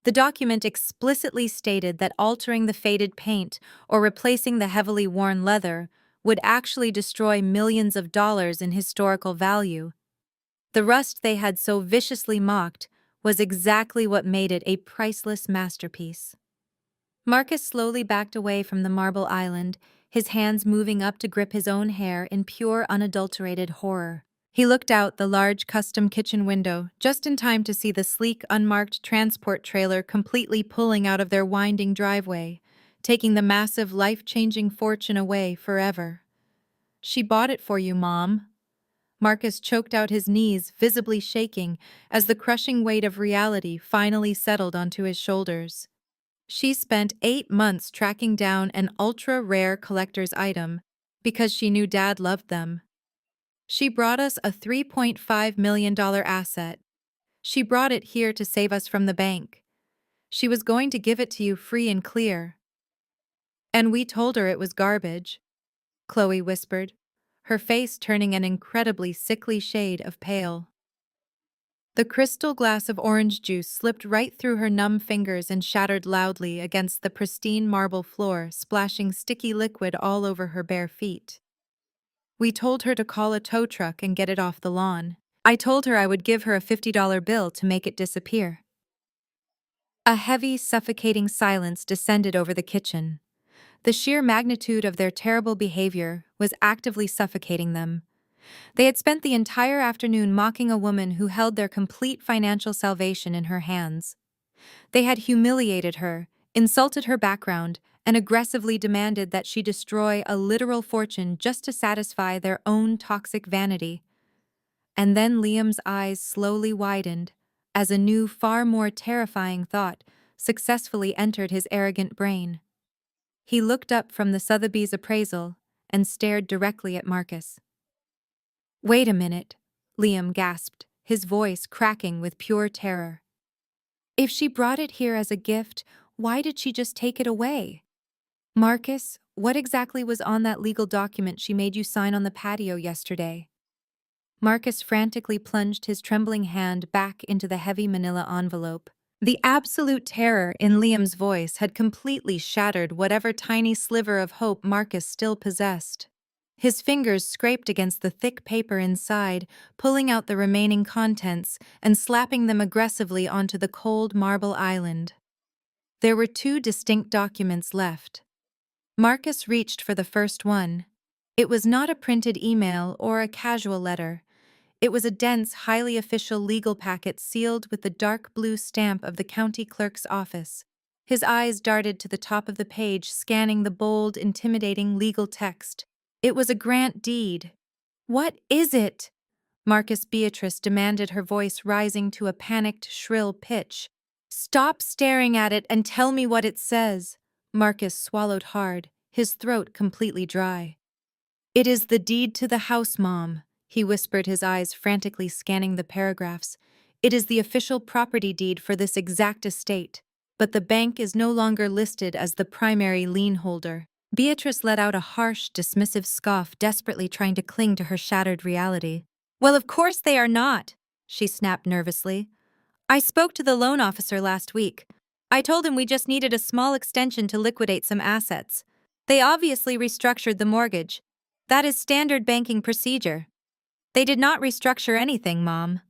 The document explicitly stated that altering the faded paint or replacing the heavily worn leather would actually destroy millions of dollars in historical value. The rust they had so viciously mocked was exactly what made it a priceless masterpiece. Marcus slowly backed away from the marble island, his hands moving up to grip his own hair in pure, unadulterated horror. He looked out the large custom kitchen window, just in time to see the sleek, unmarked transport trailer completely pulling out of their winding driveway, taking the massive, life-changing fortune away forever. "She bought it for you, Mom." Marcus choked out his knees, visibly shaking, as the crushing weight of reality finally settled onto his shoulders. She spent 8 months tracking down an ultra-rare collector's item because she knew Dad loved them. She brought us a $3.5 million asset. She brought it here to save us from the bank. She was going to give it to you free and clear. And we told her it was garbage, Chloe whispered, her face turning an incredibly sickly shade of pale. The crystal glass of orange juice slipped right through her numb fingers and shattered loudly against the pristine marble floor, splashing sticky liquid all over her bare feet. "We told her to call a tow truck and get it off the lawn. I told her I would give her a $50 bill to make it disappear." A heavy, suffocating silence descended over the kitchen. The sheer magnitude of their terrible behavior was actively suffocating them. They had spent the entire afternoon mocking a woman who held their complete financial salvation in her hands. They had humiliated her, insulted her background, and aggressively demanded that she destroy a literal fortune just to satisfy their own toxic vanity. And then Liam's eyes slowly widened, as a new, far more terrifying thought successfully entered his arrogant brain. He looked up from the Sotheby's appraisal and stared directly at Marcus. "Wait a minute," Liam gasped, his voice cracking with pure terror. "If she brought it here as a gift, why did she just take it away? Marcus, what exactly was on that legal document she made you sign on the patio yesterday?" Marcus frantically plunged his trembling hand back into the heavy manila envelope. The absolute terror in Liam's voice had completely shattered whatever tiny sliver of hope Marcus still possessed. His fingers scraped against the thick paper inside, pulling out the remaining contents and slapping them aggressively onto the cold marble island. There were two distinct documents left. Marcus reached for the first one. It was not a printed email or a casual letter. It was a dense, highly official legal packet sealed with the dark blue stamp of the county clerk's office. His eyes darted to the top of the page, scanning the bold, intimidating legal text. It was a grant deed. "What is it?" Marcus Beatrice demanded, her voice rising to a panicked, shrill pitch. "Stop staring at it and tell me what it says." Marcus swallowed hard, his throat completely dry. "It is the deed to the house, Mom," he whispered, his eyes frantically scanning the paragraphs. "It is the official property deed for this exact estate, but the bank is no longer listed as the primary lien holder." Beatrice let out a harsh, dismissive scoff, desperately trying to cling to her shattered reality. "Well, of course they are not," she snapped nervously. "I spoke to the loan officer last week. I told him we just needed a small extension to liquidate some assets. They obviously restructured the mortgage. That is standard banking procedure. They did not restructure anything, Mom."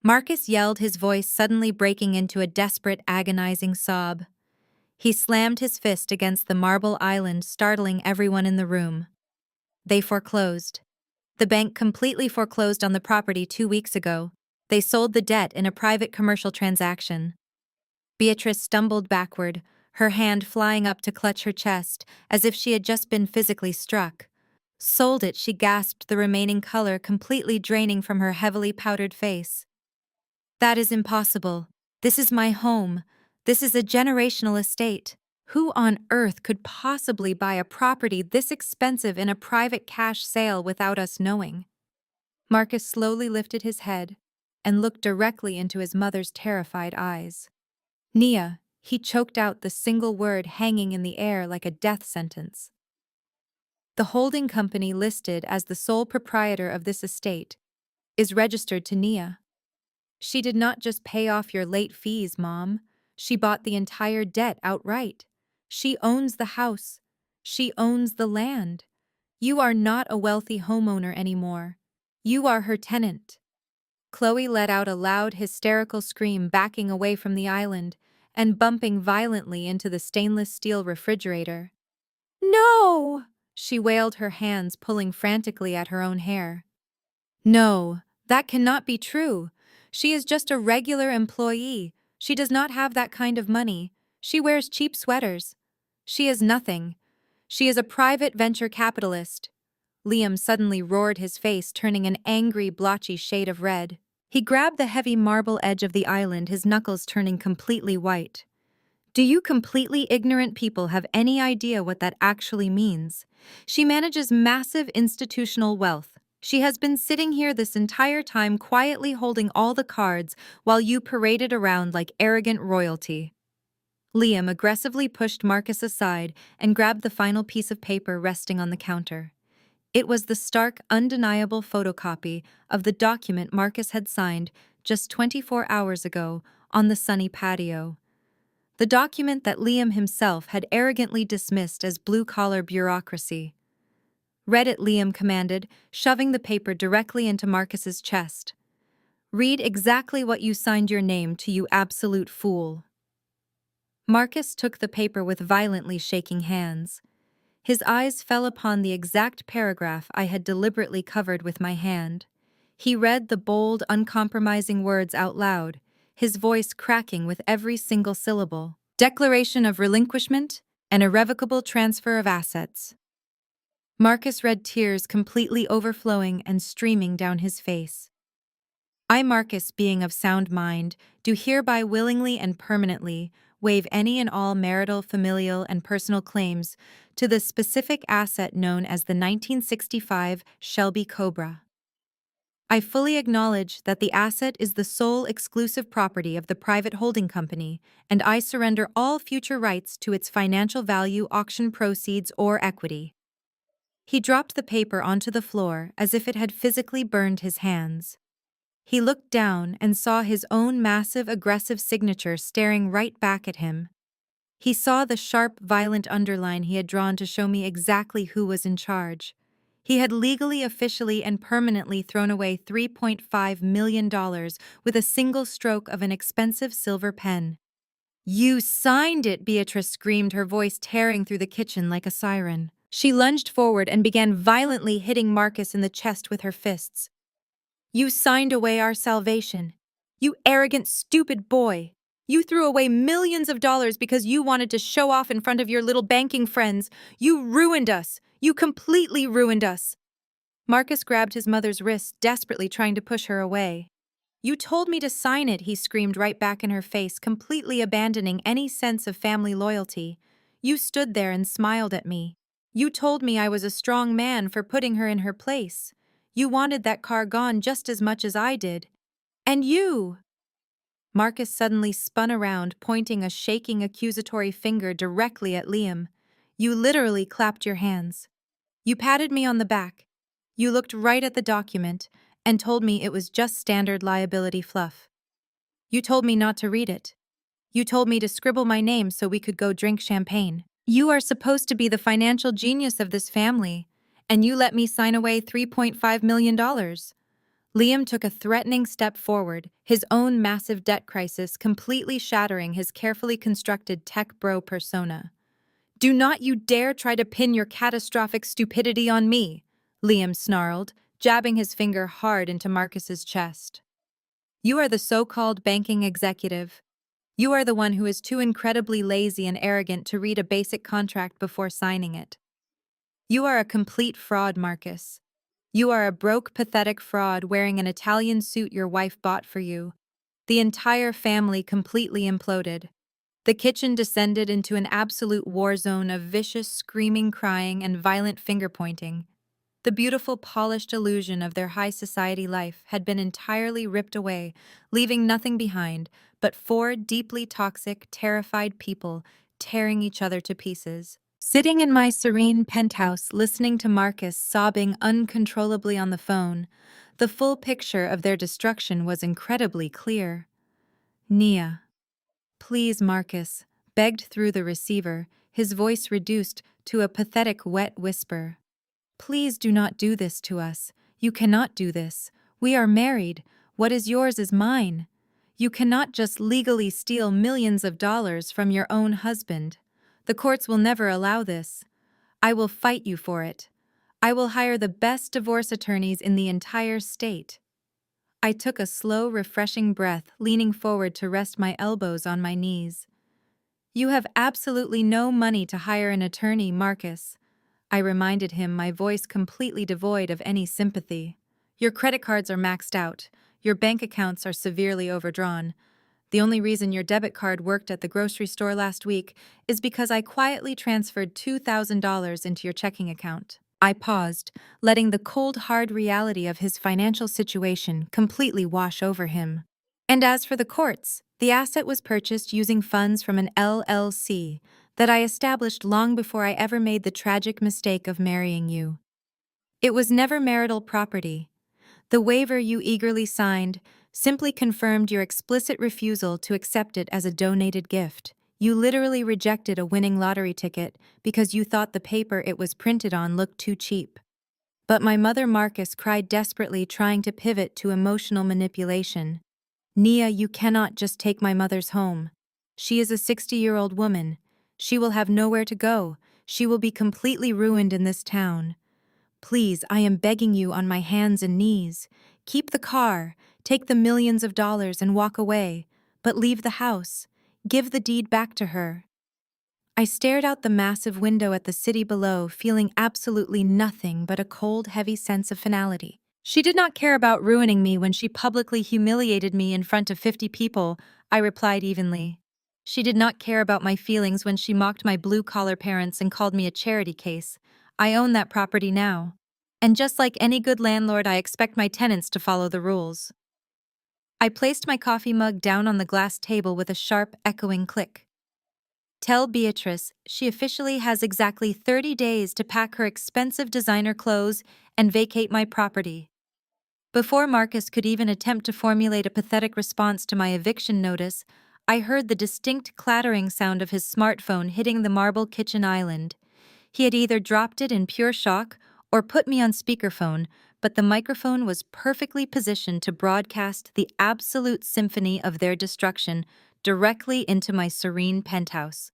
Marcus yelled, his voice suddenly breaking into a desperate, agonizing sob. He slammed his fist against the marble island, startling everyone in the room. They foreclosed. The bank completely foreclosed on the property 2 weeks ago. They sold the debt in a private commercial transaction. Beatrice stumbled backward, her hand flying up to clutch her chest, as if she had just been physically struck. "Sold it," she gasped, the remaining color completely draining from her heavily powdered face. "That is impossible. This is my home. This is a generational estate. Who on earth could possibly buy a property this expensive in a private cash sale without us knowing?" Marcus slowly lifted his head and looked directly into his mother's terrified eyes. "Nia," he choked out, the single word hanging in the air like a death sentence. "The holding company listed as the sole proprietor of this estate is registered to Nia. She did not just pay off your late fees, Mom. She bought the entire debt outright. She owns the house. She owns the land. You are not a wealthy homeowner anymore. You are her tenant." Chloe let out a loud, hysterical scream, backing away from the island and bumping violently into the stainless steel refrigerator. "No!" she wailed, her hands pulling frantically at her own hair. "No, that cannot be true. She is just a regular employee. She does not have that kind of money. She wears cheap sweaters. She is nothing. She is a private venture capitalist." Liam suddenly roared, his face turning an angry, blotchy shade of red. He grabbed the heavy marble edge of the island, his knuckles turning completely white. "Do you completely ignorant people have any idea what that actually means? She manages massive institutional wealth. She has been sitting here this entire time quietly holding all the cards while you paraded around like arrogant royalty." Liam aggressively pushed Marcus aside and grabbed the final piece of paper resting on the counter. It was the stark, undeniable photocopy of the document Marcus had signed just 24 hours ago on the sunny patio. The document that Liam himself had arrogantly dismissed as blue-collar bureaucracy. "Read it," Liam commanded, shoving the paper directly into Marcus's chest. "Read exactly what you signed your name to, you absolute fool." Marcus took the paper with violently shaking hands. His eyes fell upon the exact paragraph I had deliberately covered with my hand. He read the bold, uncompromising words out loud, his voice cracking with every single syllable. "Declaration of relinquishment and irrevocable transfer of assets." Marcus read, tears completely overflowing and streaming down his face. I, Marcus, being of sound mind, do hereby willingly and permanently waive any and all marital, familial, and personal claims to the specific asset known as the 1965 Shelby Cobra. I fully acknowledge that the asset is the sole exclusive property of the private holding company, and I surrender all future rights to its financial value, auction proceeds, or equity. He dropped the paper onto the floor as if it had physically burned his hands. He looked down and saw his own massive, aggressive signature staring right back at him. He saw the sharp, violent underline he had drawn to show me exactly who was in charge. He had legally, officially, and permanently thrown away $3.5 million with a single stroke of an expensive silver pen. "You signed it!" Beatrice screamed, her voice tearing through the kitchen like a siren. She lunged forward and began violently hitting Marcus in the chest with her fists. "You signed away our salvation. You arrogant, stupid boy. You threw away millions of dollars because you wanted to show off in front of your little banking friends. You ruined us. You completely ruined us." Marcus grabbed his mother's wrist, desperately trying to push her away. "You told me to sign it," he screamed right back in her face, completely abandoning any sense of family loyalty. "You stood there and smiled at me. You told me I was a strong man for putting her in her place. You wanted that car gone just as much as I did. And you—" Marcus suddenly spun around, pointing a shaking, accusatory finger directly at Liam. "You literally clapped your hands. You patted me on the back. You looked right at the document and told me it was just standard liability fluff. You told me not to read it. You told me to scribble my name so we could go drink champagne. You are supposed to be the financial genius of this family, and you let me sign away $3.5 million. Liam took a threatening step forward, his own massive debt crisis completely shattering his carefully constructed tech bro persona. "Do not you dare try to pin your catastrophic stupidity on me," Liam snarled, jabbing his finger hard into Marcus's chest. "You are the so-called banking executive. You are the one who is too incredibly lazy and arrogant to read a basic contract before signing it. You are a complete fraud, Marcus. You are a broke, pathetic fraud wearing an Italian suit your wife bought for you." The entire family completely imploded. The kitchen descended into an absolute war zone of vicious screaming, crying, and violent finger-pointing. The beautiful, polished illusion of their high society life had been entirely ripped away, leaving nothing behind but four deeply toxic, terrified people tearing each other to pieces. Sitting in my serene penthouse, listening to Marcus sobbing uncontrollably on the phone, the full picture of their destruction was incredibly clear. "Nia, please, Marcus," begged through the receiver, his voice reduced to a pathetic wet whisper. "Please do not do this to us. You cannot do this. We are married. What is yours is mine. You cannot just legally steal millions of dollars from your own husband. The courts will never allow this. I will fight you for it. I will hire the best divorce attorneys in the entire state." I took a slow, refreshing breath, leaning forward to rest my elbows on my knees. "You have absolutely no money to hire an attorney, Marcus," I reminded him, my voice completely devoid of any sympathy. "Your credit cards are maxed out. Your bank accounts are severely overdrawn. The only reason your debit card worked at the grocery store last week is because I quietly transferred $2,000 into your checking account." I paused, letting the cold, hard reality of his financial situation completely wash over him. "And as for the courts, the asset was purchased using funds from an LLC that I established long before I ever made the tragic mistake of marrying you. It was never marital property. The waiver you eagerly signed simply confirmed your explicit refusal to accept it as a donated gift. You literally rejected a winning lottery ticket because you thought the paper it was printed on looked too cheap." But my mother, Marcus, cried desperately, trying to pivot to emotional manipulation. "Nia, you cannot just take my mother's home. She is a 60-year-old woman. She will have nowhere to go. She will be completely ruined in this town. Please, I am begging you on my hands and knees. Keep the car, take the millions of dollars and walk away, but leave the house. Give the deed back to her." I stared out the massive window at the city below, feeling absolutely nothing but a cold, heavy sense of finality. She did not care about ruining me when she publicly humiliated me in front of 50 people, I replied evenly. She did not care about my feelings when she mocked my blue-collar parents and called me a charity case. I own that property now. And just like any good landlord, I expect my tenants to follow the rules. I placed my coffee mug down on the glass table with a sharp, echoing click. Tell Beatrice she officially has exactly 30 days to pack her expensive designer clothes and vacate my property. Before Marcus could even attempt to formulate a pathetic response to my eviction notice, I heard the distinct clattering sound of his smartphone hitting the marble kitchen island. He had either dropped it in pure shock or put me on speakerphone, but the microphone was perfectly positioned to broadcast the absolute symphony of their destruction directly into my serene penthouse.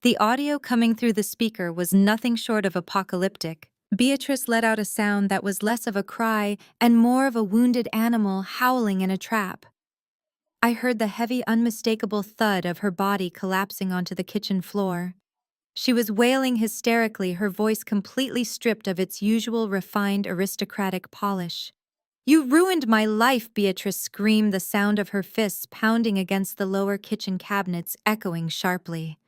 The audio coming through the speaker was nothing short of apocalyptic. Beatrice let out a sound that was less of a cry and more of a wounded animal howling in a trap. I heard the heavy, unmistakable thud of her body collapsing onto the kitchen floor. She was wailing hysterically, her voice completely stripped of its usual refined aristocratic polish. "You ruined my life," Beatrice screamed, the sound of her fists pounding against the lower kitchen cabinets echoing sharply.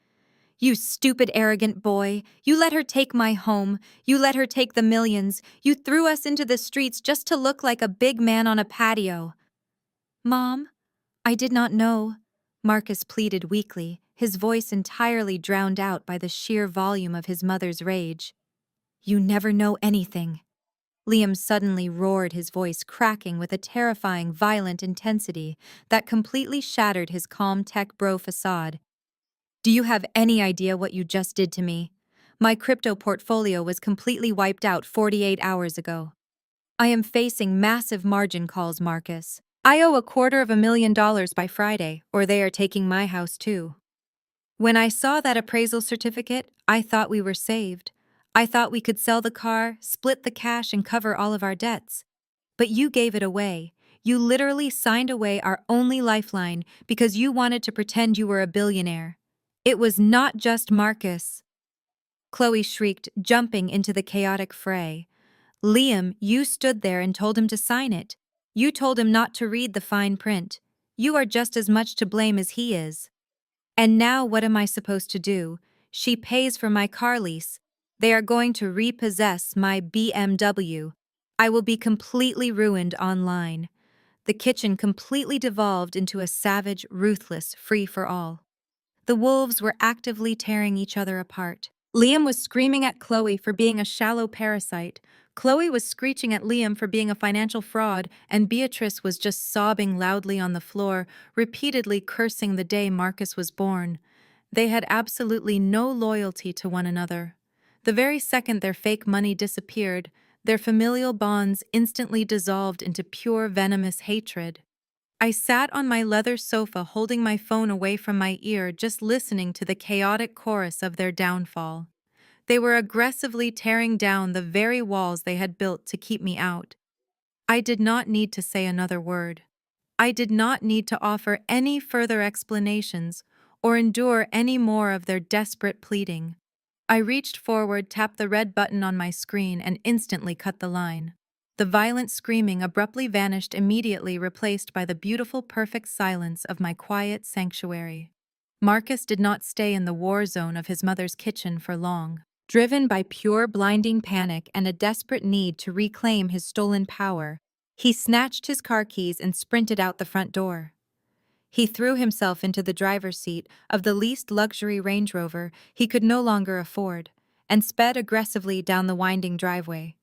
"You stupid, arrogant boy. You let her take my home. You let her take the millions. You threw us into the streets just to look like a big man on a patio." "Mom, I did not know," Marcus pleaded weakly, his voice entirely drowned out by the sheer volume of his mother's rage. "You never know anything." Liam suddenly roared, his voice cracking with a terrifying, violent intensity that completely shattered his calm tech bro facade. "Do you have any idea what you just did to me? My crypto portfolio was completely wiped out 48 hours ago. I am facing massive margin calls, Marcus. I owe $250,000 by Friday, or they are taking my house too." When I saw that appraisal certificate, I thought we were saved. I thought we could sell the car, split the cash, and cover all of our debts. But you gave it away. You literally signed away our only lifeline because you wanted to pretend you were a billionaire. It was not just Marcus. Chloe shrieked, jumping into the chaotic fray. "Liam, you stood there and told him to sign it. You told him not to read the fine print. You are just as much to blame as he is. And now what am I supposed to do? She pays for my car lease. They are going to repossess my BMW. I will be completely ruined online." The kitchen completely devolved into a savage, ruthless free-for-all. The wolves were actively tearing each other apart. Liam was screaming at Chloe for being a shallow parasite. Chloe was screeching at Liam for being a financial fraud, and Beatrice was just sobbing loudly on the floor, repeatedly cursing the day Marcus was born. They had absolutely no loyalty to one another. The very second their fake money disappeared, their familial bonds instantly dissolved into pure venomous hatred. I sat on my leather sofa holding my phone away from my ear, just listening to the chaotic chorus of their downfall. They were aggressively tearing down the very walls they had built to keep me out. I did not need to say another word. I did not need to offer any further explanations or endure any more of their desperate pleading. I reached forward, tapped the red button on my screen, and instantly cut the line. The violent screaming abruptly vanished, immediately replaced by the beautiful, perfect silence of my quiet sanctuary. Marcus did not stay in the war zone of his mother's kitchen for long. Driven by pure, blinding panic and a desperate need to reclaim his stolen power, he snatched his car keys and sprinted out the front door. He threw himself into the driver's seat of the least luxury Range Rover he could no longer afford, and sped aggressively down the winding driveway.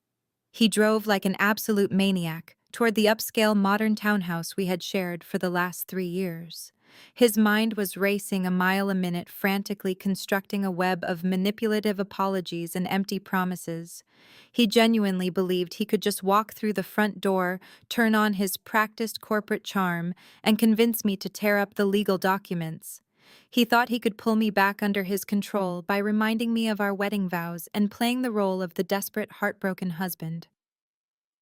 He drove like an absolute maniac toward the upscale modern townhouse we had shared for the last 3 years. His mind was racing a mile a minute, frantically constructing a web of manipulative apologies and empty promises. He genuinely believed he could just walk through the front door, turn on his practiced corporate charm, and convince me to tear up the legal documents. He thought he could pull me back under his control by reminding me of our wedding vows and playing the role of the desperate, heartbroken husband.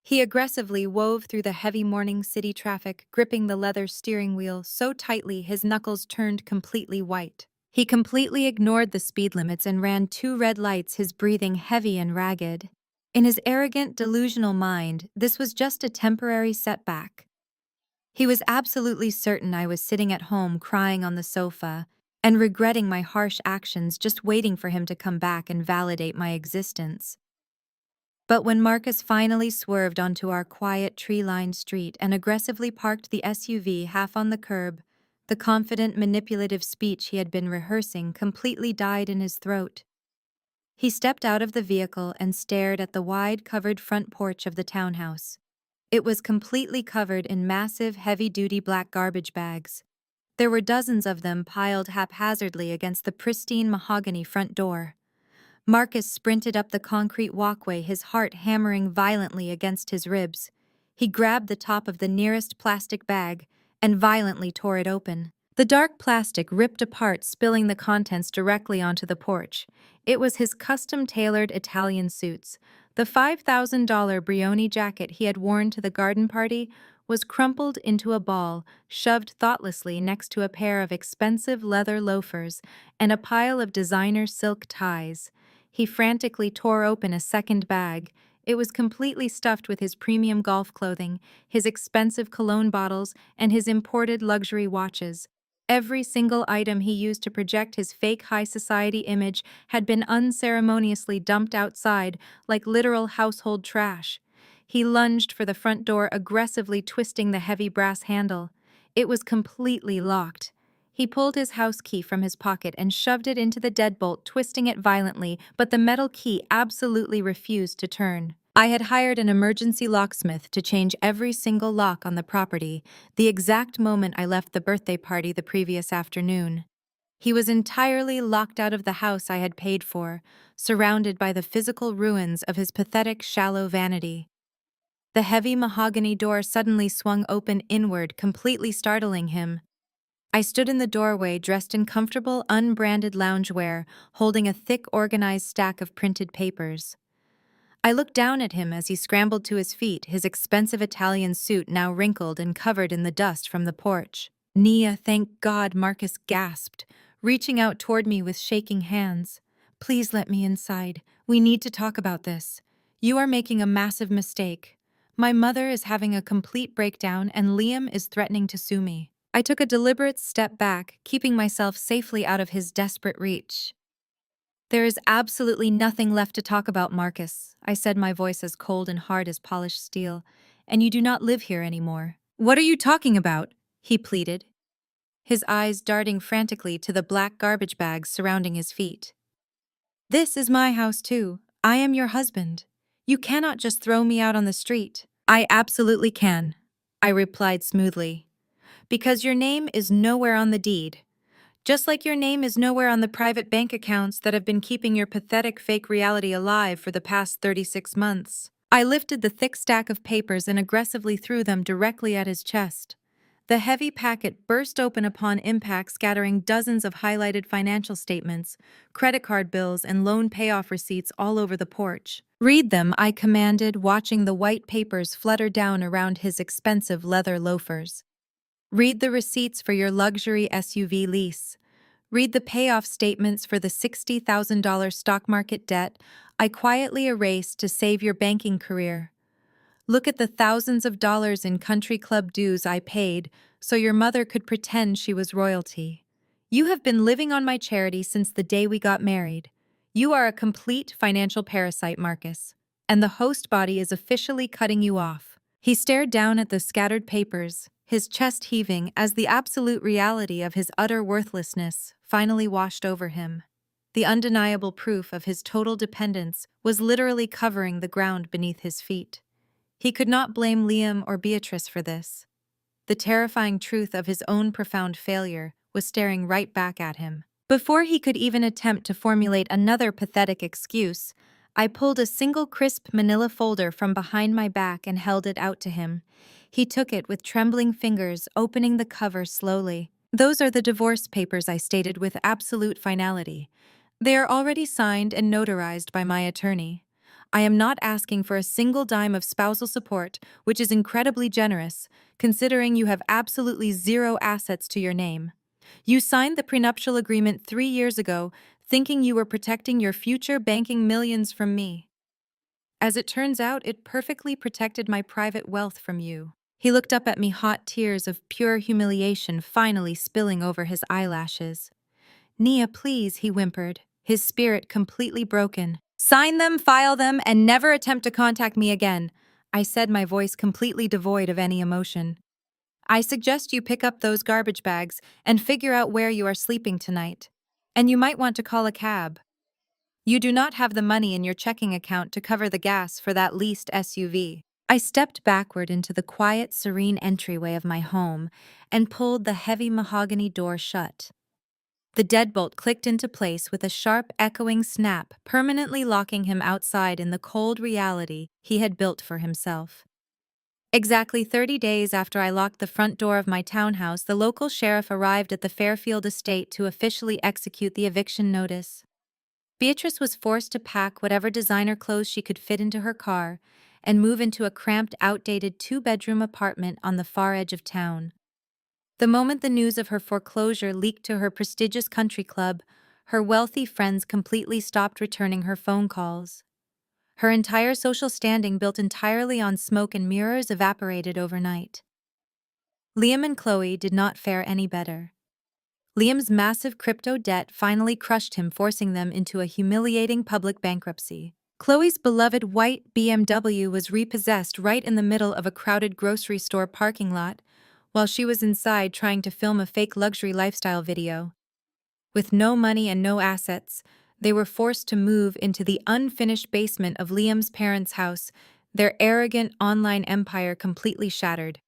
He aggressively wove through the heavy morning city traffic, gripping the leather steering wheel so tightly his knuckles turned completely white. He completely ignored the speed limits and ran 2 red lights, his breathing heavy and ragged. In his arrogant, delusional mind, this was just a temporary setback. He was absolutely certain I was sitting at home crying on the sofa and regretting my harsh actions, just waiting for him to come back and validate my existence. But when Marcus finally swerved onto our quiet tree-lined street and aggressively parked the SUV half on the curb, the confident, manipulative speech he had been rehearsing completely died in his throat. He stepped out of the vehicle and stared at the wide, covered front porch of the townhouse. It was completely covered in massive, heavy-duty black garbage bags. There were dozens of them piled haphazardly against the pristine mahogany front door. Marcus sprinted up the concrete walkway, his heart hammering violently against his ribs. He grabbed the top of the nearest plastic bag and violently tore it open. The dark plastic ripped apart, spilling the contents directly onto the porch. It was his custom-tailored Italian suits. The $5,000 Brioni jacket he had worn to the garden party was crumpled into a ball, shoved thoughtlessly next to a pair of expensive leather loafers and a pile of designer silk ties. He frantically tore open a second bag. It was completely stuffed with his premium golf clothing, his expensive cologne bottles, and his imported luxury watches. Every single item he used to project his fake high society image had been unceremoniously dumped outside like literal household trash. He lunged for the front door, aggressively twisting the heavy brass handle. It was completely locked. He pulled his house key from his pocket and shoved it into the deadbolt, twisting it violently, but the metal key absolutely refused to turn. I had hired an emergency locksmith to change every single lock on the property the exact moment I left the birthday party the previous afternoon. He was entirely locked out of the house I had paid for, surrounded by the physical ruins of his pathetic, shallow vanity. The heavy mahogany door suddenly swung open inward, completely startling him. I stood in the doorway, dressed in comfortable, unbranded loungewear, holding a thick, organized stack of printed papers. I looked down at him as he scrambled to his feet, his expensive Italian suit now wrinkled and covered in the dust from the porch. "Nia, thank God," Marcus gasped, reaching out toward me with shaking hands. "Please let me inside. We need to talk about this. You are making a massive mistake. My mother is having a complete breakdown and Liam is threatening to sue me." I took a deliberate step back, keeping myself safely out of his desperate reach. "There is absolutely nothing left to talk about, Marcus," I said, my voice as cold and hard as polished steel, "and you do not live here anymore." "What are you talking about?" he pleaded, his eyes darting frantically to the black garbage bags surrounding his feet. "This is my house too. I am your husband. You cannot just throw me out on the street." "I absolutely can," I replied smoothly, "because your name is nowhere on the deed. Just like your name is nowhere on the private bank accounts that have been keeping your pathetic fake reality alive for the past 36 months. I lifted the thick stack of papers and aggressively threw them directly at his chest. The heavy packet burst open upon impact, scattering dozens of highlighted financial statements, credit card bills, and loan payoff receipts all over the porch. "Read them," I commanded, watching the white papers flutter down around his expensive leather loafers. "Read the receipts for your luxury SUV lease. Read the payoff statements for the $60,000 stock market debt I quietly erased to save your banking career. Look at the thousands of dollars in country club dues I paid so your mother could pretend she was royalty. You have been living on my charity since the day we got married. You are a complete financial parasite, Marcus, and the host body is officially cutting you off." He stared down at the scattered papers, his chest heaving as the absolute reality of his utter worthlessness finally washed over him. The undeniable proof of his total dependence was literally covering the ground beneath his feet. He could not blame Liam or Beatrice for this. The terrifying truth of his own profound failure was staring right back at him. Before he could even attempt to formulate another pathetic excuse, I pulled a single crisp manila folder from behind my back and held it out to him. He took it with trembling fingers, opening the cover slowly. "Those are the divorce papers," I stated with absolute finality. "They are already signed and notarized by my attorney. I am not asking for a single dime of spousal support, which is incredibly generous, considering you have absolutely zero assets to your name. You signed the prenuptial agreement 3 years ago, thinking you were protecting your future banking millions from me." As it turns out, it perfectly protected my private wealth from you. He looked up at me, hot tears of pure humiliation finally spilling over his eyelashes. Nia, please, he whimpered, his spirit completely broken. Sign them, file them, and never attempt to contact me again, I said, my voice completely devoid of any emotion. I suggest you pick up those garbage bags and figure out where you are sleeping tonight. And you might want to call a cab. You do not have the money in your checking account to cover the gas for that leased SUV. I stepped backward into the quiet, serene entryway of my home and pulled the heavy mahogany door shut. The deadbolt clicked into place with a sharp, echoing snap, permanently locking him outside in the cold reality he had built for himself. Exactly 30 days after I locked the front door of my townhouse, the local sheriff arrived at the Fairfield estate to officially execute the eviction notice. Beatrice was forced to pack whatever designer clothes she could fit into her car and move into a cramped, outdated two-bedroom apartment on the far edge of town. The moment the news of her foreclosure leaked to her prestigious country club, her wealthy friends completely stopped returning her phone calls. Her entire social standing, built entirely on smoke and mirrors, evaporated overnight. Liam and Chloe did not fare any better. Liam's massive crypto debt finally crushed him, forcing them into a humiliating public bankruptcy. Chloe's beloved white BMW was repossessed right in the middle of a crowded grocery store parking lot, while she was inside trying to film a fake luxury lifestyle video. With no money and no assets, they were forced to move into the unfinished basement of Liam's parents' house, their arrogant online empire completely shattered.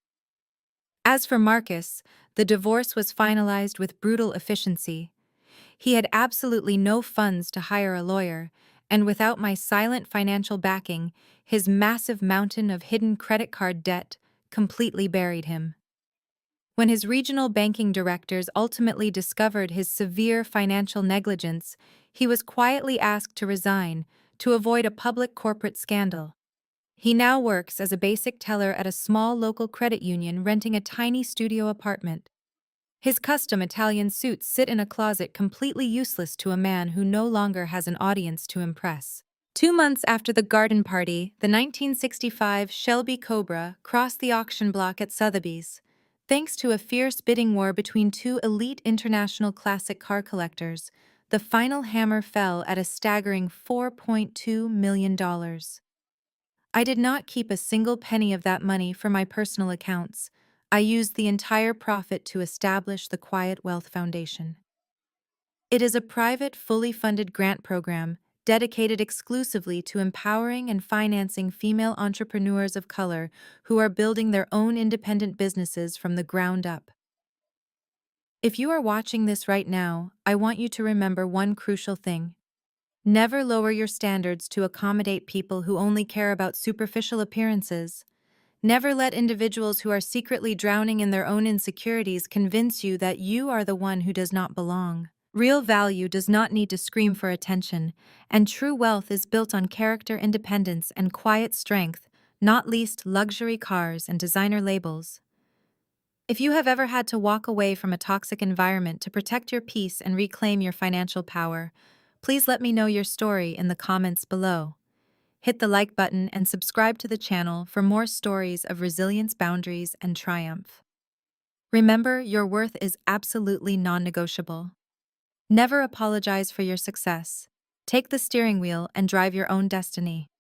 As for Marcus, the divorce was finalized with brutal efficiency. He had absolutely no funds to hire a lawyer, and without my silent financial backing, his massive mountain of hidden credit card debt completely buried him. When his regional banking directors ultimately discovered his severe financial negligence, he was quietly asked to resign to avoid a public corporate scandal. He now works as a basic teller at a small local credit union, renting a tiny studio apartment. His custom Italian suits sit in a closet, completely useless to a man who no longer has an audience to impress. 2 months after the garden party, the 1965 Shelby Cobra crossed the auction block at Sotheby's. Thanks to a fierce bidding war between two elite international classic car collectors, the final hammer fell at a staggering $4.2 million. I did not keep a single penny of that money for my personal accounts. I used the entire profit to establish the Quiet Wealth Foundation. It is a private, fully funded grant program dedicated exclusively to empowering and financing female entrepreneurs of color who are building their own independent businesses from the ground up. If you are watching this right now, I want you to remember one crucial thing. Never lower your standards to accommodate people who only care about superficial appearances. Never let individuals who are secretly drowning in their own insecurities convince you that you are the one who does not belong. Real value does not need to scream for attention, and true wealth is built on character, independence, and quiet strength, not least luxury cars and designer labels. If you have ever had to walk away from a toxic environment to protect your peace and reclaim your financial power, please let me know your story in the comments below. Hit the like button and subscribe to the channel for more stories of resilience, boundaries, and triumph. Remember, your worth is absolutely non-negotiable. Never apologize for your success. Take the steering wheel and drive your own destiny.